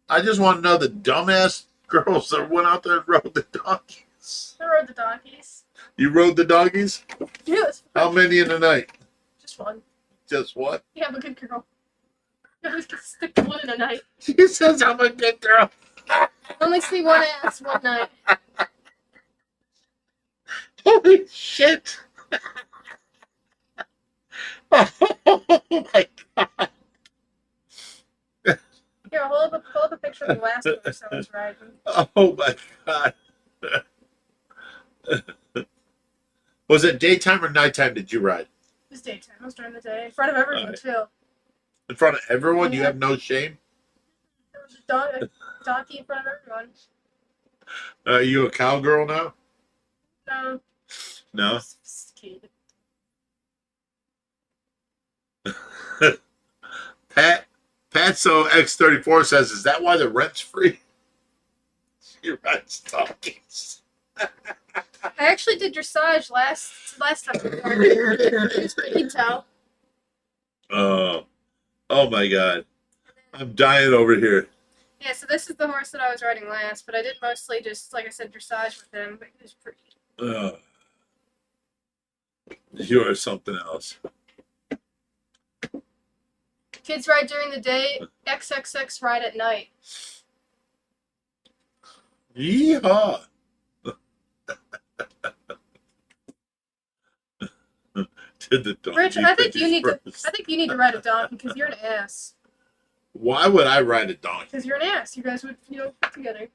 [SPEAKER 1] I just want to know the dumbass girls that went out there and rode the donkeys.
[SPEAKER 3] I rode the donkeys.
[SPEAKER 1] You rode the donkeys?
[SPEAKER 3] Yeah, it was fun.
[SPEAKER 1] How many in a night?
[SPEAKER 3] Just one.
[SPEAKER 1] Just what?
[SPEAKER 3] Yeah, I'm a good girl. I always get stick to one in a night.
[SPEAKER 1] She says I'm a good girl.
[SPEAKER 3] Only see one ass one night.
[SPEAKER 1] Holy shit. Oh my god.
[SPEAKER 3] Here, hold up a picture of the last horse I was riding.
[SPEAKER 1] Oh my god. Was it daytime or nighttime did you ride?
[SPEAKER 3] It was daytime. I was during the day. In front of everyone,
[SPEAKER 1] Alright.
[SPEAKER 3] too.
[SPEAKER 1] In front of everyone? You
[SPEAKER 3] Yeah.
[SPEAKER 1] have no shame?
[SPEAKER 3] There was a donkey in front of everyone.
[SPEAKER 1] Are you a cowgirl now?
[SPEAKER 3] No.
[SPEAKER 1] No.
[SPEAKER 3] Sophisticated.
[SPEAKER 1] Patso X34 says, is that why the rent's free? She rides donkeys.
[SPEAKER 3] I actually did dressage last time. It's pretty tell.
[SPEAKER 1] Oh my god. I'm dying over here.
[SPEAKER 3] Yeah, so this is the horse that I was riding last, but I did mostly just, like I said, dressage with him, but he was pretty.
[SPEAKER 1] You are something else.
[SPEAKER 3] Kids ride during the day, XXX ride at night.
[SPEAKER 1] Yeehaw. Did the donkey
[SPEAKER 3] Rich, I think
[SPEAKER 1] finish first?
[SPEAKER 3] I think you need to ride a donkey because you're an ass.
[SPEAKER 1] Why would I ride a donkey?
[SPEAKER 3] Because you're an ass. You guys would, get together.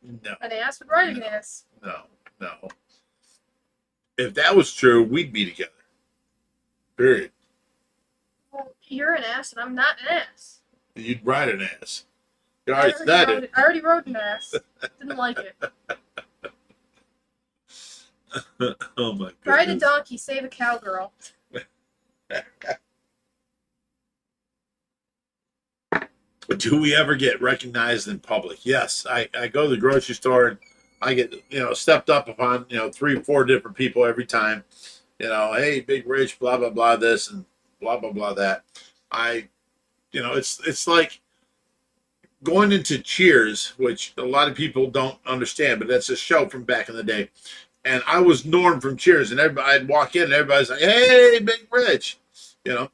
[SPEAKER 1] No,
[SPEAKER 3] An ass would ride an ass.
[SPEAKER 1] no. If that was true, we'd be together. Period.
[SPEAKER 3] Well, you're an ass and I'm not an ass.
[SPEAKER 1] You'd ride an ass. You already said it.
[SPEAKER 3] I already rode an ass. Didn't like it.
[SPEAKER 1] Oh my goodness.
[SPEAKER 3] Ride a donkey, save a cowgirl.
[SPEAKER 1] Do we ever get recognized in public? Yes. I go to the grocery store and I get, stepped up upon, 3 or 4 different people every time. Hey, Big Rich, blah, blah, blah, this and blah, blah, blah, that. It's like going into Cheers, which a lot of people don't understand, but that's a show from back in the day. And I was Norm from Cheers, and I'd walk in and everybody's like, hey, Big Rich, and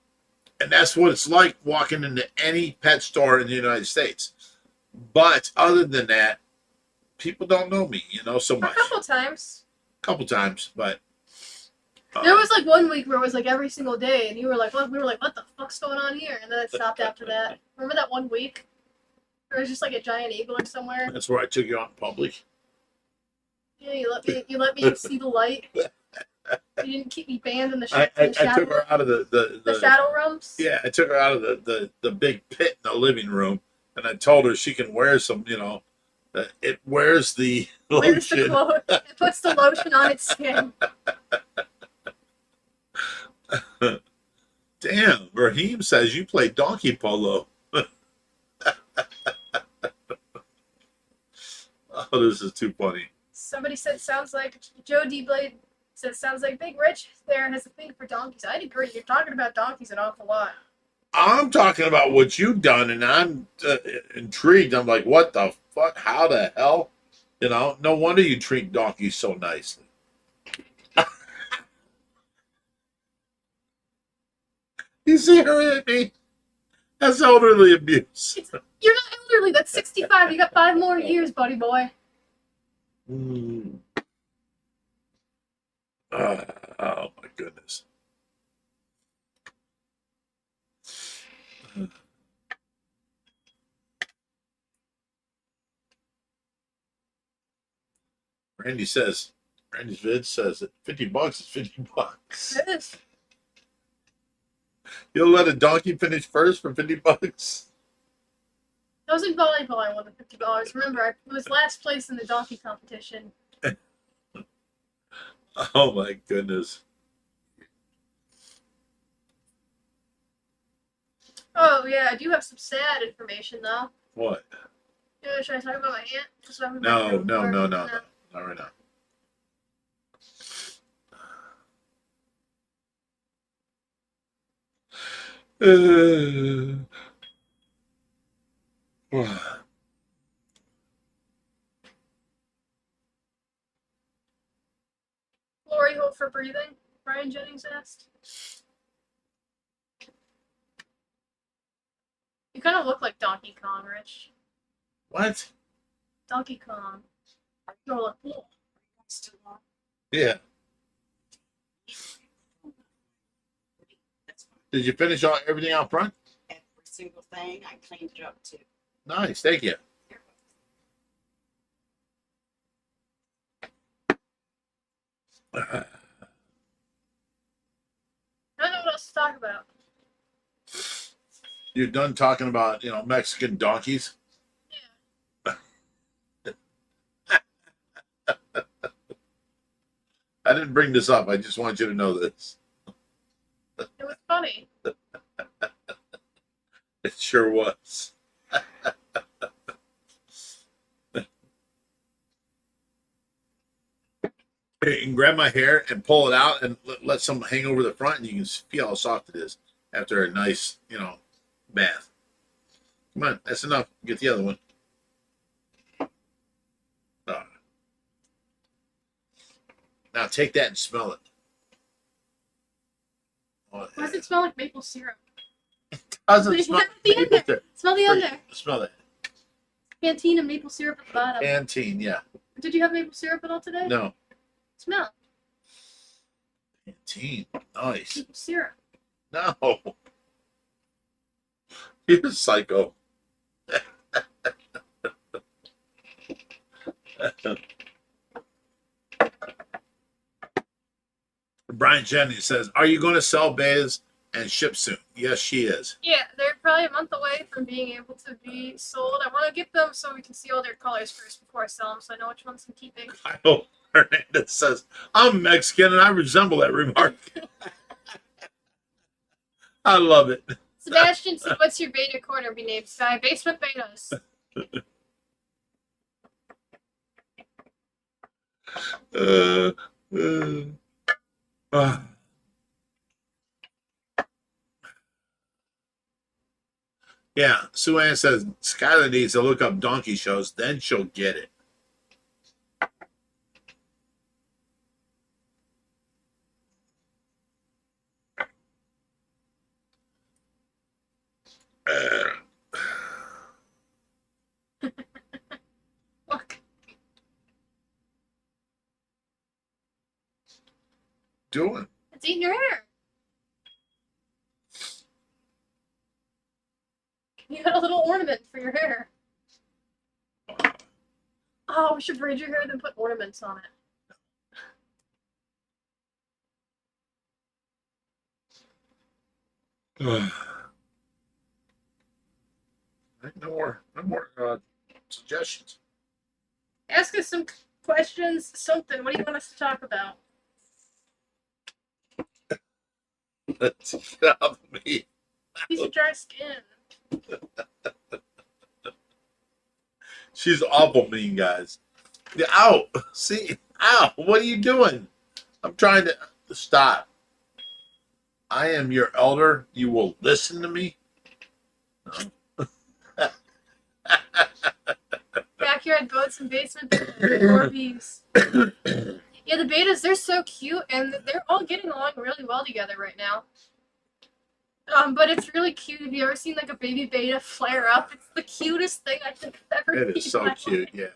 [SPEAKER 1] that's what it's like walking into any pet store in the United States. But other than that, people don't know me, so
[SPEAKER 3] A
[SPEAKER 1] much.
[SPEAKER 3] couple times.
[SPEAKER 1] Couple times, but
[SPEAKER 3] There was like one week where it was like every single day, and you were like, "What?" We were like, "What the fuck's going on here?" And then it stopped after that. Remember that one week? Where it was just like a giant eagle or somewhere.
[SPEAKER 1] that's where I took you out in public.
[SPEAKER 3] Yeah, you let me see the light. You didn't keep me banned in the,
[SPEAKER 1] I
[SPEAKER 3] shadow.
[SPEAKER 1] took her out of
[SPEAKER 3] the shadow rooms.
[SPEAKER 1] Yeah, I took her out of the big pit in the living room, and I told her she can wear some, it wears the
[SPEAKER 3] Where's the
[SPEAKER 1] lotion.
[SPEAKER 3] clothes? It puts the lotion on its skin.
[SPEAKER 1] Damn, Raheem says you play donkey polo. Oh, this is too funny.
[SPEAKER 3] Somebody said sounds like Joe D. Blade said sounds like Big Rich there has a thing for donkeys. I'd agree. You're talking about donkeys an awful lot.
[SPEAKER 1] I'm talking about what you've done, and I'm intrigued. I'm like, what the fuck? How the hell? No wonder you treat donkeys so nicely. You see her at me? That's elderly abuse.
[SPEAKER 3] You're not elderly. That's 65. You got 5 more years, buddy boy.
[SPEAKER 1] Mm. Oh my goodness. Randy's vid says that $50 is $50.
[SPEAKER 3] It is.
[SPEAKER 1] You'll let a donkey finish first for $50?
[SPEAKER 3] I was in volleyball. I won the $50. Remember, I was last place in the donkey competition.
[SPEAKER 1] Oh my goodness.
[SPEAKER 3] Oh yeah, I do have some sad information though.
[SPEAKER 1] What?
[SPEAKER 3] Yeah, should I talk about my aunt? Just so
[SPEAKER 1] No, not right now.
[SPEAKER 3] Glory hole for breathing, Brian Jennings asked. You kind of look like Donkey Kong, Rich.
[SPEAKER 1] What?
[SPEAKER 3] Donkey Kong. You're like, oh.
[SPEAKER 1] Yeah. Did you finish everything out front?
[SPEAKER 4] Every single thing. I cleaned it up too.
[SPEAKER 1] Nice, thank you.
[SPEAKER 3] I don't know what else to talk about.
[SPEAKER 1] You're done talking about, Mexican donkeys? I didn't bring this up. I just want you to know this.
[SPEAKER 3] It was funny.
[SPEAKER 1] It sure was. You can grab my hair and pull it out and let some hang over the front, and you can feel how soft it is after a nice, bath. Come on, that's enough. Get the other one. Now take that and smell it.
[SPEAKER 3] Why does it smell like maple syrup?
[SPEAKER 1] Doesn't smell
[SPEAKER 3] the under. Smell the under.
[SPEAKER 1] Smell that.
[SPEAKER 3] Canteen and maple syrup at the bottom.
[SPEAKER 1] Canteen, yeah.
[SPEAKER 3] Did you have maple syrup at all today?
[SPEAKER 1] No.
[SPEAKER 3] Smell.
[SPEAKER 1] Canteen. Nice.
[SPEAKER 3] Maple syrup.
[SPEAKER 1] No. You're a psycho. Brian Jennings says, "Are you going to sell bays and ship soon?" Yes, she is.
[SPEAKER 3] Yeah, they're probably a month away from being able to be sold. I want to get them so we can see all their colors first before I sell them, so I know which ones I'm keeping.
[SPEAKER 1] Kyle Hernandez says, "I'm Mexican and I resemble that remark." I love it.
[SPEAKER 3] Sebastian said, "What's your beta corner be named, Sky? Basement Betas."
[SPEAKER 1] Yeah, Sue Ann says Skylar needs to look up donkey shows, then she'll get it.
[SPEAKER 3] Look.
[SPEAKER 1] Doing.
[SPEAKER 3] It's eating your hair. You got a little ornament for your hair. Oh, we should braid your hair then put ornaments on it.
[SPEAKER 1] No more suggestions.
[SPEAKER 3] Ask us some questions, something. What do you want us to talk about?
[SPEAKER 1] Let's get off me.
[SPEAKER 3] Piece of dry skin.
[SPEAKER 1] She's awful mean, guys. Ow! See? Ow! What are you doing? I'm trying to stop. I am your elder. You will listen to me? No.
[SPEAKER 3] Backyard boats and basement Orbeez. Yeah, the betas, they're so cute, and they're all getting along really well together right now. But it's really cute. Have you ever seen like a baby beta flare up? It's the cutest thing I think I've ever seen.
[SPEAKER 1] It is so cute, yeah.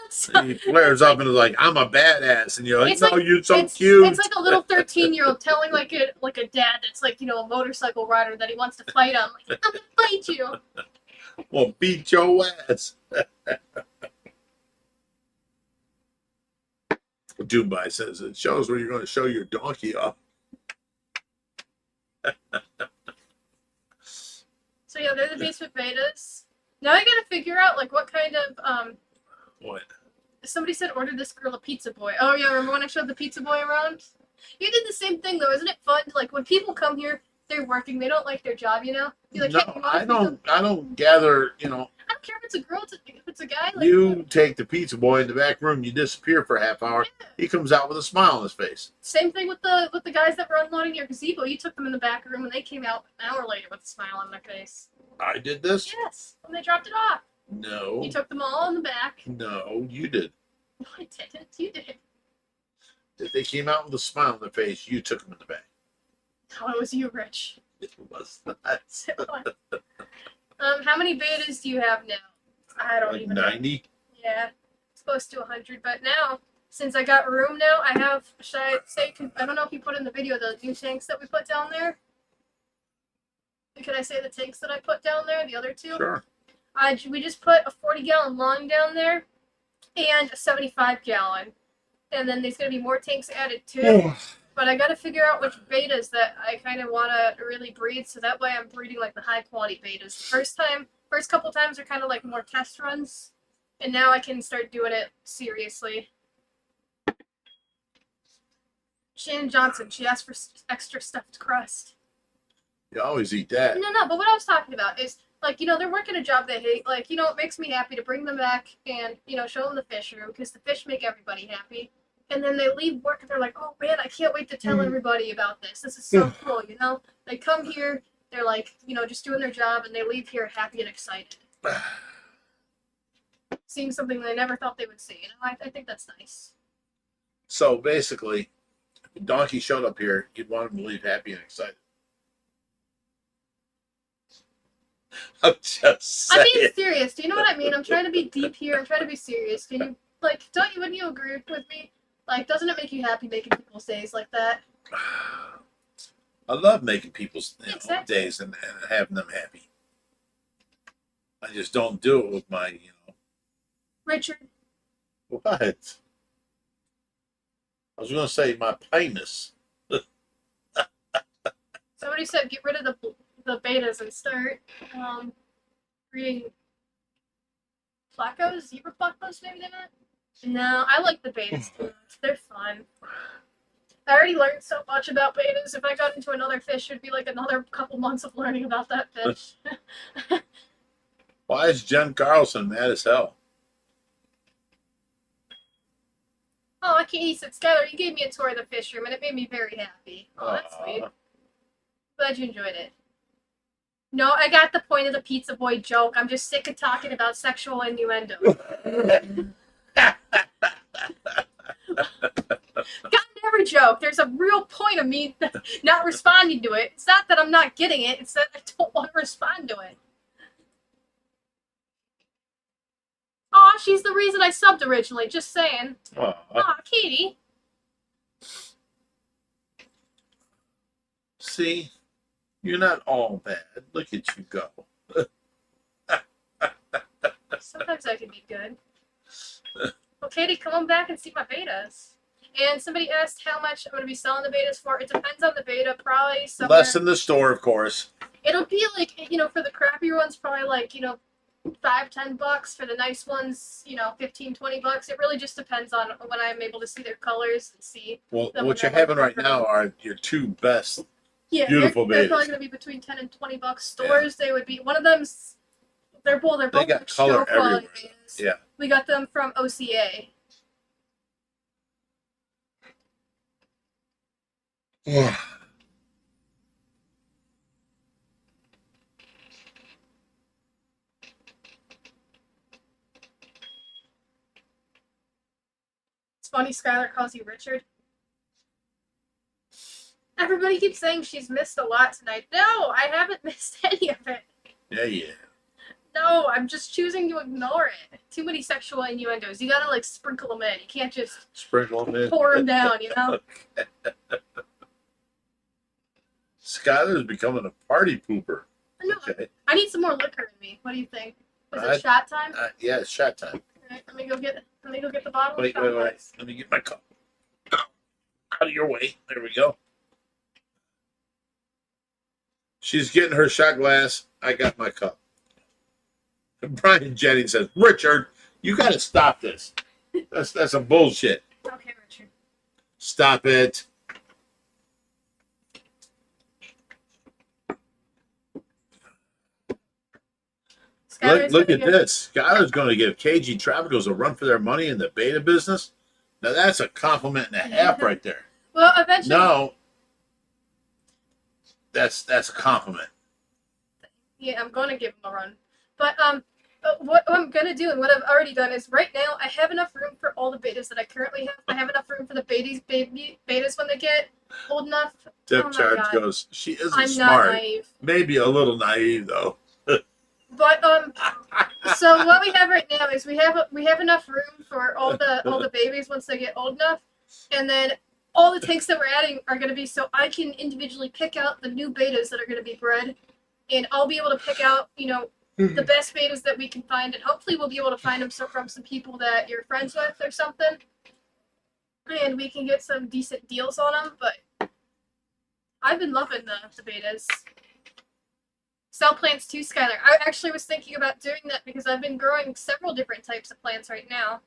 [SPEAKER 3] So
[SPEAKER 1] He flares up and is like, "I'm a badass," and you're like,
[SPEAKER 3] It's
[SPEAKER 1] "No,
[SPEAKER 3] like-
[SPEAKER 1] you're so cute."
[SPEAKER 3] It's like a little 13-year-old telling like a dad that's like, a motorcycle rider that he wants to fight him. Like, I'm gonna fight you.
[SPEAKER 1] Well, beat your ass. Dubai says it shows where you're going to show your donkey off.
[SPEAKER 3] So yeah, they're the basement betas. Now I gotta figure out like what kind of
[SPEAKER 1] What?
[SPEAKER 3] somebody said order this girl a pizza boy. Oh yeah, remember when I showed the pizza boy around? You did the same thing though, isn't it fun? Like when people come here, they're working, they don't like their job, you know? You're like,
[SPEAKER 1] No,
[SPEAKER 3] hey, you wanna
[SPEAKER 1] I
[SPEAKER 3] pick
[SPEAKER 1] don't.
[SPEAKER 3] up-
[SPEAKER 1] I don't gather. You know,
[SPEAKER 3] I don't care if it's a girl, if it's a guy. Like,
[SPEAKER 1] you take the pizza boy in the back room. You disappear for a half hour. He comes out with a smile on his face.
[SPEAKER 3] same thing with the guys that were unloading your gazebo. You took them in the back room and they came out an hour later with a smile on their face.
[SPEAKER 1] I did this.
[SPEAKER 3] Yes, when they dropped it off.
[SPEAKER 1] No.
[SPEAKER 3] You took them all in the back.
[SPEAKER 1] No, you did.
[SPEAKER 3] No, I didn't. You did.
[SPEAKER 1] If they came out with a smile on their face, you took them in the back.
[SPEAKER 3] Oh, it was you, Rich.
[SPEAKER 1] It was not.
[SPEAKER 3] How many betas do you have now? I don't
[SPEAKER 1] Like
[SPEAKER 3] even know.
[SPEAKER 1] 90.
[SPEAKER 3] Yeah, it's close to 100. But now, since I got room now, I have, should I say, I don't know if you put in the video the new tanks that we put down there. Can I say the tanks that I put down there, the other two?
[SPEAKER 1] Sure.
[SPEAKER 3] We just put a 40-gallon long down there and a 75-gallon. And then there's going to be more tanks added too. But I got to figure out which betas that I kind of want to really breed, so that way I'm breeding like the high-quality betas. First couple times are kind of like more test runs, and now I can start doing it seriously. Shannon Johnson, she asked for extra stuffed crust.
[SPEAKER 1] You always eat that.
[SPEAKER 3] No, but what I was talking about is, like, you know, they're working a job they hate. Like, you know, it makes me happy to bring them back and, you know, show them the fish room, because the fish make everybody happy. And then they leave work and they're like, oh man, I can't wait to tell everybody about this. This is so cool, you know? They come here, they're like, you know, just doing their job, and they leave here happy and excited. Seeing something they never thought they would see, you know? I think that's nice.
[SPEAKER 1] So basically, if Donkey showed up here, you'd want him to leave happy and excited. I'm just saying.
[SPEAKER 3] I'm being serious. Do you know what I mean? I'm trying to be deep here. I'm trying to be serious. Can you, like, wouldn't you agree with me? Like, doesn't it make you happy making people's days like that?
[SPEAKER 1] I love making people's
[SPEAKER 3] Exactly.
[SPEAKER 1] days and having them happy. I just don't do it with my,
[SPEAKER 3] Richard,
[SPEAKER 1] what? I was going to say my penis.
[SPEAKER 3] somebody said get rid of the betas and start breeding placos, zebra placos, maybe they meant? No, I like the betas too much. They're fun. I already learned so much about betas. If I got into another fish, it would be like another couple months of learning about that fish.
[SPEAKER 1] Why is Jen Carlson mad as hell?
[SPEAKER 3] Oh, Katie said, Skylar, you gave me a tour of the fish room, and it made me very happy. Oh, that's sweet. Glad you enjoyed it. No, I got the point of the pizza boy joke. I'm just sick of talking about sexual innuendo. Got every joke. There's a real point of me not responding to it. It's not that I'm not getting it. It's that I don't want to respond to it. Aw, she's the reason I subbed originally. Just saying. Aw, Katie.
[SPEAKER 1] See, you're not all bad. Look at you go.
[SPEAKER 3] Sometimes I can be good. Well, Katie, come on back and see my betas. And somebody asked how much I'm going to be selling the betas for. It depends on the beta. Probably somewhere.
[SPEAKER 1] Less in the store, of course.
[SPEAKER 3] It'll be like, you know, for the crappier ones, probably like, you know, $5-10. For the nice ones, you know, $15-20. It really just depends on when I'm able to see their colors and see.
[SPEAKER 1] Well, what you're having right now are your two best.
[SPEAKER 3] Yeah,
[SPEAKER 1] beautiful
[SPEAKER 3] they're
[SPEAKER 1] betas.
[SPEAKER 3] probably going to be between $10 and $20. Stores, they would be. One of them's, they're both
[SPEAKER 1] They got
[SPEAKER 3] like
[SPEAKER 1] color
[SPEAKER 3] show quality
[SPEAKER 1] everywhere.
[SPEAKER 3] betas.
[SPEAKER 1] Yeah.
[SPEAKER 3] We got them from OCA. It's funny Skylar calls you Richard. Everybody keeps saying she's missed a lot tonight. No, I haven't missed any of it.
[SPEAKER 1] Yeah.
[SPEAKER 3] No, I'm just choosing to ignore it. Too many sexual innuendos. You gotta like sprinkle them in. You can't just
[SPEAKER 1] Sprinkle them in.
[SPEAKER 3] pour them down, you know?
[SPEAKER 1] Skylar's becoming a party pooper.
[SPEAKER 3] No,
[SPEAKER 1] Okay.
[SPEAKER 3] I need some more liquor in me. What do you think? Is
[SPEAKER 1] I-
[SPEAKER 3] it shot time?
[SPEAKER 1] Yeah, it's shot time.
[SPEAKER 3] Alright, let me go get the bottle.
[SPEAKER 1] Wait.
[SPEAKER 3] of shot glass.
[SPEAKER 1] Let me get my cup. Out of your way. There we go. She's getting her shot glass. I got my cup. Brian Jennings says, Richard, you got to stop this. That's some bullshit.
[SPEAKER 3] Okay, Richard.
[SPEAKER 1] Stop it. Look at this. Skylar's going to give KG Tropicals a run for their money in the beta business. Now that's a compliment and a half right there.
[SPEAKER 3] Well, eventually.
[SPEAKER 1] No, that's a compliment.
[SPEAKER 3] Yeah, I'm going to give him a run. But what I'm going to do and what I've already done is right now I have enough room for all the betas that I currently have. I have enough room for the betas when they get old enough.
[SPEAKER 1] Tip Charge goes, she isn't
[SPEAKER 3] I'm
[SPEAKER 1] smart.
[SPEAKER 3] not naive.
[SPEAKER 1] Maybe a little naive though.
[SPEAKER 3] But so what we have right now is we have enough room for all the babies once they get old enough, and then all the tanks that we're adding are going to be so I can individually pick out the new betas that are going to be bred, and I'll be able to pick out the best betas that we can find, and hopefully we'll be able to find them from some people that you're friends with or something, and we can get some decent deals on them. But I've been loving the betas. Sell plants too, Skylar. I actually was thinking about doing that because I've been growing several different types of plants right now.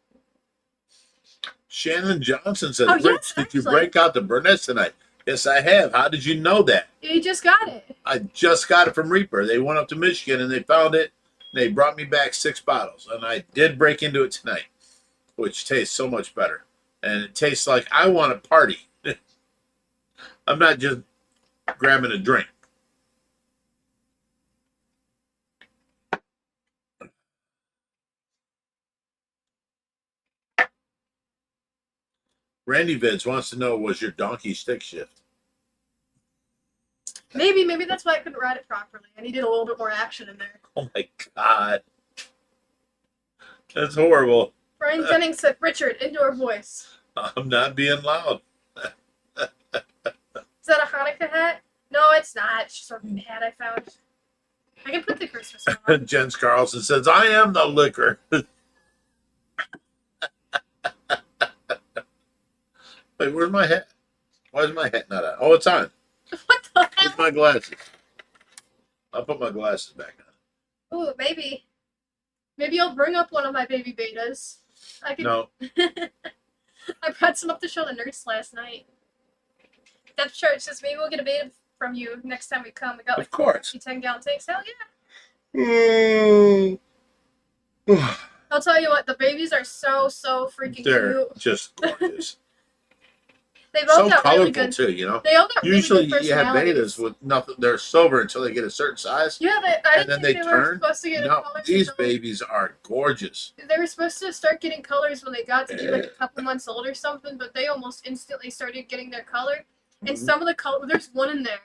[SPEAKER 1] Shannon Johnson says,
[SPEAKER 3] Oh,
[SPEAKER 1] Rich,
[SPEAKER 3] yes,
[SPEAKER 1] did you
[SPEAKER 3] actually.
[SPEAKER 1] break out the Burnett's tonight? Yes, I have. How did you know that?
[SPEAKER 3] You just got it.
[SPEAKER 1] I just got it from Reaper. They went up to Michigan and they found it. And they brought me back 6 bottles. And I did break into it tonight, which tastes so much better. And it tastes like I want to party. I'm not just grabbing a drink. Randy Vids wants to know, was your donkey stick shift?
[SPEAKER 3] Maybe that's why I couldn't ride it properly. I needed a little bit more action in there.
[SPEAKER 1] Oh my God. That's horrible.
[SPEAKER 3] Brian Jennings said, Richard, indoor voice.
[SPEAKER 1] I'm not being loud.
[SPEAKER 3] Is that a Hanukkah hat? No, it's not. It's just a hat I found. I can put the Christmas on.
[SPEAKER 1] Jens Carlson says, I am the liquor. Wait, where's my hat? Why is my hat not on? Oh, it's on.
[SPEAKER 3] What the hell?
[SPEAKER 1] Where's my glasses? I'll put my glasses back on.
[SPEAKER 3] Ooh, maybe. Maybe I'll bring up one of my baby betas. I can.
[SPEAKER 1] No.
[SPEAKER 3] I brought some up to show the nurse last night. Depth Chart says maybe we'll get a beta from you next time we come. We got like
[SPEAKER 1] Of course.
[SPEAKER 3] 10-gallon tanks. Hell yeah. I'll tell you what, the babies are so freaking
[SPEAKER 1] They're
[SPEAKER 3] cute.
[SPEAKER 1] just gorgeous.
[SPEAKER 3] They've all
[SPEAKER 1] So
[SPEAKER 3] got
[SPEAKER 1] colorful
[SPEAKER 3] really good.
[SPEAKER 1] too, you know.
[SPEAKER 3] They all got
[SPEAKER 1] Usually
[SPEAKER 3] really good
[SPEAKER 1] you have
[SPEAKER 3] personalities.
[SPEAKER 1] betas with nothing. They're silver until they get a certain size.
[SPEAKER 3] Yeah, I
[SPEAKER 1] And then
[SPEAKER 3] didn't think
[SPEAKER 1] they
[SPEAKER 3] they were
[SPEAKER 1] turn.
[SPEAKER 3] supposed to get
[SPEAKER 1] No,
[SPEAKER 3] colors.
[SPEAKER 1] these
[SPEAKER 3] until-
[SPEAKER 1] babies are gorgeous.
[SPEAKER 3] They were supposed to start getting colors when they got to be like a couple months old or something, but they almost instantly started getting their color. And
[SPEAKER 1] Mhm.
[SPEAKER 3] some of the color, there's one in there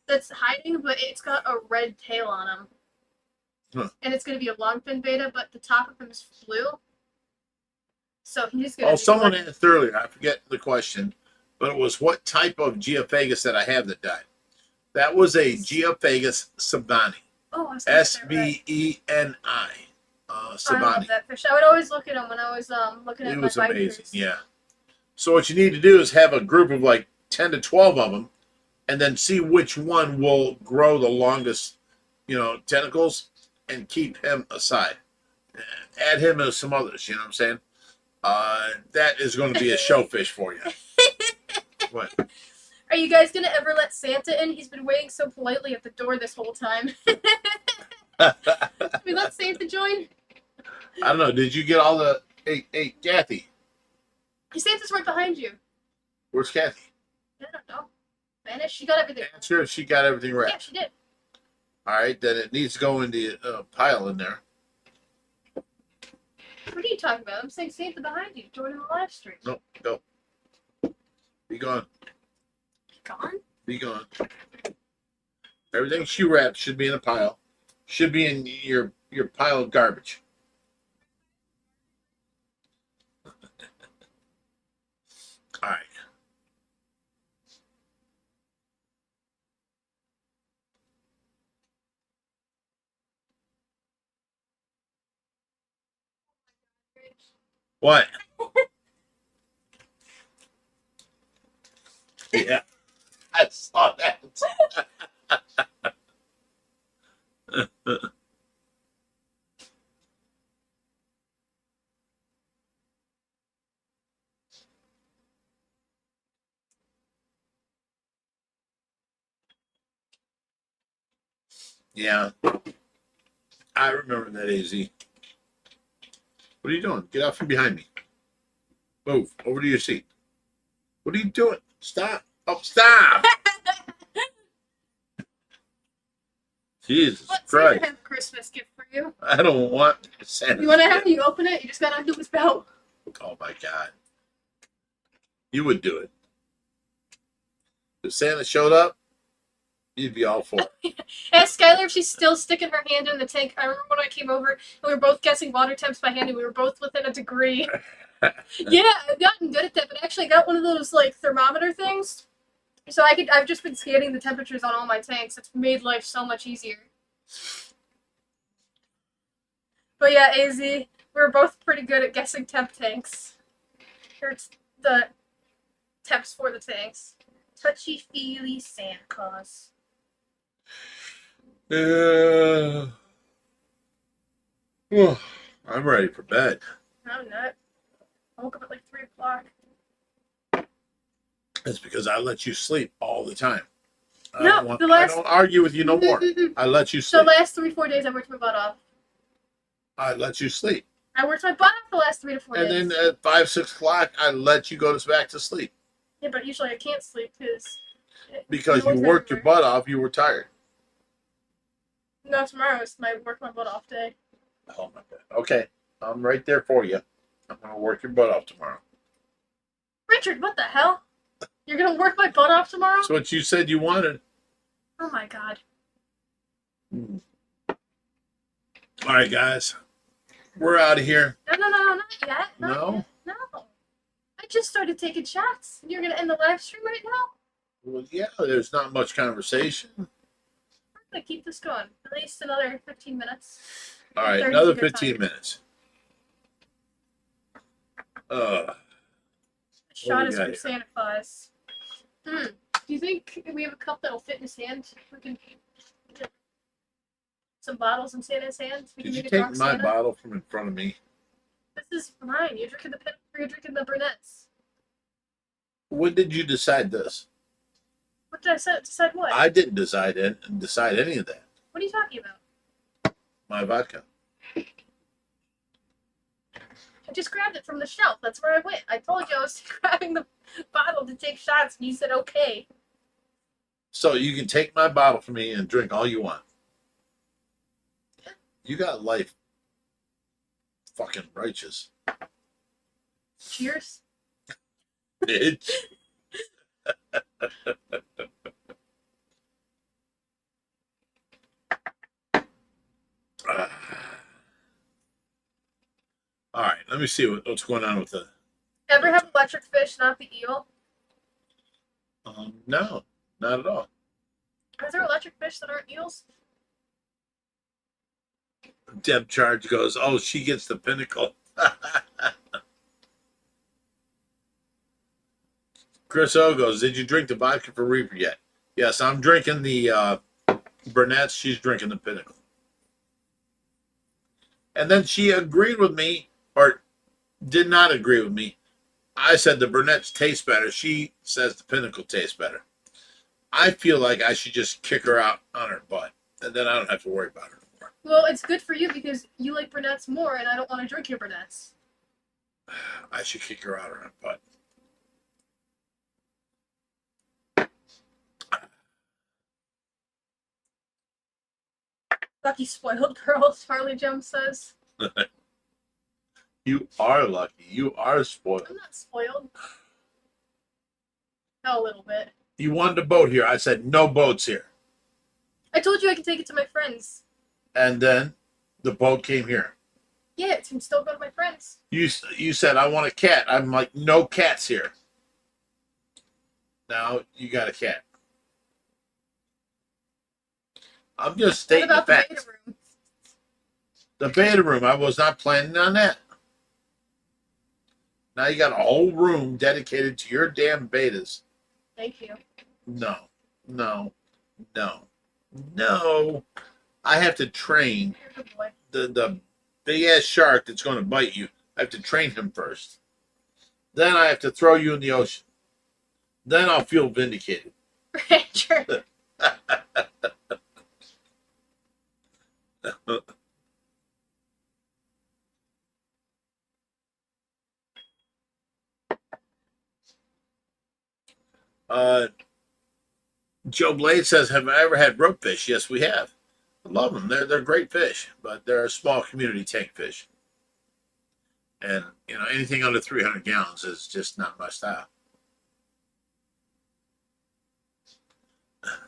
[SPEAKER 3] that's hiding, but it's got a red tail on him.
[SPEAKER 1] Huh.
[SPEAKER 3] And it's going to be a long fin beta, but the top of him is blue. So he's going to
[SPEAKER 1] Oh, someone asked earlier, I forget the question, but it was what type of Geophagus that I have that died. That was a Geophagus sabani.
[SPEAKER 3] Oh, I was gonna say red.
[SPEAKER 1] Sveni.
[SPEAKER 3] I love
[SPEAKER 1] Sabani.
[SPEAKER 3] that fish. I would always look at him when I was looking at
[SPEAKER 1] It
[SPEAKER 3] my
[SPEAKER 1] was amazing,
[SPEAKER 3] bikers.
[SPEAKER 1] yeah. So what you need to do is have a group of like 10 to 12 of them, and then see which one will grow the longest, tentacles, and keep him aside. Add him to some others, you know what I'm saying? That is going to be a showfish for you. What?
[SPEAKER 3] Are you guys going to ever let Santa in? He's been waiting so politely at the door this whole time. Can we let Santa join?
[SPEAKER 1] I don't know. Did you get all the... Hey, Kathy.
[SPEAKER 3] Santa's right behind you.
[SPEAKER 1] Where's Kathy?
[SPEAKER 3] I don't know. Vanish. She got everything.
[SPEAKER 1] Answer if she got everything right.
[SPEAKER 3] Yeah, she did.
[SPEAKER 1] All right, then it needs to go in the pile in there.
[SPEAKER 3] What are you talking about? I'm saying Santa behind you. Joining the live stream.
[SPEAKER 1] No, go. Be gone.
[SPEAKER 3] Gone?
[SPEAKER 1] Be gone. Everything she wrapped should be in a pile. Should be in your pile of garbage. All right. What? Yeah, I saw that. Yeah. I remember that, AZ. What are you doing? Get out from behind me. Move. Over to your seat. What are you doing? Stop. Oh, stop. Jesus
[SPEAKER 3] What
[SPEAKER 1] Christ.
[SPEAKER 3] Santa have a Christmas gift for you?
[SPEAKER 1] I don't want Santa.
[SPEAKER 3] You want to have you open it? You just got to undo his belt.
[SPEAKER 1] Oh, my God. You would do it. If Santa showed up, you'd be all for it.
[SPEAKER 3] Ask Skylar if she's still sticking her hand in the tank. I remember when I came over and we were both guessing water temps by hand and we were both within a degree. Yeah, I've gotten good at that, but actually I got one of those like thermometer things. So I've just been scanning the temperatures on all my tanks. It's made life so much easier. But yeah, AZ, we were both pretty good at guessing temp tanks. Here's the temps for the tanks. Touchy-feely Santa Claus.
[SPEAKER 1] I'm ready for bed.
[SPEAKER 3] I'm not. I woke up at like 3 o'clock.
[SPEAKER 1] It's because I let you sleep all the time. I
[SPEAKER 3] No,
[SPEAKER 1] don't
[SPEAKER 3] the last-
[SPEAKER 1] I don't argue with you no more.
[SPEAKER 3] Mm-mm.
[SPEAKER 1] I let you
[SPEAKER 3] The
[SPEAKER 1] sleep.
[SPEAKER 3] last 3-4 days I worked my butt off.
[SPEAKER 1] I let you sleep.
[SPEAKER 3] I worked my butt off the last 3 to 4
[SPEAKER 1] And
[SPEAKER 3] days.
[SPEAKER 1] then at 5, 6 o'clock, I let you go back to sleep.
[SPEAKER 3] Yeah, but usually I can't sleep
[SPEAKER 1] Because you worked your butt off, you were tired.
[SPEAKER 3] No, tomorrow is my work my butt off day.
[SPEAKER 1] Oh my God. Okay. I'm right there for you. I'm going to work your butt off tomorrow.
[SPEAKER 3] Richard, what the hell? You're gonna work my butt off tomorrow?
[SPEAKER 1] That's what you said you wanted.
[SPEAKER 3] Oh my God.
[SPEAKER 1] All right, guys. We're out of here.
[SPEAKER 3] No, not yet.
[SPEAKER 1] No?
[SPEAKER 3] Yet. No. I just started taking shots. And you're gonna end the live stream right now?
[SPEAKER 1] Well, yeah, there's not much conversation.
[SPEAKER 3] I'm gonna keep this going. At least another 15 minutes.
[SPEAKER 1] All right,
[SPEAKER 3] 30 is a
[SPEAKER 1] another
[SPEAKER 3] good
[SPEAKER 1] 15
[SPEAKER 3] time.
[SPEAKER 1] minutes.
[SPEAKER 3] The shot
[SPEAKER 1] we
[SPEAKER 3] is
[SPEAKER 1] got
[SPEAKER 3] for
[SPEAKER 1] here?
[SPEAKER 3] Santa Claus. Do you think we have a cup that'll fit in his hand? We can get some bottles in Santa's hands. We
[SPEAKER 1] Did
[SPEAKER 3] can
[SPEAKER 1] you
[SPEAKER 3] make a
[SPEAKER 1] take
[SPEAKER 3] drunk
[SPEAKER 1] my
[SPEAKER 3] Santa.
[SPEAKER 1] bottle from in front of me?
[SPEAKER 3] This is mine. You're drinking the pin, or you're drinking the brunettes.
[SPEAKER 1] When did you decide this?
[SPEAKER 3] What did I say? Decide what?
[SPEAKER 1] I didn't decide any of that.
[SPEAKER 3] What are you talking about?
[SPEAKER 1] My vodka.
[SPEAKER 3] I just grabbed it from the shelf. That's where I went. I told you I was grabbing the bottle to take shots, and you said okay.
[SPEAKER 1] So you can take my bottle from me and drink all you want. You got life fucking righteous.
[SPEAKER 3] Cheers.
[SPEAKER 1] Bitch. All right, let me see what's going on with the.
[SPEAKER 3] Ever have electric fish, not the eel?
[SPEAKER 1] No, not at all.
[SPEAKER 3] Are there electric fish that aren't eels?
[SPEAKER 1] Deb Charge goes, oh, she gets the pinnacle. Chris O goes, did you drink the vodka for Reaper yet? Yes, I'm drinking the Burnett's. She's drinking the pinnacle. And then she agreed with me, or did not agree with me. I said the Burnett's taste better. She says the pinnacle tastes better. I feel like I should just kick her out on her butt, and then I don't have to worry about her anymore.
[SPEAKER 3] Well, it's good for you because you like brunettes more, and I don't want to drink your brunettes.
[SPEAKER 1] I should kick her out on her butt.
[SPEAKER 3] Lucky spoiled girls, Harley Jump says.
[SPEAKER 1] You are lucky. You are spoiled.
[SPEAKER 3] I'm not spoiled. A little bit.
[SPEAKER 1] You wanted a boat here. I said, no boats here.
[SPEAKER 3] I told you I could take it to my friends.
[SPEAKER 1] And then the boat came here.
[SPEAKER 3] Yeah, it can still go to my friends.
[SPEAKER 1] You said, I want a cat. I'm like, no cats here. Now you got a cat. I'm just
[SPEAKER 3] What
[SPEAKER 1] stating the
[SPEAKER 3] about the beta
[SPEAKER 1] facts.
[SPEAKER 3] room?
[SPEAKER 1] The beta room, I was not planning on that. Now you got a whole room dedicated to your damn betas.
[SPEAKER 3] Thank you.
[SPEAKER 1] No. I have to train
[SPEAKER 3] You're a good boy.
[SPEAKER 1] the big ass shark that's going to bite you. I have to train him first. Then I have to throw you in the ocean. Then I'll feel vindicated.
[SPEAKER 3] Sure.
[SPEAKER 1] Joe Blade says, "Have I ever had ropefish?" Yes, we have. I love them. They're great fish, but they're a small community tank fish. And you know, anything under 300 gallons is just not my style.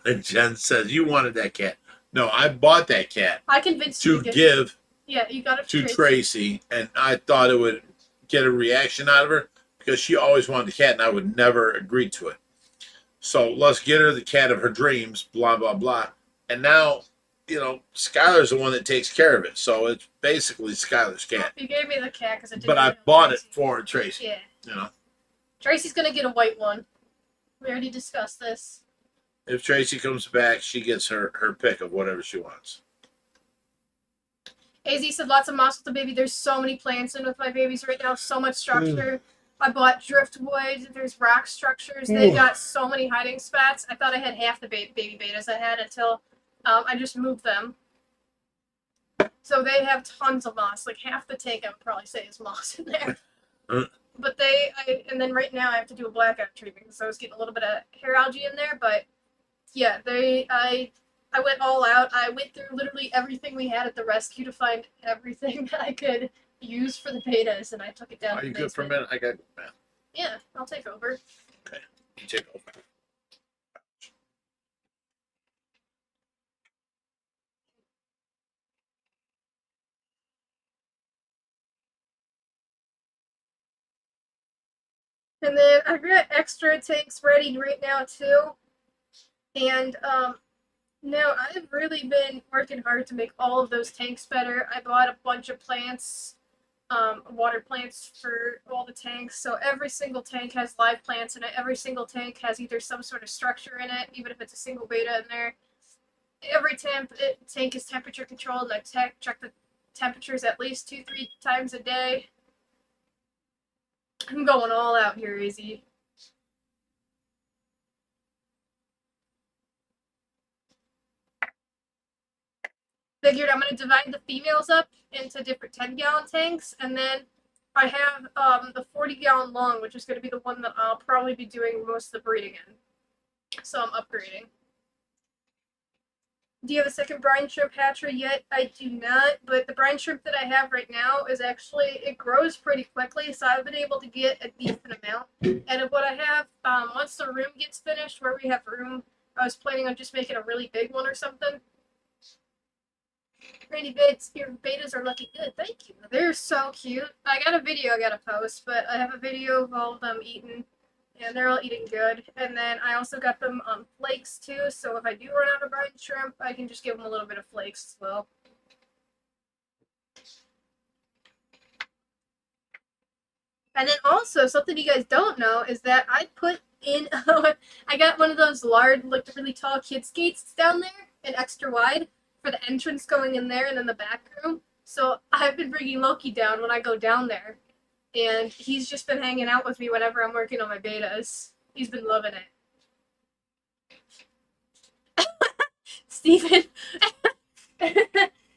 [SPEAKER 1] And Jen says, "You wanted that cat." No, I bought that cat
[SPEAKER 3] I convinced you
[SPEAKER 1] to
[SPEAKER 3] to get.
[SPEAKER 1] give
[SPEAKER 3] Yeah, you got it
[SPEAKER 1] to Tracy, and I thought it would get a reaction out of her because she always wanted the cat, and I would never agree to it. So let's get her the cat of her dreams, blah, blah, blah. And now, you know, Skylar's the one that takes care of it. So it's basically Skylar's cat.
[SPEAKER 3] You gave me the cat because it didn't.
[SPEAKER 1] But I
[SPEAKER 3] really help
[SPEAKER 1] bought it
[SPEAKER 3] Tracy.
[SPEAKER 1] for Tracy.
[SPEAKER 3] Yeah.
[SPEAKER 1] You know,
[SPEAKER 3] Tracy's gonna get a white one. We already discussed this.
[SPEAKER 1] if Tracy comes back, she gets her pick of whatever she wants.
[SPEAKER 3] AZ said lots of moss with the baby. There's so many plants in with my babies right now. So much structure. I bought driftwood. There's rock structures. They got so many hiding spots. I thought I had half the baby betas I had until I just moved them. So they have tons of moss. Like half the tank I would probably say is moss in there. But and then right now I have to do a blackout treatment because I was getting a little bit of hair algae in there. But yeah, I went all out. I went through literally everything we had at the rescue to find everything that I could use for the betas, and I took it down.
[SPEAKER 1] Are you good for a minute? I got man.
[SPEAKER 3] Yeah, I'll take over.
[SPEAKER 1] Okay, you take over.
[SPEAKER 3] And then I've got extra tanks ready right now too. And no, I've really been working hard to make all of those tanks better. I bought a bunch of plants, water plants for all the tanks. So every single tank has live plants in it. Every single tank has either some sort of structure in it, even if it's a single beta in there. Every tank is temperature controlled. I check the temperatures at least 2-3 times a day. I'm going all out here, Easy. Figured I'm going to divide the females up into different 10-gallon tanks, and then I have the 40-gallon long, which is going to be the one that I'll probably be doing most of the breeding in. So I'm upgrading. Do you have a second brine shrimp hatchery yet? I do not, but the brine shrimp that I have right now is actually, it grows pretty quickly, so I've been able to get a decent amount. And of what I have, once the room gets finished, where we have room, I was planning on just making a really big one or something. Randy Bates, your betas are looking good. Thank you. They're so cute. I got a video I gotta post, but I have a video of all of them eating, and they're all eating good. And then I also got them on flakes too, so if I do run out of brine shrimp, I can just give them a little bit of flakes as well. And then also, something you guys don't know is that I put in, I got one of those large, like the really tall kid skates down there, and extra wide, for the entrance going in there and then the back room. So I've been bringing Loki down when I go down there. And he's just been hanging out with me whenever I'm working on my betas. He's been loving it.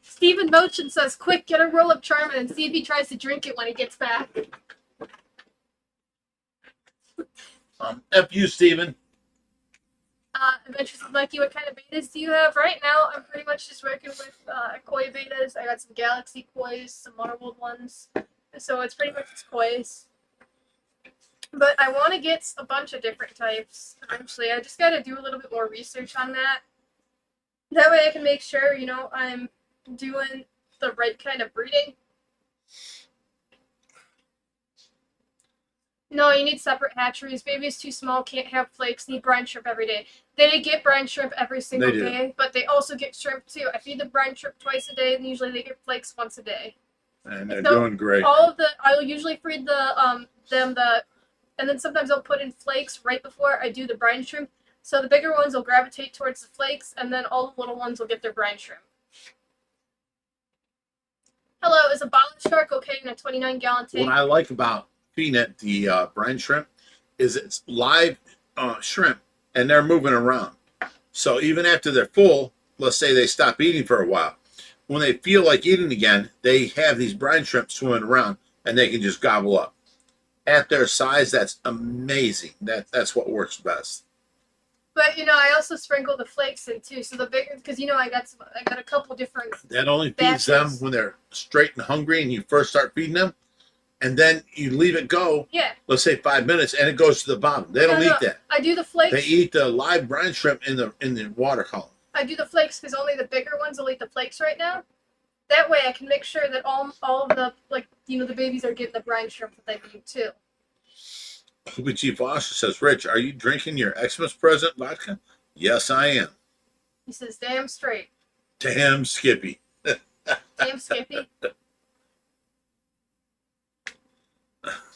[SPEAKER 3] Steven Motion says, quick, get a roll of Charmin and see if he tries to drink it when he gets back.
[SPEAKER 1] F you, Steven.
[SPEAKER 3] Adventures with Mikey, what kind of betas do you have? Right now, I'm pretty much just working with koi betas. I got some galaxy kois, some Waterworld ones. So it's pretty much just kois. But I want to get a bunch of different types eventually. I just got to do a little bit more research on that. That way I can make sure, you know, I'm doing the right kind of breeding. No, you need separate hatcheries. Baby is too small, can't have flakes, need brine shrimp every day. They get brine shrimp every single day, but they also get shrimp too. I feed the brine shrimp twice a day, and usually they get flakes once a day.
[SPEAKER 1] And they're doing great.
[SPEAKER 3] I'll usually feed and then sometimes I'll put in flakes right before I do the brine shrimp. So the bigger ones will gravitate towards the flakes, and then all the little ones will get their brine shrimp. Hello, is a bottle shark okay in a 29-gallon tank?
[SPEAKER 1] What I like about feeding it the brine shrimp is it's live shrimp, and they're moving around. So even after they're full, let's say they stop eating for a while, when they feel like eating again, they have these brine shrimp swimming around, and they can just gobble up. At their size, that's amazing. That's what works best.
[SPEAKER 3] But you know, I also sprinkle the flakes in too. So the bigger, because you know, I got a couple different.
[SPEAKER 1] That only feeds them
[SPEAKER 3] batches.
[SPEAKER 1] when they're straight and hungry, and you first start feeding them, and then you leave it go.
[SPEAKER 3] Yeah.
[SPEAKER 1] Let's say 5 minutes, and it goes to the bottom. They don't eat that.
[SPEAKER 3] I do the flakes.
[SPEAKER 1] They eat the live brine shrimp in the water column.
[SPEAKER 3] I do the flakes because only the bigger ones will eat the flakes right now. That way, I can make sure that all of the the babies are getting the brine shrimp that they need too.
[SPEAKER 1] Chief Foster says, Rich, are you drinking your Xmas present vodka? Yes, I am.
[SPEAKER 3] He says, "Damn straight."
[SPEAKER 1] Damn Skippy.
[SPEAKER 3] Damn Skippy.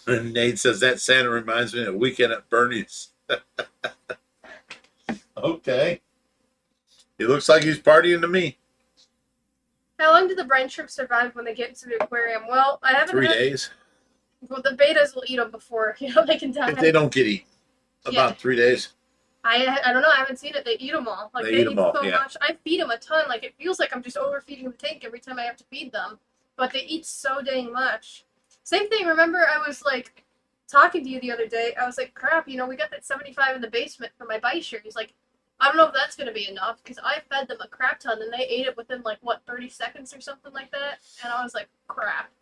[SPEAKER 1] And Nate says, that Santa reminds me of Weekend at Bernie's. Okay. He looks like he's partying to me.
[SPEAKER 3] How long do the brine shrimp survive when they get into the aquarium? Well, I haven't.
[SPEAKER 1] 3 days.
[SPEAKER 3] Well, the betas will eat them before they can die.
[SPEAKER 1] If they don't get eaten. About 3 days.
[SPEAKER 3] I don't know. I haven't seen it. They eat them all. Like
[SPEAKER 1] They eat them all,
[SPEAKER 3] so
[SPEAKER 1] yeah.
[SPEAKER 3] much. I feed them a ton. Like it feels like I'm just overfeeding the tank every time I have to feed them. But they eat so dang much. Same thing. Remember, I was like talking to you the other day. I was like, crap. You know, we got that 75 in the basement for my Bisher. He's like, I don't know if that's gonna be enough because I fed them a crap ton and they ate it within like 30 seconds or something like that. And I was like, crap.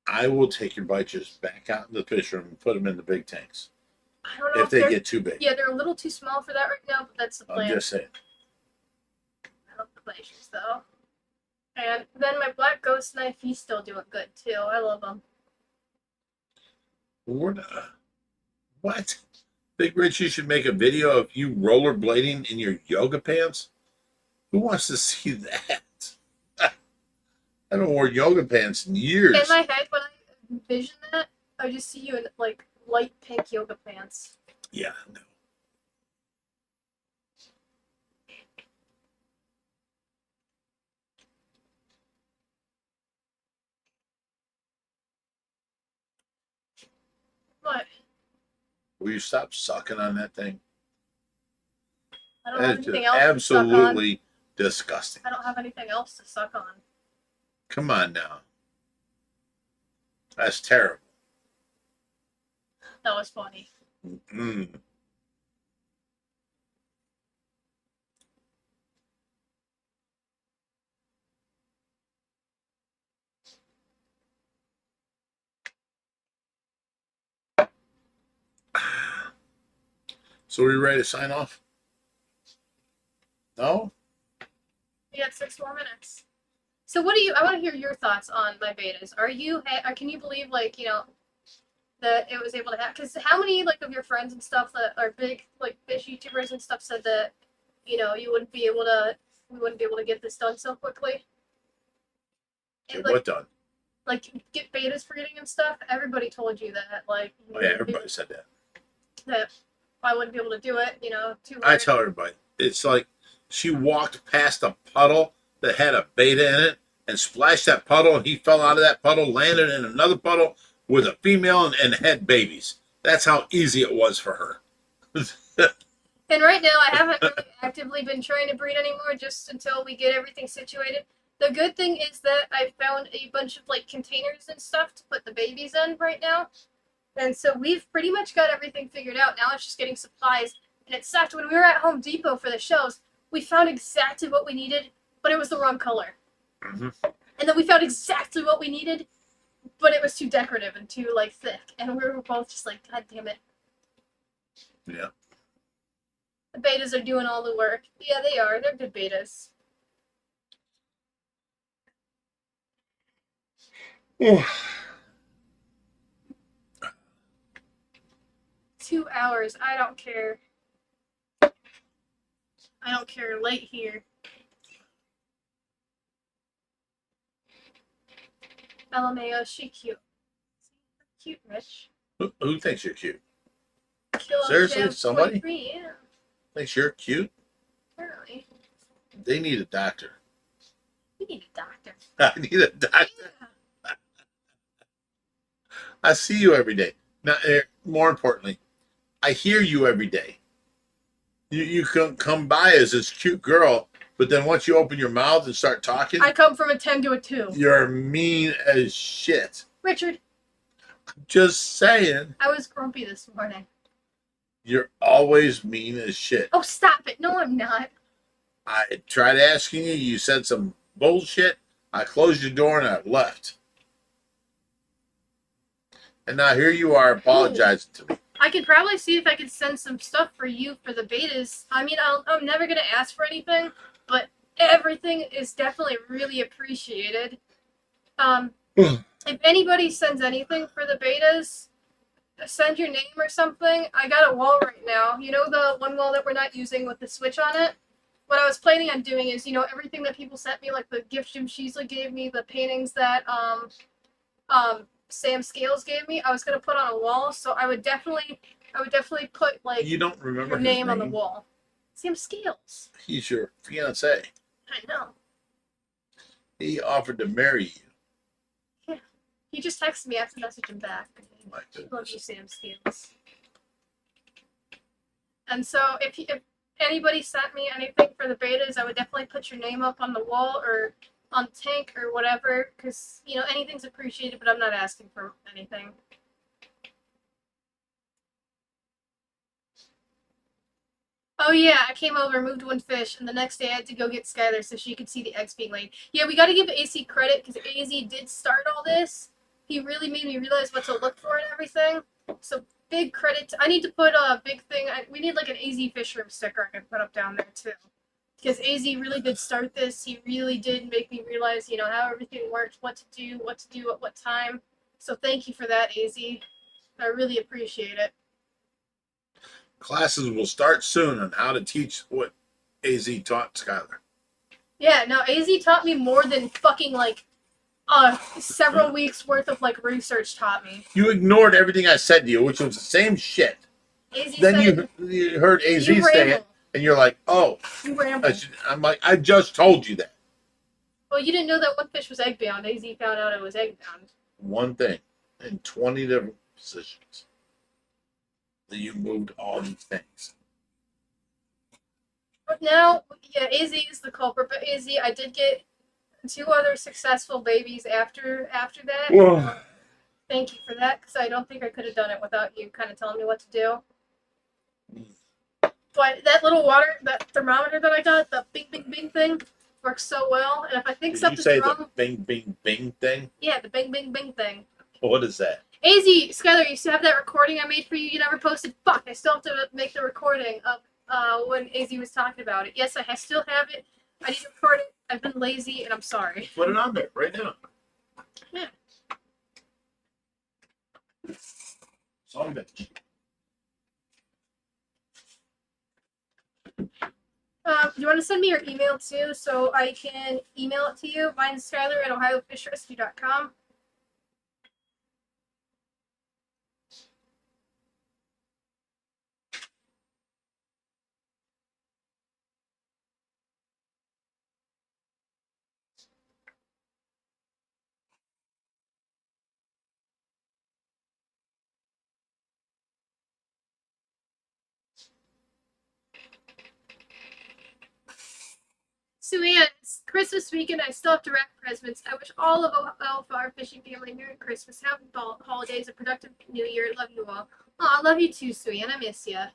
[SPEAKER 1] I will take your biches back out in the fish room and put them in the big tanks.
[SPEAKER 3] I don't know
[SPEAKER 1] If they get too big.
[SPEAKER 3] Yeah, they're a little too small for that right now, but that's the plan.
[SPEAKER 1] I'm just saying.
[SPEAKER 3] I love the glaciers though. And then my black ghost knife, he's still doing good too. I love him.
[SPEAKER 1] What? Big Rich, you should make a video of you rollerblading in your yoga pants. Who wants to see that? I haven't worn yoga pants in years.
[SPEAKER 3] In my head, when I envision that, I just see you in like light pink yoga pants.
[SPEAKER 1] Yeah, no.
[SPEAKER 3] What?
[SPEAKER 1] Will you stop sucking on that thing?
[SPEAKER 3] I don't have
[SPEAKER 1] That is
[SPEAKER 3] anything
[SPEAKER 1] just
[SPEAKER 3] else to suck on.
[SPEAKER 1] absolutely disgusting.
[SPEAKER 3] I don't have anything else to suck on.
[SPEAKER 1] Come on now. That's terrible.
[SPEAKER 3] That was funny.
[SPEAKER 1] Mm. So are you ready to sign off? No?
[SPEAKER 3] We got 6 more minutes. So what do you? I want to hear your thoughts on my betas. Are you? Can you believe that it was able to happen? Because how many of your friends and stuff that are big fish YouTubers and stuff said that we wouldn't be able to get this done so quickly.
[SPEAKER 1] Get what done?
[SPEAKER 3] Get betas breeding and stuff. Everybody told you that.
[SPEAKER 1] Oh yeah, everybody said that.
[SPEAKER 3] That I wouldn't be able to do it. Too hard.
[SPEAKER 1] I tell everybody, it's like she walked past a puddle that had a beta in it and splashed that puddle, and he fell out of that puddle, landed in another puddle with a female and had babies. That's how easy it was for her.
[SPEAKER 3] And right now, I haven't really actively been trying to breed anymore, just until we get everything situated. The good thing is that I found a bunch of containers and stuff to put the babies in right now. And so we've pretty much got everything figured out. Now it's just getting supplies. And it sucked. When we were at Home Depot for the shows, we found exactly what we needed, but it was the wrong color.
[SPEAKER 1] Mm-hmm.
[SPEAKER 3] And then we found exactly what we needed, but it was too decorative and too thick. And we were both just like, God damn it.
[SPEAKER 1] Yeah.
[SPEAKER 3] The betas are doing all the work. Yeah, they are. They're good betas.
[SPEAKER 1] Yeah.
[SPEAKER 3] 2 hours. I don't care. I don't care. Late here. LMAO, she cute. Cute, Rich.
[SPEAKER 1] Who thinks you're cute?
[SPEAKER 3] Kilo
[SPEAKER 1] Seriously?
[SPEAKER 3] Jam
[SPEAKER 1] Somebody?
[SPEAKER 3] 23, yeah.
[SPEAKER 1] Thinks you're cute?
[SPEAKER 3] Apparently.
[SPEAKER 1] They need a doctor.
[SPEAKER 3] We need a doctor.
[SPEAKER 1] I need a doctor.
[SPEAKER 3] Yeah.
[SPEAKER 1] I see you every day. Now, more importantly, I hear you every day. You come by as this cute girl, but then once you open your mouth and start talking,
[SPEAKER 3] I come from a 10 to a 2.
[SPEAKER 1] you're mean as shit.
[SPEAKER 3] Richard,
[SPEAKER 1] Just saying.
[SPEAKER 3] I was grumpy this morning.
[SPEAKER 1] You're always mean as shit.
[SPEAKER 3] Oh, stop it. No, I'm not.
[SPEAKER 1] I tried asking you. You said some bullshit. I closed your door and I left. And now here you are apologizing to me.
[SPEAKER 3] I could probably see if I could send some stuff for you for the betas. I mean, I'm never going to ask for anything, but everything is definitely really appreciated. If anybody sends anything for the betas, send your name or something. I got a wall right now. You know the one wall that we're not using with the switch on it? What I was planning on doing is, you know, everything that people sent me, like the gift Jim Sheasley gave me, the paintings that Sam Scales gave me, I was gonna put on a wall. So I would definitely put like
[SPEAKER 1] You don't remember
[SPEAKER 3] your
[SPEAKER 1] his
[SPEAKER 3] name on the wall. Sam Scales.
[SPEAKER 1] He's your fiance.
[SPEAKER 3] I know.
[SPEAKER 1] He offered to marry you.
[SPEAKER 3] Yeah. He just texted me. I have to message him back.
[SPEAKER 1] My
[SPEAKER 3] Love
[SPEAKER 1] goodness.
[SPEAKER 3] you, Sam Scales. And so if anybody sent me anything for the betas, I would definitely put your name up on the wall or on tank or whatever, because you know anything's appreciated, but I'm not asking for anything. Oh yeah, I came over, moved one fish, and the next day I had to go get Skylar so she could see the eggs being laid. Yeah, we got to give AC credit because AZ did start all this. He really made me realize what to look for and everything. So big credit. I need to put a big thing. We need like an AZ fish room sticker I can put up down there too. Because AZ really did start this. He really did make me realize, you know, how everything works, what to do at what time. So thank you for that, AZ. I really appreciate it.
[SPEAKER 1] Classes will start soon on how to teach what AZ taught Skylar.
[SPEAKER 3] Yeah, no, AZ taught me more than fucking like several weeks worth of like research taught me.
[SPEAKER 1] You ignored everything I said to you, which was the same shit.
[SPEAKER 3] AZ
[SPEAKER 1] Then you heard AZ
[SPEAKER 3] you
[SPEAKER 1] say
[SPEAKER 3] ramble.
[SPEAKER 1] it, and you're like, oh.
[SPEAKER 3] You ramble.
[SPEAKER 1] I'm like, I just told you that.
[SPEAKER 3] Well, you didn't know that one fish was egg bound. AZ found out it was egg bound.
[SPEAKER 1] One thing in 20 different positions. That you moved all these things.
[SPEAKER 3] But now, yeah, AZ is the culprit. But AZ, I did get 2 other successful babies after that.
[SPEAKER 1] Whoa.
[SPEAKER 3] Thank you for that, because I don't think I could have done it without you kind of telling me what to do. But that little that thermometer that I got, the bing, bing, bing thing, works so well. And if I think
[SPEAKER 1] Did you
[SPEAKER 3] something's
[SPEAKER 1] say
[SPEAKER 3] wrong,
[SPEAKER 1] the bing, bing, bing thing?
[SPEAKER 3] yeah, the bing, bing, bing thing.
[SPEAKER 1] What is that?
[SPEAKER 3] AZ, Skylar, you still have that recording I made for you? You never posted. Fuck, I still have to make the recording of when AZ was talking about it. Yes, I still have it. I need to record it. I've been lazy, and I'm sorry.
[SPEAKER 1] Put it on there right now.
[SPEAKER 3] Yeah.
[SPEAKER 1] Son of a bitch.
[SPEAKER 3] You want to send me your email too, so I can email it to you? Mine's Skylar at ohiofishrescue.com. So yeah, it's Christmas weekend. I still have to wrap presents. I wish all of OFR fishing family Merry Christmas, happy holidays, a productive New Year. Love you all. Oh, I love you too, Suyan. I miss ya.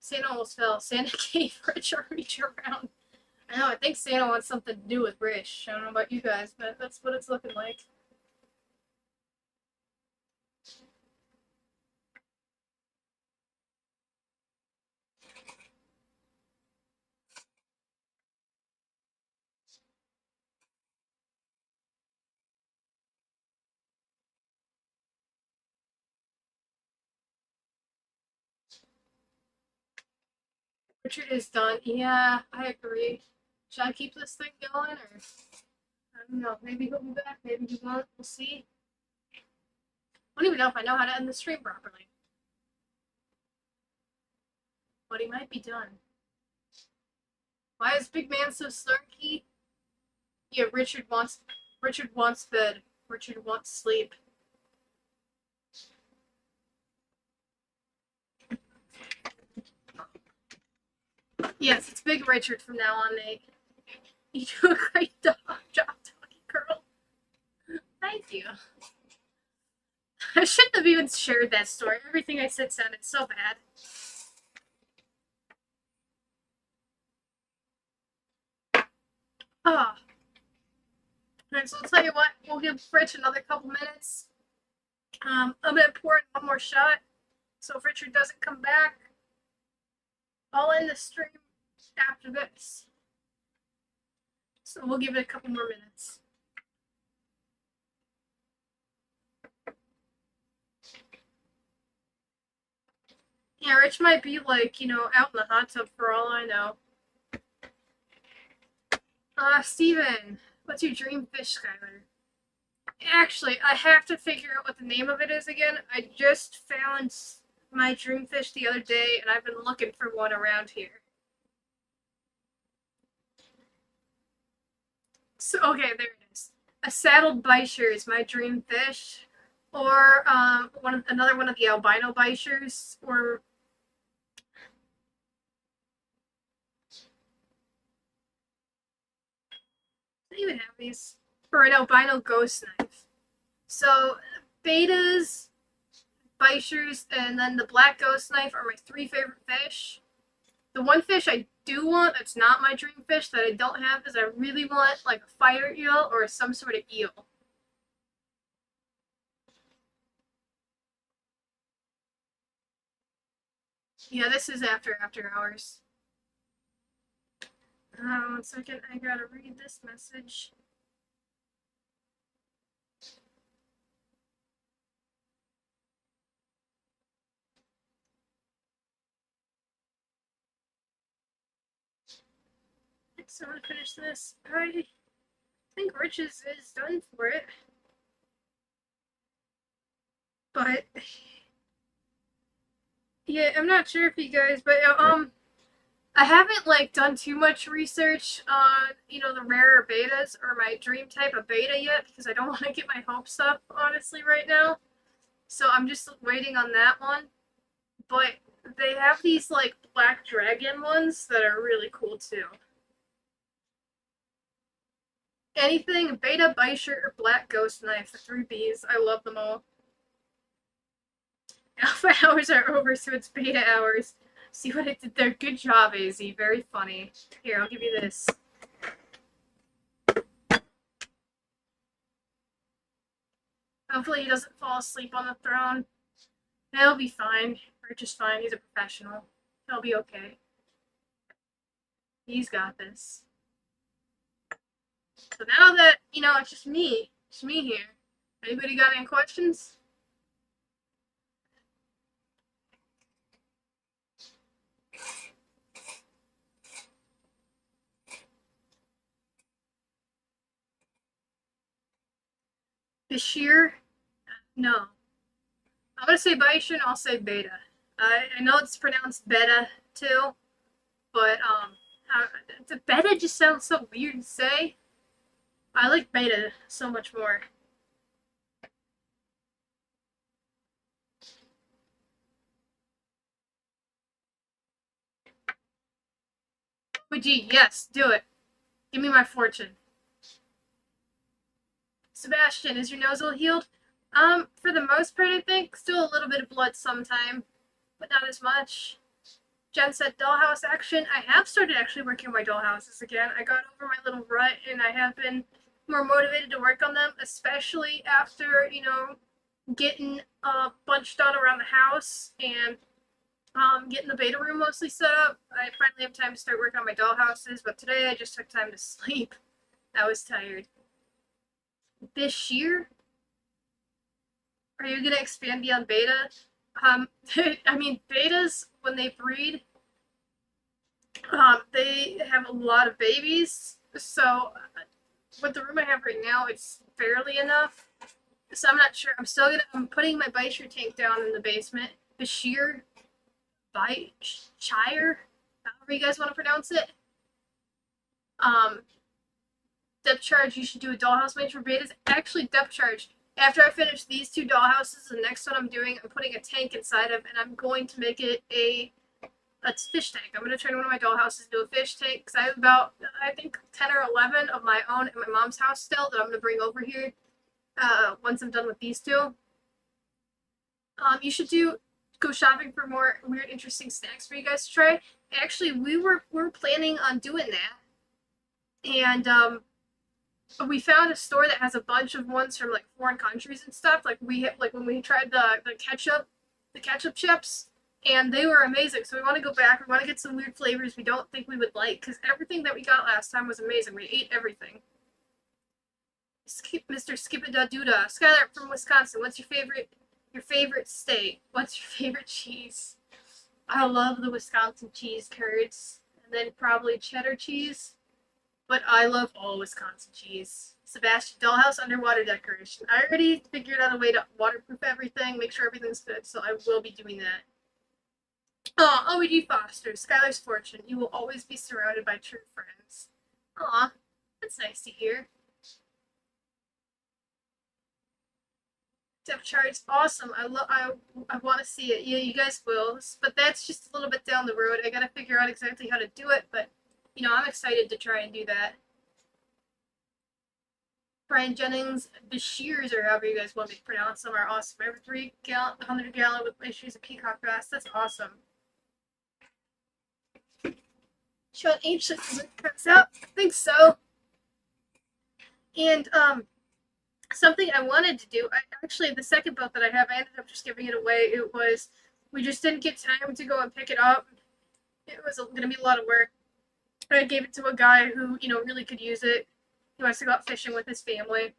[SPEAKER 3] Santa almost fell. Santa gave Rich a reach around. I know. I think Santa wants something to do with Rich. I don't know about you guys, but that's what it's looking like. Richard is done. Yeah, I agree. Should I keep this thing going, or I don't know? Maybe he'll be back. Maybe he won't. We'll see. I don't even know if I know how to end the stream properly. But he might be done. Why is Big Man so snarky? Yeah, Richard wants bed. Richard wants sleep. Yes, it's Big Richard from now on, Nate. You do a great job, Doggy Girl. Thank you. I shouldn't have even shared that story. Everything I said sounded so bad. Oh. Alright, so I'll tell you what, we'll give Rich another couple minutes. I'm gonna pour in one more shot. So if Richard doesn't come back, I'll end the stream after this. So we'll give it a couple more minutes. Yeah, Rich might be like, you know, out in the hot tub for all I know. Steven, what's your dream fish, Skylar? Actually, I have to figure out what the name of it is again. I just found my dream fish the other day, and I've been looking for one around here. So, okay, there it is. A saddled bichir is my dream fish, or another one of the albino bichirs, or I don't even have these, or an albino ghost knife. So betas, bichirs, and then the black ghost knife are my 3 favorite fish. The one fish I do want that's not my dream fish that I don't have is I really want like a fire eel or some sort of eel. Yeah, this is after hours. 1 second, I gotta read this message. So I'm gonna finish this. I think Rich's is done for it. But yeah, I'm not sure if you guys, but I haven't like done too much research on, you know, the rarer betas or my dream type of beta yet because I don't want to get my hopes up honestly right now. So I'm just waiting on that one. But they have these like black dragon ones that are really cool too. Anything beta, bichir, or black ghost knife, the 3 Bs. I love them all. Alpha hours are over, so it's beta hours. See what I did there? Good job, AZ. Very funny. Here, I'll give you this. Hopefully he doesn't fall asleep on the throne. He'll be fine. Rich is fine. He's a professional. He'll be okay. He's got this. So now that, you know, it's just me. It's me here. Anybody got any questions? Bashir? No. I'm gonna say bichir and I'll say beta. I know it's pronounced beta too, but the beta just sounds so weird to say. I like beta so much more. But gee, yes, do it. Give me my fortune. Sebastian, is your nozzle healed? For the most part, I think. Still a little bit of blood sometime, but not as much. Jen said dollhouse action. I have started actually working on my dollhouses again. I got over my little rut, and I have been more motivated to work on them, especially after, you know, getting a bunch done around the house and getting the beta room mostly set up. I finally have time to start working on my dollhouses, but today I just took time to sleep. I was tired. This year, are you going to expand beyond beta? I mean, betas, when they breed, they have a lot of babies, so with the room I have right now, it's barely enough. So I'm not sure. I'm putting my bichir tank down in the basement. Bashir, however you guys want to pronounce it. Depth charge, you should do a dollhouse range for betas. Actually, depth charge. After I finish these 2 dollhouses, the next one I'm doing, I'm putting a tank inside of, and I'm going to make it a fish tank. I'm going to turn one of my dollhouses into a fish tank, because I have about, I think, 10 or 11 of my own at my mom's house still that I'm going to bring over here once I'm done with these 2. You should go shopping for more weird, interesting snacks for you guys to try. Actually, we were planning on doing that, and we found a store that has a bunch of ones from like foreign countries and stuff. Like when we tried the ketchup chips, and they were amazing. So we want to go back. We want to get some weird flavors we don't think we would like, because everything that we got last time was amazing. We ate everything. Mr. Skipadaduda, Skylar from Wisconsin. What's your favorite state? What's your favorite cheese? I love the Wisconsin cheese curds, and then probably cheddar cheese. But I love all Wisconsin cheese. Sebastian, dollhouse underwater decoration. I already figured out a way to waterproof everything, make sure everything's good, so I will be doing that. Oh, OED Foster, Skylar's fortune. You will always be surrounded by true friends. Aw, that's nice to hear. Depth chart's awesome. I want to see it. Yeah, you guys will. But that's just a little bit down the road. I gotta figure out exactly how to do it, but you know, I'm excited to try and do that. Brian Jennings, Bashirs, or however you guys want me to pronounce them, are awesome. Every 100 gallon with issues of peacock bass. That's awesome. Sean H. cuts out. I think so. And something I wanted to do. Actually, the second boat that I have, I ended up just giving it away. We just didn't get time to go and pick it up. It was going to be a lot of work. I gave it to a guy who, you know, really could use it. He wants to go out fishing with his family.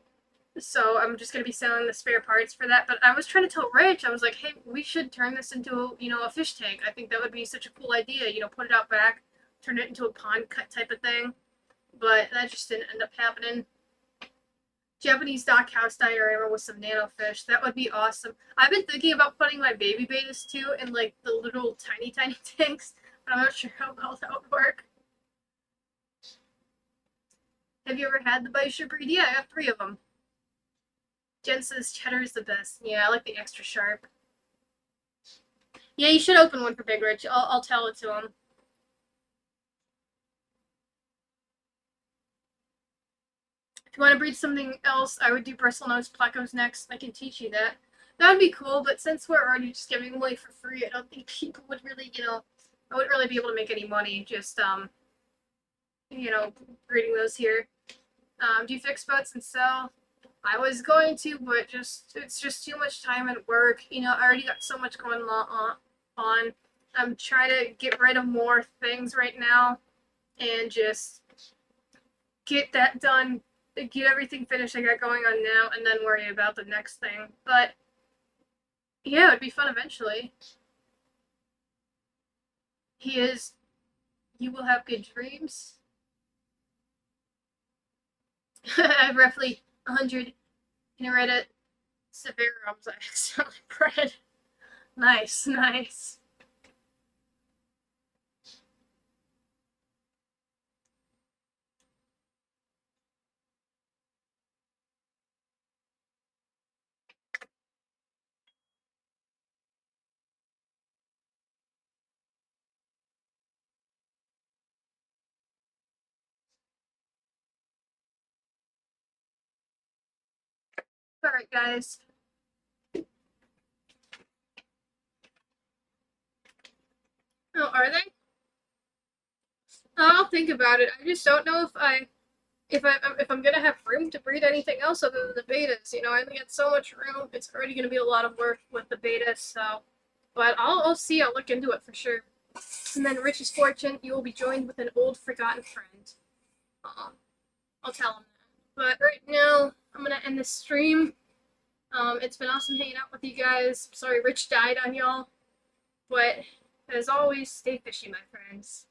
[SPEAKER 3] So I'm just going to be selling the spare parts for that. But I was trying to tell Rich, I was like, hey, we should turn this into, you know, a fish tank. I think that would be such a cool idea. You know, put it out back, turn it into a pond cut type of thing. But that just didn't end up happening. Japanese dock house diorama with some nanofish. That would be awesome. I've been thinking about putting my baby betas too in like the little tiny tanks. But I'm not sure how well that would work. Have you ever had the Bisher breed? Yeah, I got 3 of them. Jen says cheddar is the best. Yeah, I like the extra sharp. Yeah, you should open one for Big Rich. I'll tell it to him. If you want to breed something else, I would do bristlenose plecos next. I can teach you that. That would be cool, but since we're already just giving away for free, I don't think people would really, you know, I wouldn't really be able to make any money just, you know, breeding those here. Do you fix boats and sell? I was going to, but it's just too much time and work. You know, I already got so much going on. I'm trying to get rid of more things right now and just get that done, get everything finished I got going on now, and then worry about the next thing. But yeah, it'd be fun eventually. You will have good dreams. I have roughly 100 Inareta severums I accidentally bred. Nice, nice. Alright, guys. Oh, are they? I'll think about it. I just don't know if I'm gonna have room to breed anything else other than the betas. You know, I only got so much room. It's already gonna be a lot of work with the betas, so. But I'll see. I'll look into it for sure. And then Rich's fortune, you will be joined with an old forgotten friend. I'll tell him that. But right now, I'm gonna end this stream. It's been awesome hanging out with you guys. Sorry Rich died on y'all. But as always, stay fishy, my friends.